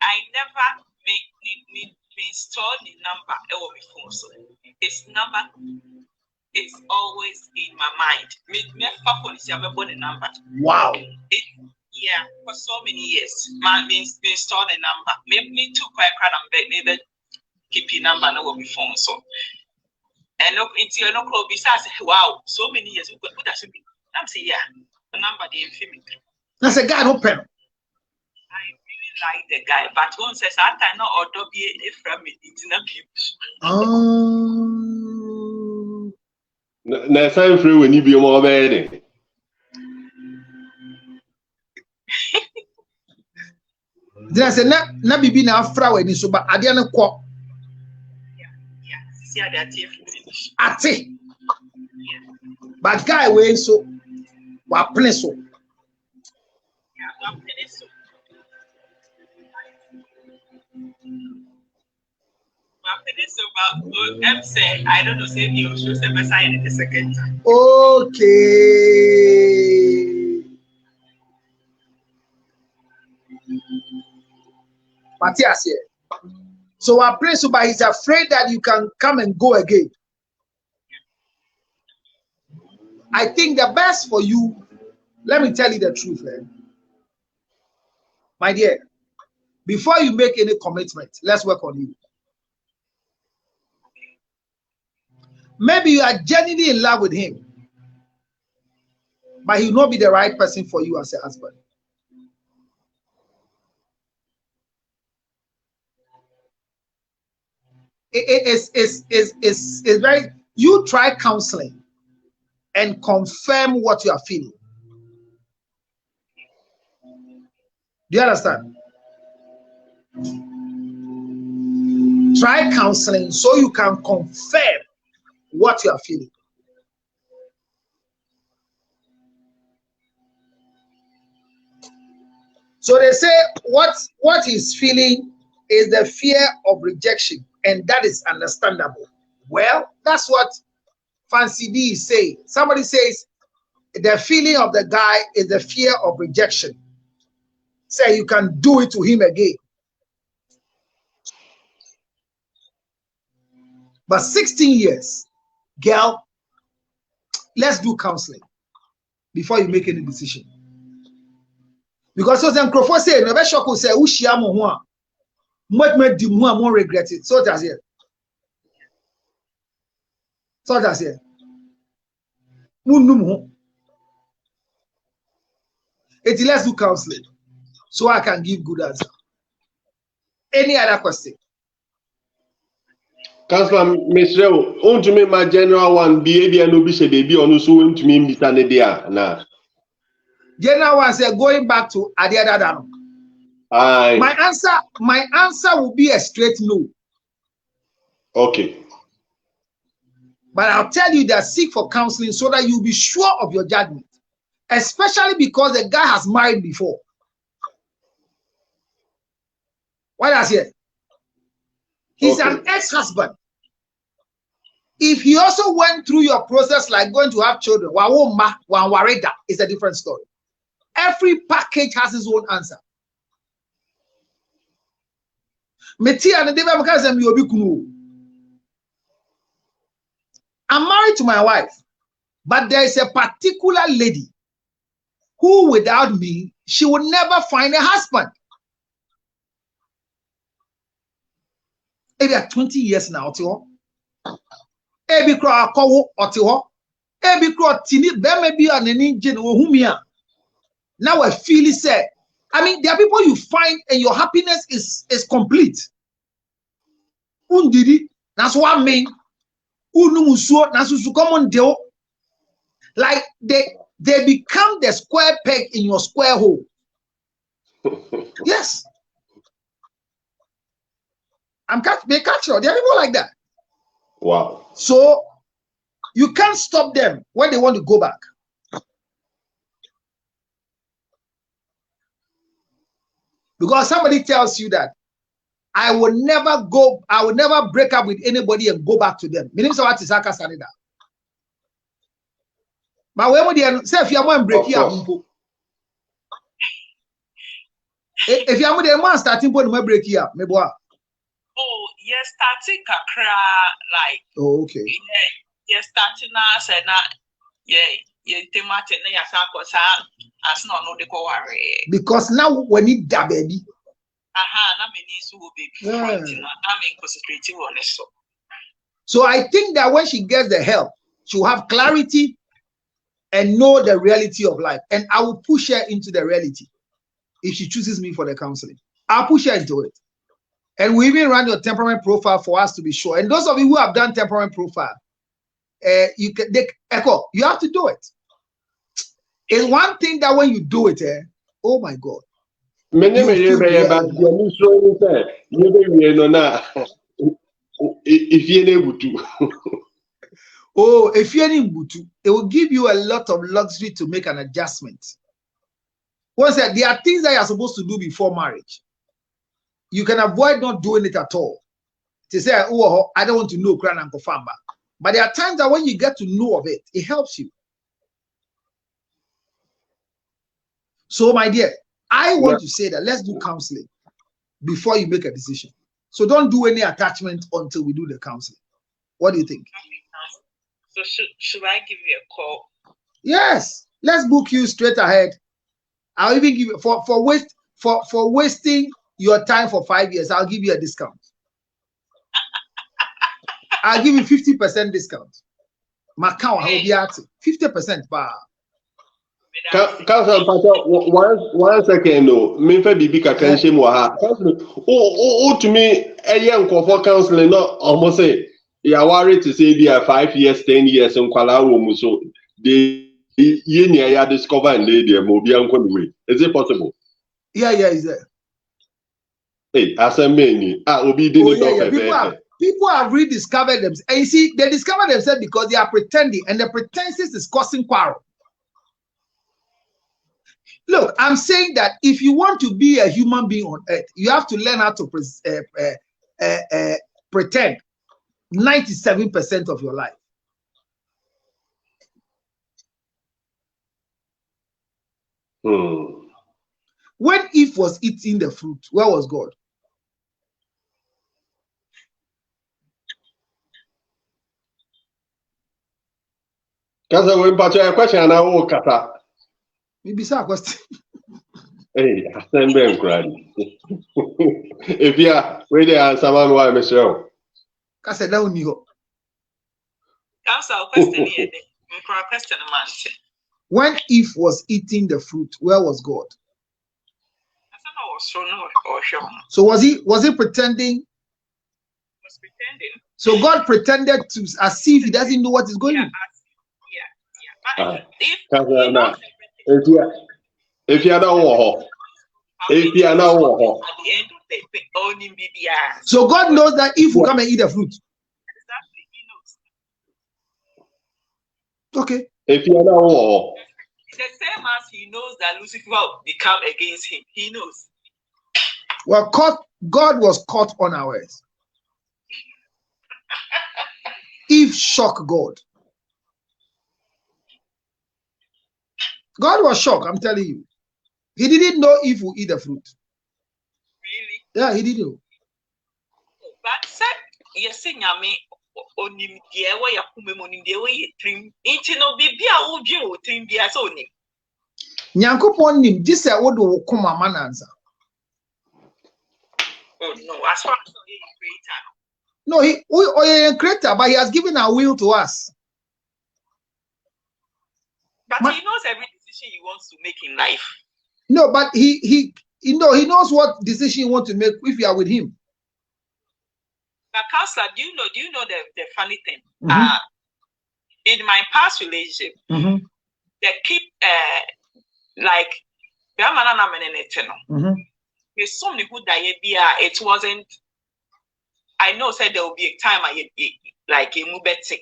I never me install the number on my phone, so his number is always in my mind. Me the number. Wow. Yeah, for so many years. Me install the number. Me too quite maybe keep your number on my phone, so. And look into your no besides wow, so many years. What does it mean? I'm saying yeah, the number the infamy. That's a guy open. I really like the guy, but one says I cannot order be from it. It's not people. Na sign free when you be more bad. Then I said na bibi na afra we ni so ba ade na ko. Yeah. See how that finish. Ate. But guy we so wa plan so. I don't know, say you should say sign it the second time. Okay. Matthias here. So our principal is afraid that you can come and go again. I think the best for you, let me tell you the truth, my dear. Before you make any commitment, let's work on you. Maybe you are genuinely in love with him, but he will not be the right person for you as a husband. It's very, you try counseling and confirm what you are feeling. Do you understand? Try counseling so you can confirm what you are feeling. So they say what he's feeling is the fear of rejection, and that is understandable. Well, that's what Fancy D is saying. Somebody says the feeling of the guy is the fear of rejection. Say you can do it to him again. But 16 years, girl, let's do counseling before you make any decision. Because so then Crawford say, no, Beshoko say, Ushiamo one. What made the more regret it? So that's it. So that's it. Let's do counseling so I can give good answer. Any other question? Councillor Michelle, on to me my general one behavior no be baby on so to me na. General one say going back to Adiadadano. My answer will be a straight no. Okay. But I'll tell you that seek for counseling so that you'll be sure of your judgment. Especially because the guy has married before. What does he? He's an ex-husband. If he also went through your process like going to have children, it's a different story. Every package has its own answer. I'm married to my wife, but there is a particular lady who, without me, she would never find a husband. Maybe 20 years now, Tio. Ebi kro akowo otiho. Ebi kro tini be maybe an engine ohumia. Now I feel it said. I mean, there are people you find and your happiness is complete. Undidi, that's what I mean. Unumusuo, nasusu common deal. Like they become the square peg in your square hole. Yes. They catch you. There are people like that. Wow. So you can't stop them when they want to go back. Because somebody tells you that I will never break up with anybody and go back to them. Meaning so what is Aka Sanida. But when they say if you want to break here, if you want to starting point to break here, maybe what? Oh, yes, starting kakra like. Oh, okay. Yes, starting us and thematic na yasako as not no de go worry. Because now we need that baby. Na me need to be fronting. I'm concentrating on it. So I think that when she gets the help, she'll have clarity and know the reality of life. And I will push her into the reality. If she chooses me for the counseling, I'll push her into it. And we even run your temperament profile for us to be sure. And those of you who have done temperament profile, you have to do it. It's one thing that when you do it, oh my God. Oh, if you're in Butu, it will give you a lot of luxury to make an adjustment. Once there are things that you're supposed to do before marriage. You can avoid not doing it at all. To say, oh, I don't want to know Kran and Kofamba. But there are times that when you get to know of it, it helps you. So, my dear, I want to say that let's do counseling before you make a decision. So don't do any attachment until we do the counseling. What do you think? So should I give you a call? Yes, let's book you straight ahead. I'll even give you for wasting your time for 5 years. I'll give you a discount. I'll give you 50% discount. Macau, I will be at 50% bar. One second, no. Me for bibi kakanshi mo ha. Oh, to me, a young for counseling, not almost say. You are worried to say there 5 years, 10 years in Kuala Lumpur. So they discover and lay there. Is it possible? Yeah, is there? Hey, as a many, people have rediscovered themselves. And you see, they discover themselves because they are pretending, and the pretenses is causing quarrel. Look, I'm saying that if you want to be a human being on earth, you have to learn how to pretend 97% of your life. When Eve was eating the fruit, where was God? Because when question and I will kata. Maybe say a question. Hey, assemble and cry. If you are ready, answer man, why, Michelle? Kasa down you. Council question here. Question man. When Eve was eating the fruit, where was God? So was he pretending? Was pretending. So God pretended to as if he doesn't know what is going on. Yeah. If you are not at the end of the only BBR. So God knows that Eve will come and eat the fruit. Exactly, he knows. Okay. If you are not it's the same as he knows that Lucifer will become against him. He knows. Well, God was caught unawares. Eve shocked God. God was shocked, I'm telling you. He didn't know Eve would eat the fruit. Really? Yeah, he didn't know. But said, yes, Yami, onim deɛ wɔyɛ kume mu onim deɛ wɔyɛ tirim nti no bibi a wodwe wɔ tirim bi ase onim Nyankopɔn nim gye sɛ wode wo koma ma nansa. Oh no, as far as he creator. No, he a creator, but he has given a will to us. But he knows every decision he wants to make in life. No, but he knows what decision you want to make if you are with him. But counselor, do you know the funny thing? Mm-hmm. In my past relationship, mm-hmm. they keep like mm-hmm. There's so many who die. It wasn't. I know said there will be a time I like a move better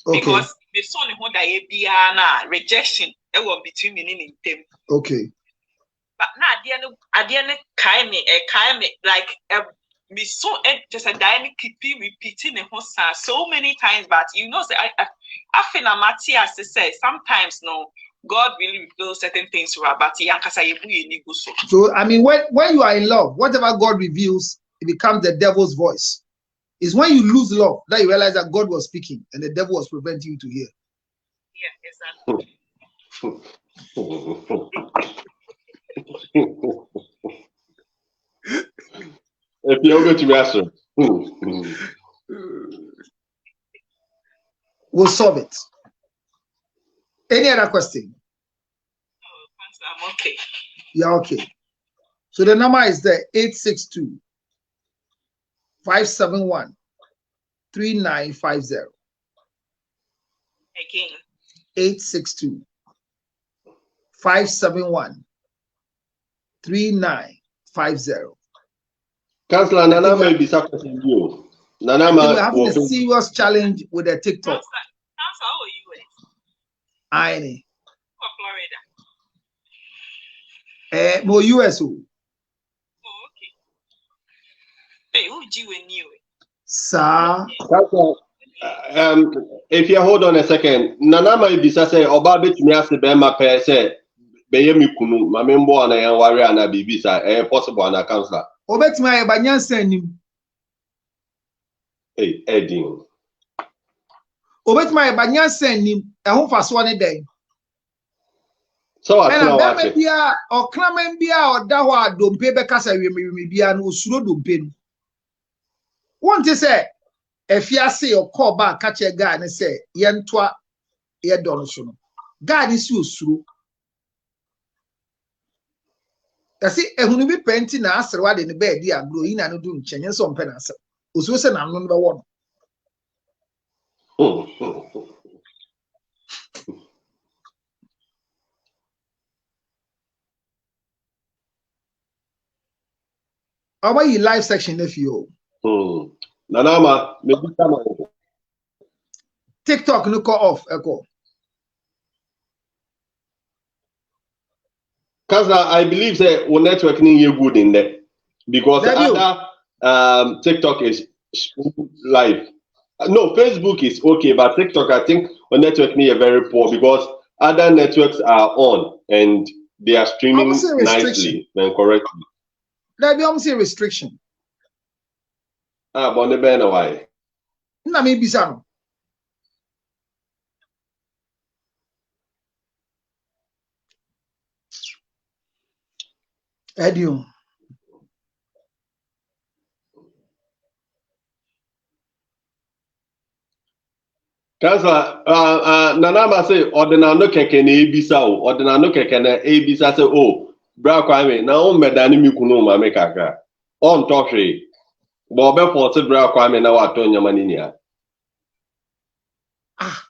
because there's so many who die. Na rejection. It was between me and them. Okay. But now at the end, kind like me so just a dynamic keep repeating the whole so many times. But you know, I feel that Matthias says sometimes no. God really reveals certain things to her, but so I mean, when you are in love, whatever God reveals, it becomes the devil's voice. It's when you lose love that you realize that God was speaking and the devil was preventing you to hear. Yeah, exactly. If you're going to be answered, we'll solve it. Any other question? No, I'm okay. Yeah, okay. So the number is there 862 571 3950. Again. 862 571 3950. Counselor Nana may be suffering you. Nana we're having a serious challenge with the TikTok. Counselor, how are you? I Florida. More US. Oh, okay. Hey, who do you knew? Sir. If you hold on a second, Nana may be say oba bit me ask Bema per say Beye mi kunu mamembo ana yan wari ana bibi sa possible ana counselor. Obet me ba nyansa nim. Hey, Edding. Obet me ba nyansa nim e ho faso ne den. So I know what it. Bia o kraman bia o da ho adompe be kasa wiemi bia no osuro dompe no. Won ti say efiase o call ba ka che guy ne say ye ntoa ye do no so no. Guy ni si osuro. Kasi ehunu bi penti na asrewa de ne bed dia agro yi na no du nchenye so mpe na ase. Osuro se na no be wo no. Our live section if you. Nanama, maybe come on. TikTok no call off echo. Cause I believe that our network need good in there because other TikTok is live. No, Facebook is okay, but TikTok I think our network need very poor because other networks are on and they are streaming nicely and correctly. There be almost a restriction. But the banner why? Na me bisa no. Edium. Councillor, Nanama say, ordinary keke na ebisa o, ordinary keke na ebisa say, oh, bra kwame, na o medani mi kunu ma me kaka. On talk she, but be force bra kwame na wato nyama nini ya. Ah.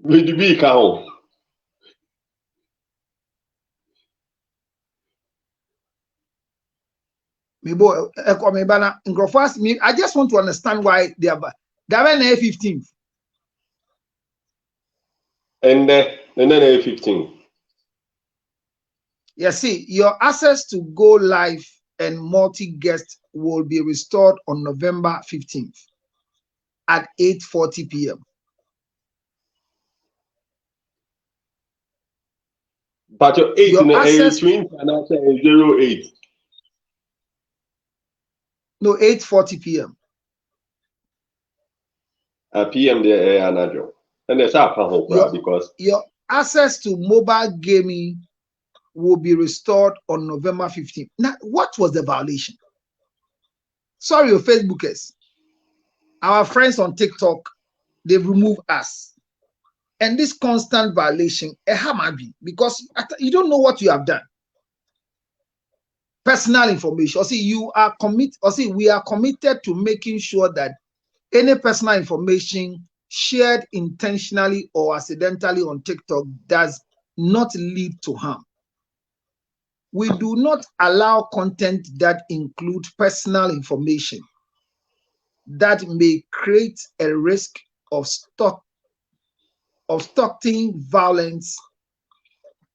We do be count. Me boy, I just want to understand why they are. They're 15th. And then 15. You see, your access to go live and multi-guest will be restored on November 15th at 8:40 p.m. But your 8 in the access, twin and I say 08. No, 8:40 p.m. PM there another. And there's a because your access to mobile gaming will be restored on November 15th. Now, what was the violation? Sorry, your Facebookers. Our friends on TikTok, they've removed us. And this constant violation, because you don't know what you have done. Personal information. We are committed to making sure that any personal information shared intentionally or accidentally on TikTok does not lead to harm. We do not allow content that include personal information that may create a risk of stalking violence,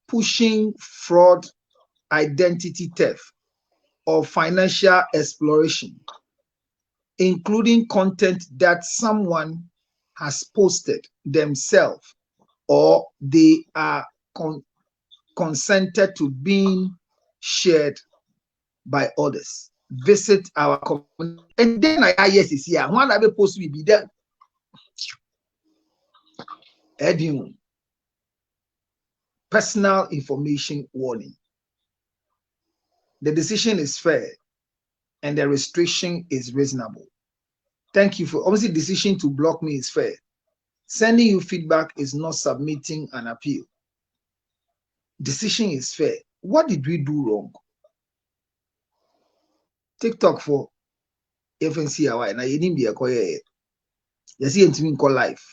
pushing fraud, identity theft, or financial exploration, including content that someone has posted themselves or they are consented to being shared by others. Visit our community. And then yes, is here. One other post will be there. Edium. Personal information warning. The decision is fair and the restriction is reasonable. Thank you for obviously decision to block me is fair. Sending you feedback is not submitting an appeal. Decision is fair. What did we do wrong? TikTok for FNC away na yenim be akoye. Yesi entimi call live.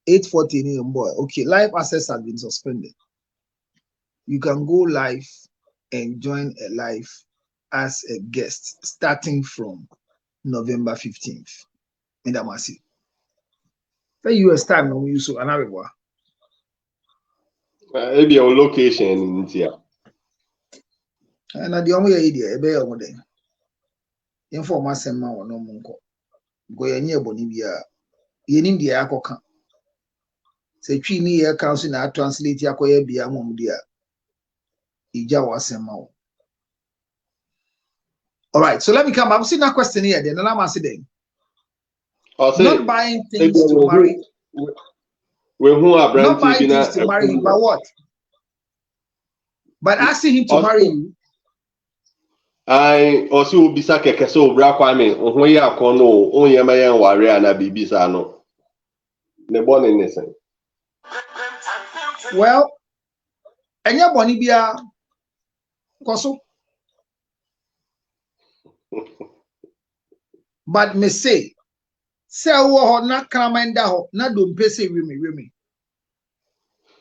8:40 in boy. Okay, live access has been suspended. You can go live and join a live as a guest starting from November 15th. Indamasi. The US time no use so another one. Maybe your location in here. And at the only idea, a bear one day. Inform us and no munko. Go near Bonibia. Yenim the Akoka. Say, Chini air council now translate Yakoya Bia Mumdia. Ija was a mouth. All right, so let me come. I'm seeing that question here. Then I'm asking. Not buying things to marry. Not buying things to marry him, but what? But asking him to marry you. I also be sake so bra kwame ohun ya kono on ye mayan ware ana bibisa no. Ne born innocent. Well, enya boni bia koso. But me say wo na kramenda ho na dompe say wimi.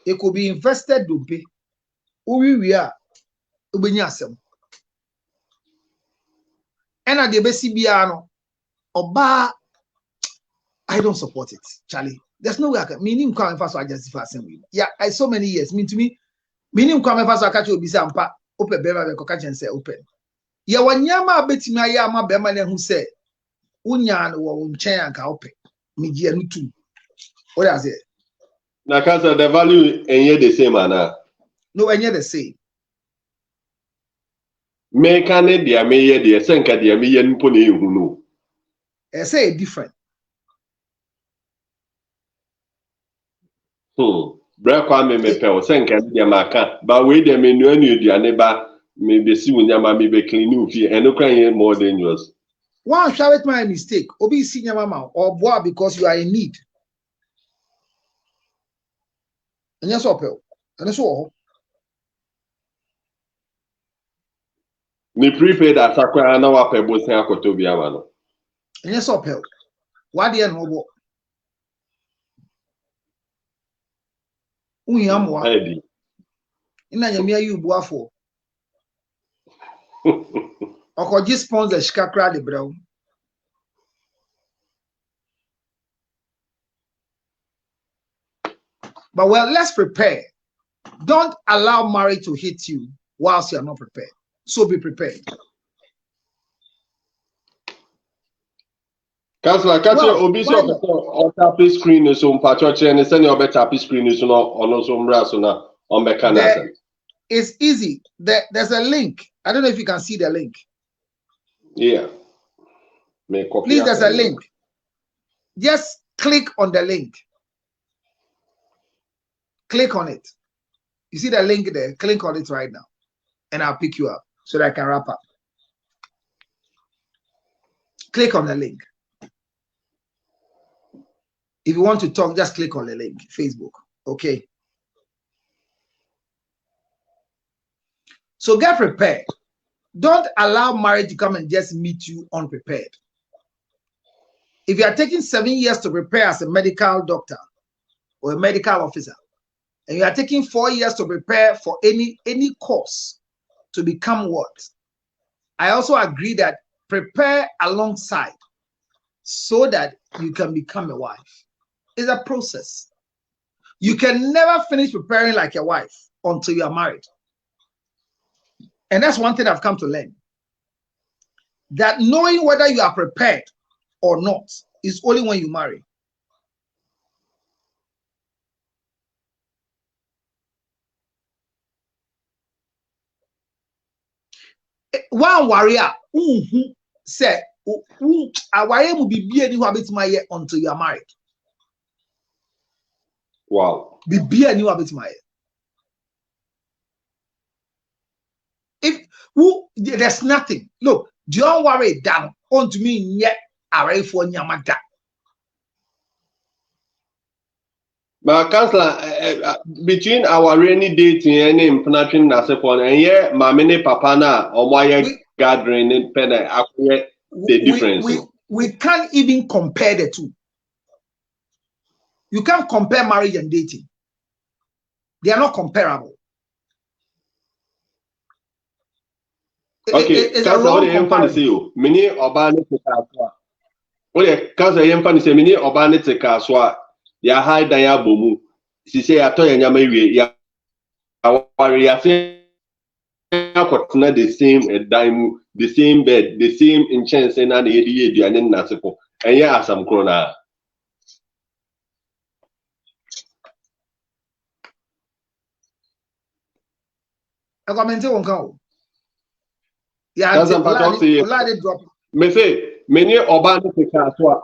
It could be invested dompe. We are ubenya asem. And at the BCBR, Oba, I don't support it, Charlie. There's no way I can. Meaning, come first, I justify assembly. Yeah, I so many years. Mean to me, meaning, come first, I catch you be some pa open, better catch and say open. Yeah, when Yama bet me, Yama Berman who said, Unyan or Unchain can open. Media too. What is it? Now, cancer the value and yet the same, Anna. No, and yet the same. Make an idea, may ye the Senka, the Amian Pony, who know. I say different. Kwame me pe o senka dia maka ba we dia me nu anu aduane ba me be si unyama me be clean you fi eno kran more dangerous. One shall it my mistake. Obi senior mama or boy because you are in need. And yes, opel. And that's all. Me prepaid asakwa na wa pe bosin akoto bi ama no. And yes, opel. Why do you know? Uyamwa. Heady. Ina nyamia yu buafo. Oko ji sponsor shikakra de bro. But well, let's prepare. Don't allow marriage to hit you whilst you are not prepared. So be prepared. Councillor, catch obi so on tap screen so mpacho che ne se ne obe tap screen so no ono so mra so na on be canada. It's easy. There's a link. I don't know if you can see the link. Yeah. Me copy. Please, there's a link. Just click on the link. Click on it. You see the link there? Click on it right now. And I'll pick you up so that I can wrap up. Click on the link. If you want to talk, just click on the link. Facebook. Okay. So get prepared. Don't allow marriage to come and just meet you unprepared. If you are taking 7 years to prepare as a medical doctor or a medical officer, and you are taking 4 years to prepare for any course to become what? I also agree that prepare alongside so that you can become a wife. It's a process. You can never finish preparing like a wife until you are married. And that's one thing I've come to learn. That knowing whether you are prepared or not is only when you marry. One warrior said, a warrior will be being my year until you are married. Wow. Be being you habit my year. If there's nothing, look, don't worry down on to me yet. Array for Nyamada. But Councillor, between our rainy dating and implanting Nasepon and yeah, my many papa na or my gathering in pen the difference. We can't even compare the two. You can't compare marriage and dating. They are not comparable. Okay, Councillor, what do you fancy you? Many urban Councillor, you fancy many urban kaswa. Ya high daya bomu. Si say ato ya nyama iwe ya awari ya say akotuna the same dime, the same bed, the same inchance na na yedi aduane na sepo. Enye asam kro na. Akwamente wonka o. Ya drop. Me say many urban kaswa.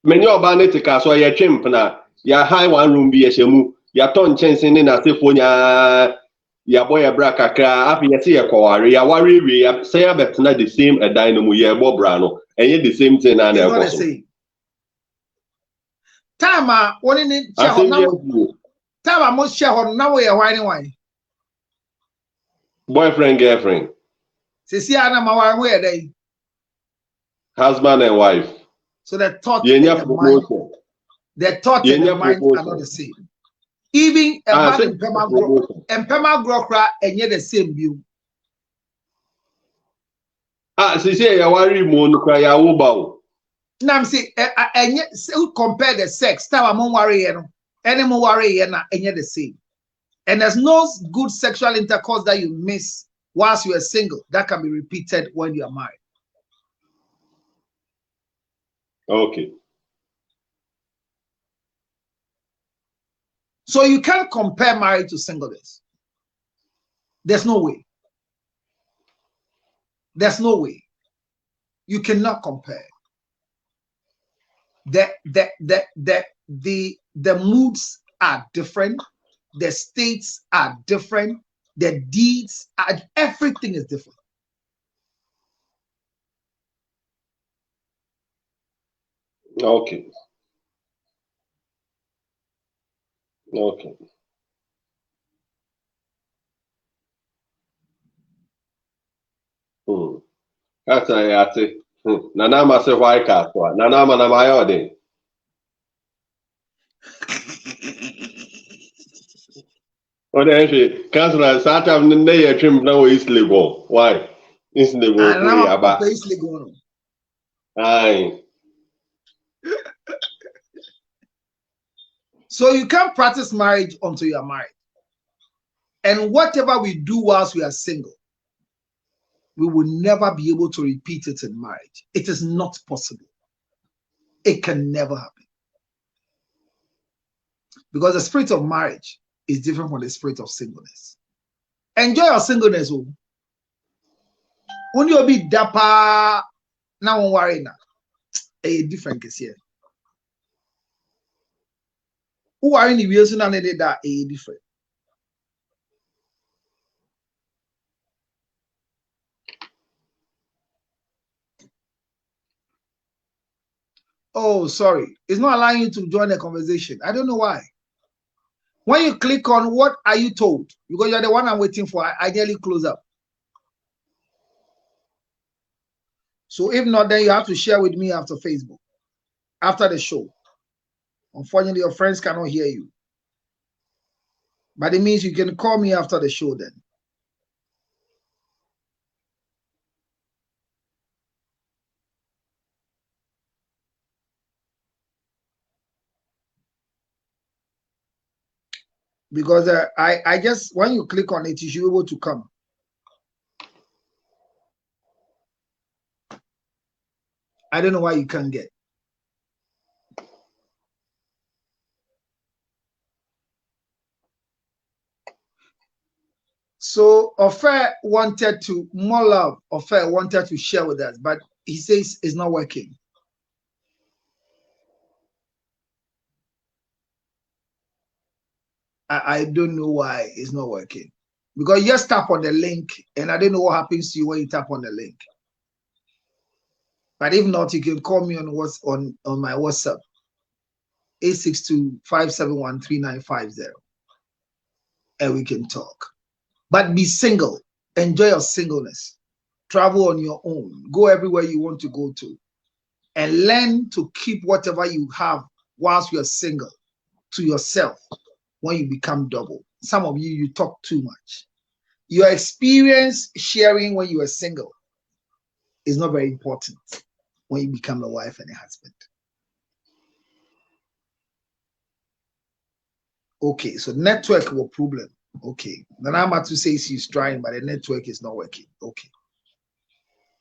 Many urban kaswa ya chempna ya high one room bi ehemu ya ton chance ni na sefo nya ya boy bra kakra afi ya se ya kware ya ware we ya say ya betna the same dynamo ya bo bra no enye the same thing na na ekoso tama woni ni che na tama mo share ho na wo ye hwan ni wan boyfriend girlfriend sisi ana ma wan wo ye dai husband and wife. So the thought and the mind, are not the same. Even a man in Pema Grokra and yet the same view. She say ya worry moon cry ya woba. Now I'm saying and yet compare the sex, time among worry any more worry and yet the same. And there's no good sexual intercourse that you miss whilst you are single that can be repeated when you are married. Okay. So you can't compare marriage to singleness. There's no way. There's no way. You cannot compare. The moods are different. The states are different. The deeds are, everything is different. Okay. Okay. That's it. Nana must say why cat. Nana mana my What actually, Councillor, Satam Nene trim now is legal. Why? It's legal. Aye. So you can't practice marriage until you are married. And whatever we do whilst we are single, we will never be able to repeat it in marriage. It is not possible. It can never happen. Because the spirit of marriage is different from the spirit of singleness. Enjoy your singleness. When you be dapper, now don't worry now. A different case here. Who are in the wheels and that a different. Oh, sorry. It's not allowing you to join the conversation. I don't know why. When you click on what are you told, because you're the one I'm waiting for, I ideally close up. So if not, then you have to share with me after Facebook, after the show. Unfortunately, your friends cannot hear you. But it means you can call me after the show then. Because I just, when you click on it, you should be able to come. I don't know why you can't get. So Ofer wanted to, more love, Ofer wanted to share with us, but he says it's not working. I don't know why it's not working. Because you just tap on the link, and I don't know what happens to you when you tap on the link. But if not, you can call me on my WhatsApp, 862-571-3950, and we can talk. But be single. Enjoy your singleness. Travel on your own. Go everywhere you want to go to. And learn to keep whatever you have whilst you're single to yourself when you become double. Some of you talk too much. Your experience sharing when you are single is not very important when you become a wife and a husband. Okay, so network will problem. Okay, Nana Matu says he's trying, but the network is not working. Okay.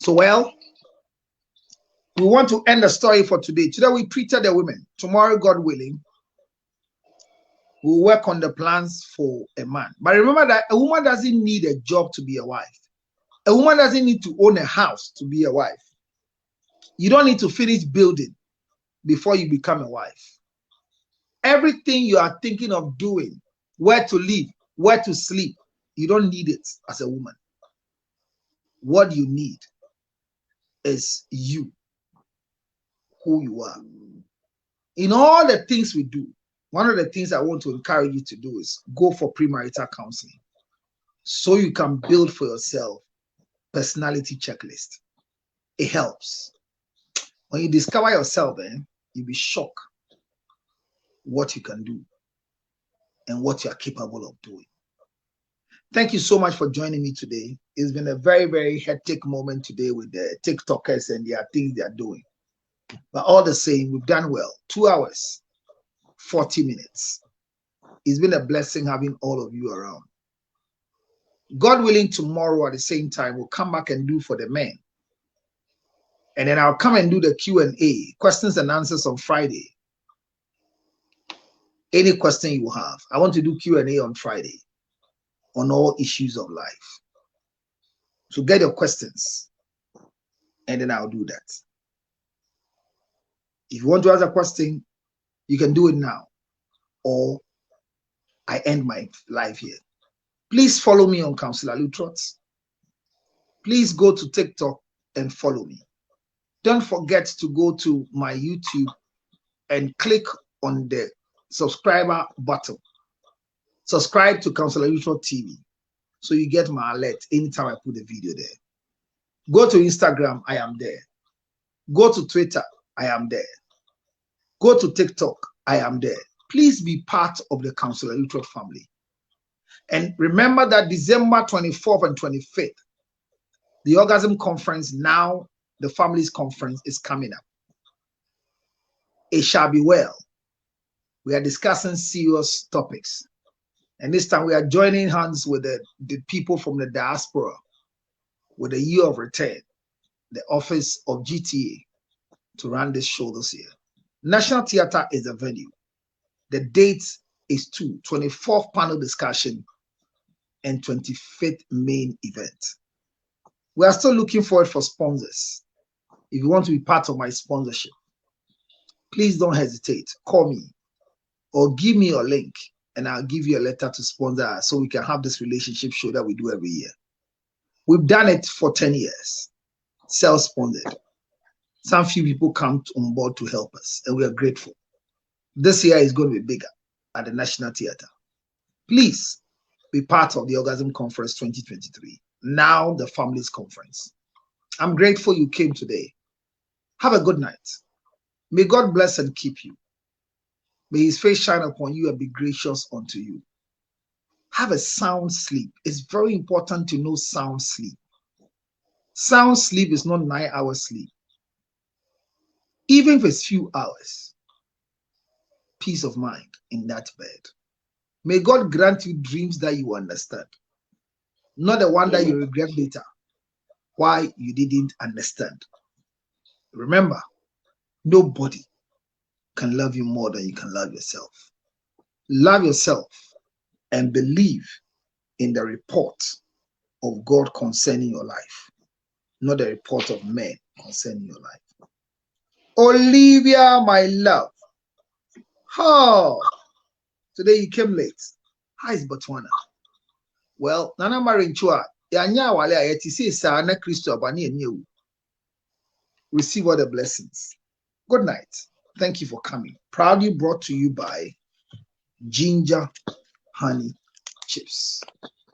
So, well, we want to end the story for today. Today we treated the women. Tomorrow, God willing, we'll work on the plans for a man. But remember that a woman doesn't need a job to be a wife. A woman doesn't need to own a house to be a wife. You don't need to finish building before you become a wife. Everything you are thinking of doing, where to live, where to sleep, you don't need it as a woman. What you need is you, who you are. In all the things we do, one of the things I want to encourage you to do is go for premarital counseling so you can build for yourself personality checklist. It helps. When you discover yourself, you'll be shocked what you can do and what you are capable of doing. Thank you so much for joining me today. It's been a very, very hectic moment today with the TikTokers and their things they are doing. But all the same, we've done well. 2 hours, 40 minutes. It's been a blessing having all of you around. God willing, tomorrow at the same time, we'll come back and do for the men. And then I'll come and do the Q&A, questions and answers on Friday. Any question you have. I want to do Q&A on Friday on all issues of life. So get your questions, and then I'll do that. If you want to ask a question, you can do it now, or I end my live here. Please follow me on Councillor Lutrots. Please go to TikTok and follow me. Don't forget to go to my YouTube and click on the subscriber button. Subscribe to Councillor Lutrot TV so you get my alert anytime I put a video there. Go to Instagram, I am there. Go to Twitter, I am there. Go to TikTok, I am there. Please be part of the Councillor Lutrot family. And remember that December 24th and 25th, the Orgasm Conference, now the Families Conference, is coming up. It shall be well. We are discussing serious topics. And this time we are joining hands with the people from the diaspora with the Year of Return, the office of GTA, to run this show this year. National Theatre is the venue. The date is 24th panel discussion and 25th main event. We are still looking forward for sponsors. If you want to be part of my sponsorship, please don't hesitate. Call me or give me your link and I'll give you a letter to sponsor us so we can have this relationship show that we do every year. We've done it for 10 years, self-sponsored. Some few people come on board to help us and we are grateful. This year is going to be bigger at the National Theatre. Please be part of the Orgasm Conference 2023. Now the Families Conference. I'm grateful you came today. Have a good night. May God bless and keep you. May his face shine upon you and be gracious unto you. Have a sound sleep. It's very important to know sound sleep. Sound sleep is not 9 hours sleep. Even if it's few hours, peace of mind in that bed. May God grant you dreams that you understand, not the one that you regret later, why you didn't understand. Remember, nobody can love you more than you can love yourself. Love yourself and believe in the report of God concerning your life, not the report of men concerning your life. Olivia, my love. Oh, today you came late. How is Botswana? Well, Nana Marinchua, Yanya Wale Ayeti sa na Christo Abani and you. Receive all the blessings. Good night. Thank you for coming. Proudly brought to you by Ginger Honey Chips.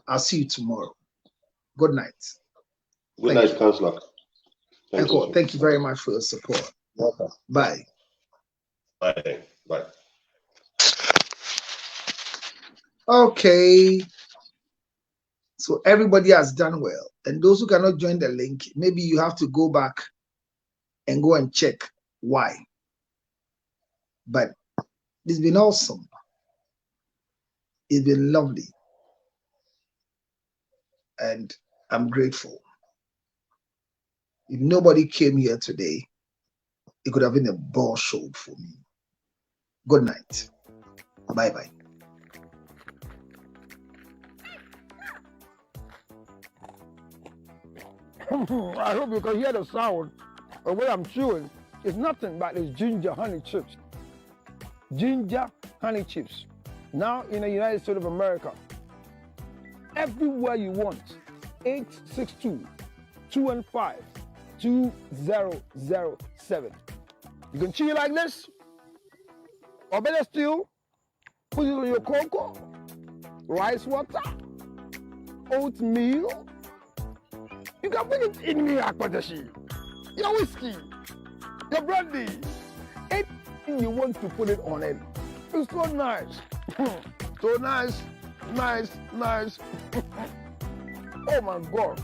I'll see you tomorrow. Good night. Good night, Councillor. Thank you very much for your support. Welcome. Bye. Bye. Bye. Okay. So everybody has done well. And those who cannot join the link, maybe you have to go back and go and check why. But it's been awesome. It's been lovely. And I'm grateful. If nobody came here today, it could have been a ball show for me. Good night. Bye-bye. I hope you can hear the sound of what I'm chewing. It's nothing but these ginger honey chips. Ginger honey chips. Now in the United States of America. Everywhere you want. 862-215-2007. You can chew it like this. Or better still, put it on your cocoa, rice water, oatmeal. You can put it in your akpadashi, your whiskey, your brandy. Anything you want to put it on it. It's so nice. So nice, nice, nice. Oh my God.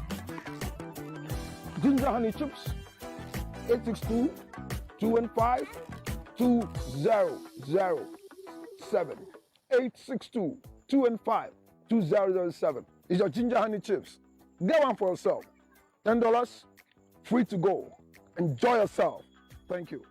Ginger honey chips, 862-215-2007. 862-215-2007. It's your ginger honey chips. Get one for yourself. $10, free to go. Enjoy yourself. Thank you.